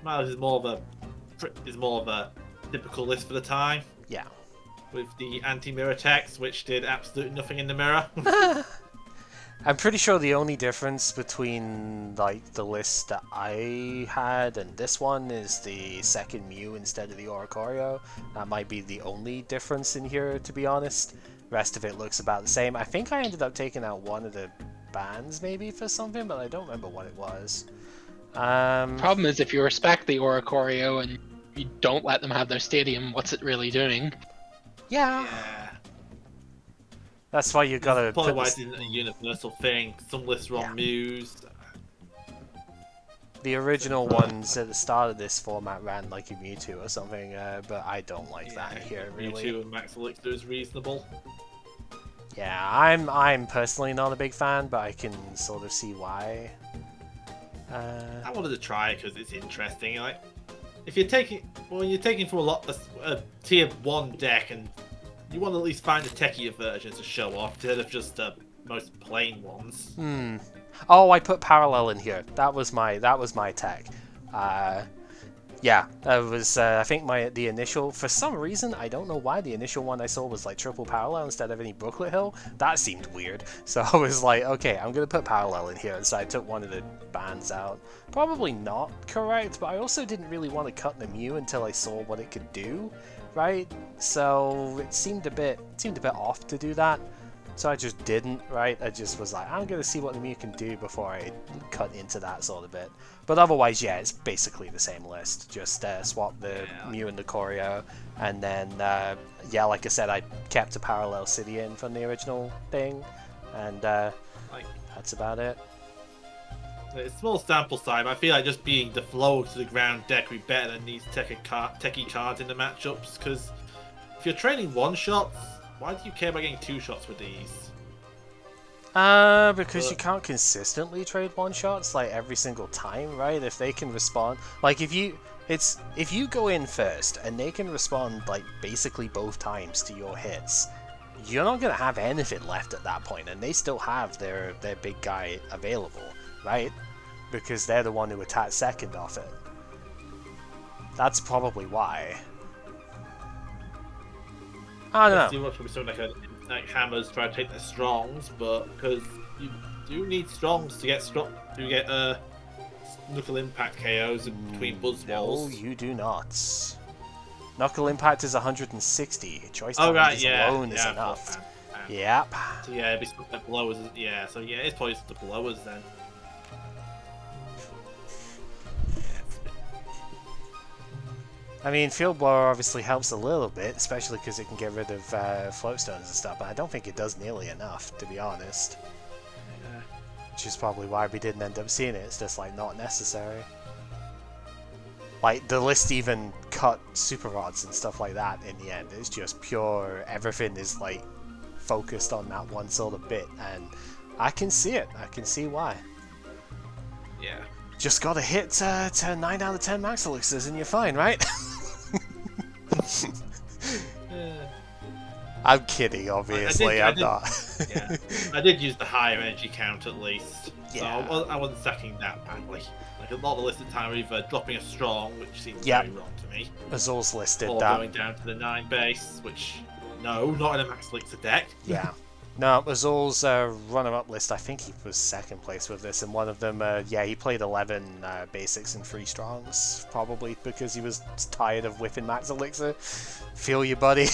Miles is more of a typical list for the time. Yeah. With the anti-mirror text, which did absolutely nothing in the mirror. I'm pretty sure the only difference between like the list that I had and this one is the second Mew instead of the Oricorio. That might be the only difference in here, to be honest. The rest of it looks about the same. I think I ended up taking out one of the bands maybe for something, but I don't remember what it was. Problem is, if you respect the Oricorio and you don't let them have their stadium, what's it really doing? Yeah. That's why you gotta... Probably why it isn't a universal thing. Some lists are on Mews. The original ones at the start of this format ran like a Mewtwo or something, but I don't like that here, really. Mewtwo and Max Elixir is reasonable. Yeah, I'm personally not a big fan, but I can sort of see why. I wanted to try it because it's interesting. Like, if you're taking, when you're taking from a tier 1 deck, and you want to at least find the techier versions to show off instead of just the most plain ones. Oh, I put Parallel in here. That was my tech. Yeah, that was I think the initial, for some reason, I don't know why, the initial one I saw was like triple Parallel instead of any Booklet Hill. That seemed weird. So I was like, okay, I'm gonna put Parallel in here, and so I took one of the bands out. Probably not correct, but I also didn't really want to cut the Mew until I saw what it could do, right? So it seemed a bit off to do that. So I just didn't, right? I just was like, I'm going to see what the Mew can do before I cut into that sort of bit. But otherwise, yeah, it's basically the same list. Just swap the Mew and the Choreo. And then, yeah, like I said, I kept a Parallel City in from the original thing. And that's about it. It's a small sample size, but I feel like just being the flow to the ground deck would be better than these techie cards in the matchups. Because if you're trading one-shots, why do you care about getting 2 shots with these? Because you can't consistently trade one-shots like every single time, right? If they can respond, like if you go in first and they can respond like basically both times to your hits, you're not gonna have anything left at that point, and they still have their big guy available, right? Because they're the one who attacked second off it. That's probably why. I don't know. Too much will be something like hammers try to take their strongs, but because you do need strongs to get knuckle impact KOs in between Buzzwoles. No, you do not. Knuckle impact is 160. Choice alone is enough. Yep. So yeah, it'd be something like blowers. Yeah, so yeah, it's probably the blowers then. I mean, Field Blower obviously helps a little bit, especially because it can get rid of float stones and stuff, but I don't think it does nearly enough, to be honest. Yeah. Which is probably why we didn't end up seeing it. It's just, like, not necessary. Like, the list even cut Super Rods and stuff like that in the end. It's just pure, everything is, like, focused on that one sort of bit, and I can see it. I can see why. Yeah. Just gotta hit to 9 out of 10 Max Elixirs and you're fine, right? I'm kidding, obviously. I'm not. Yeah, I did use the higher energy count at least. Yeah. So I wasn't stacking that badly. Like a lot of the listed time were either dropping a strong, which seems very wrong to me. Azul's listed or that. going down to the 9 base, which no, not in a Max Elixir deck. Yeah. No, Azul's runner-up list, I think he was second place with this, and one of them, yeah, he played 11 basics and 3 strongs, probably because he was tired of whiffing Max Elixir. Feel you, buddy.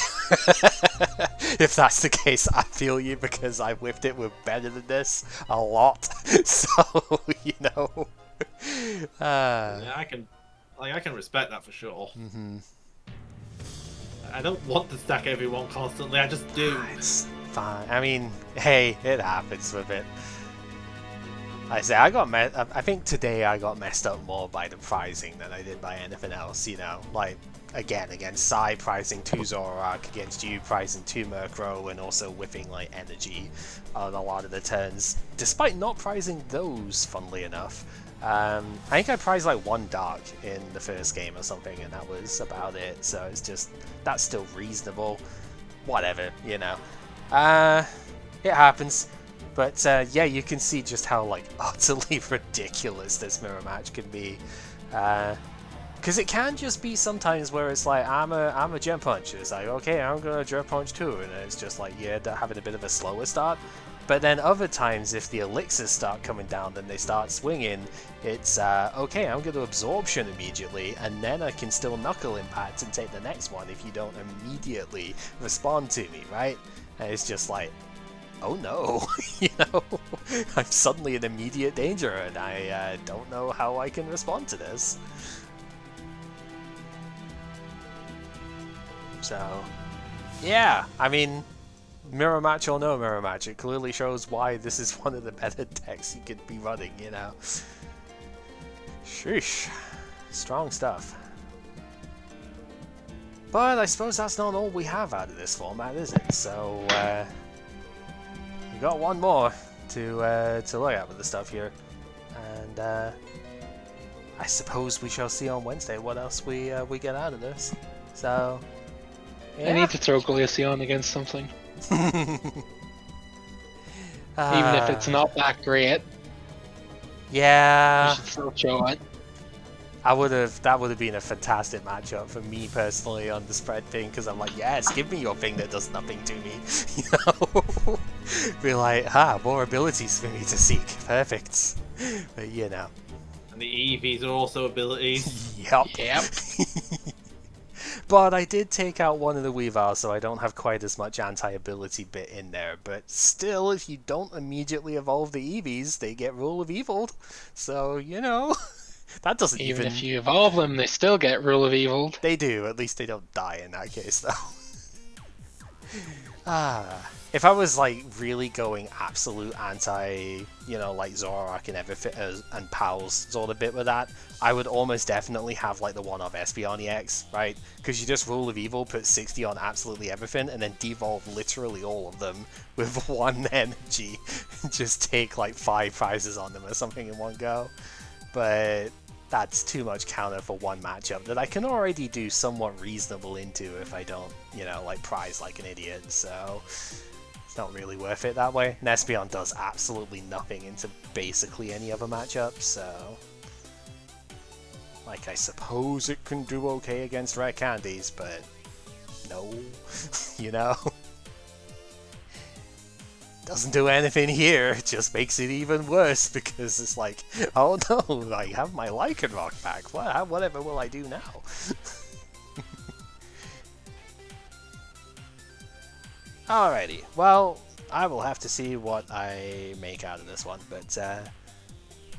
If that's the case, I feel you, because I whiffed it with better than this a lot. So, you know. Yeah, I can respect that for sure. Mm-hmm. I don't want to stack everyone constantly, I just do. It's fine. I mean, hey, it happens with it. I say, I think today I got messed up more by the pricing than I did by anything else, you know? Like, again, against Sai pricing 2 Zoroark, against you pricing 2 Murkrow, and also whipping, like, energy on a lot of the turns, despite not pricing those, funnily enough. I think I prized like 1 Dark in the first game or something, and that was about it, so it's just, that's still reasonable. Whatever, you know. It happens. But yeah, you can see just how like utterly ridiculous this mirror match can be. Because it can just be sometimes where it's like, I'm a Gem Punch. It's like, okay, I'm gonna Gem Punch too, and it's just like, yeah, they're having a bit of a slower start. But then other times, if the elixirs start coming down, then they start swinging, it's, okay, I'm going to Absorption immediately, and then I can still Knuckle Impact and take the next one if you don't immediately respond to me, right? And it's just like, oh no, you know, I'm suddenly in immediate danger, and I don't know how I can respond to this. So, yeah, I mean, mirror match or no mirror match, it clearly shows why this is one of the better decks you could be running, you know. Sheesh. Strong stuff. But I suppose that's not all we have out of this format, is it? So, we've got one more to look at with the stuff here. And, I suppose we shall see on Wednesday what else we get out of this. So, yeah. I need to throw Glaceon against something. Even if it's not that great. Yeah. You should still show it. That would have been a fantastic matchup for me personally on the spread thing, because I'm like, yes, give me your thing that does nothing to me. You know? Be like, more abilities for me to seek. Perfect. But you know. And the EVs are also abilities. Yep. But I did take out one of the Weavile, so I don't have quite as much anti-ability bit in there. But still, if you don't immediately evolve the EVs, they get Rule of Evil. So, you know, that doesn't even if you evolve them, they still get Rule of Evil. They do. At least they don't die in that case, though. If I was like really going absolute anti, you know, like Zoroark and and Powell's sort of bit with that, I would almost definitely have like the one-off Espeon EX, right? Because you just Rule of Evil, put 60 on absolutely everything, and then devolve literally all of them with one energy, and just take like 5 prizes on them or something in one go. But that's too much counter for one matchup that I can already do somewhat reasonable into if I don't, you know, like prize like an idiot, so it's not really worth it that way. Espeon does absolutely nothing into basically any other matchup, so like I suppose it can do okay against rare candies, but no, you know? Doesn't do anything here, it just makes it even worse because it's like, oh no, I have my Lycanroc back, whatever will I do now? Alrighty, well, I will have to see what I make out of this one, but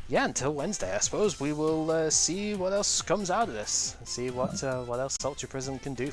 yeah, until Wednesday, I suppose we will see what else comes out of this, and see what else Ultra Prism can do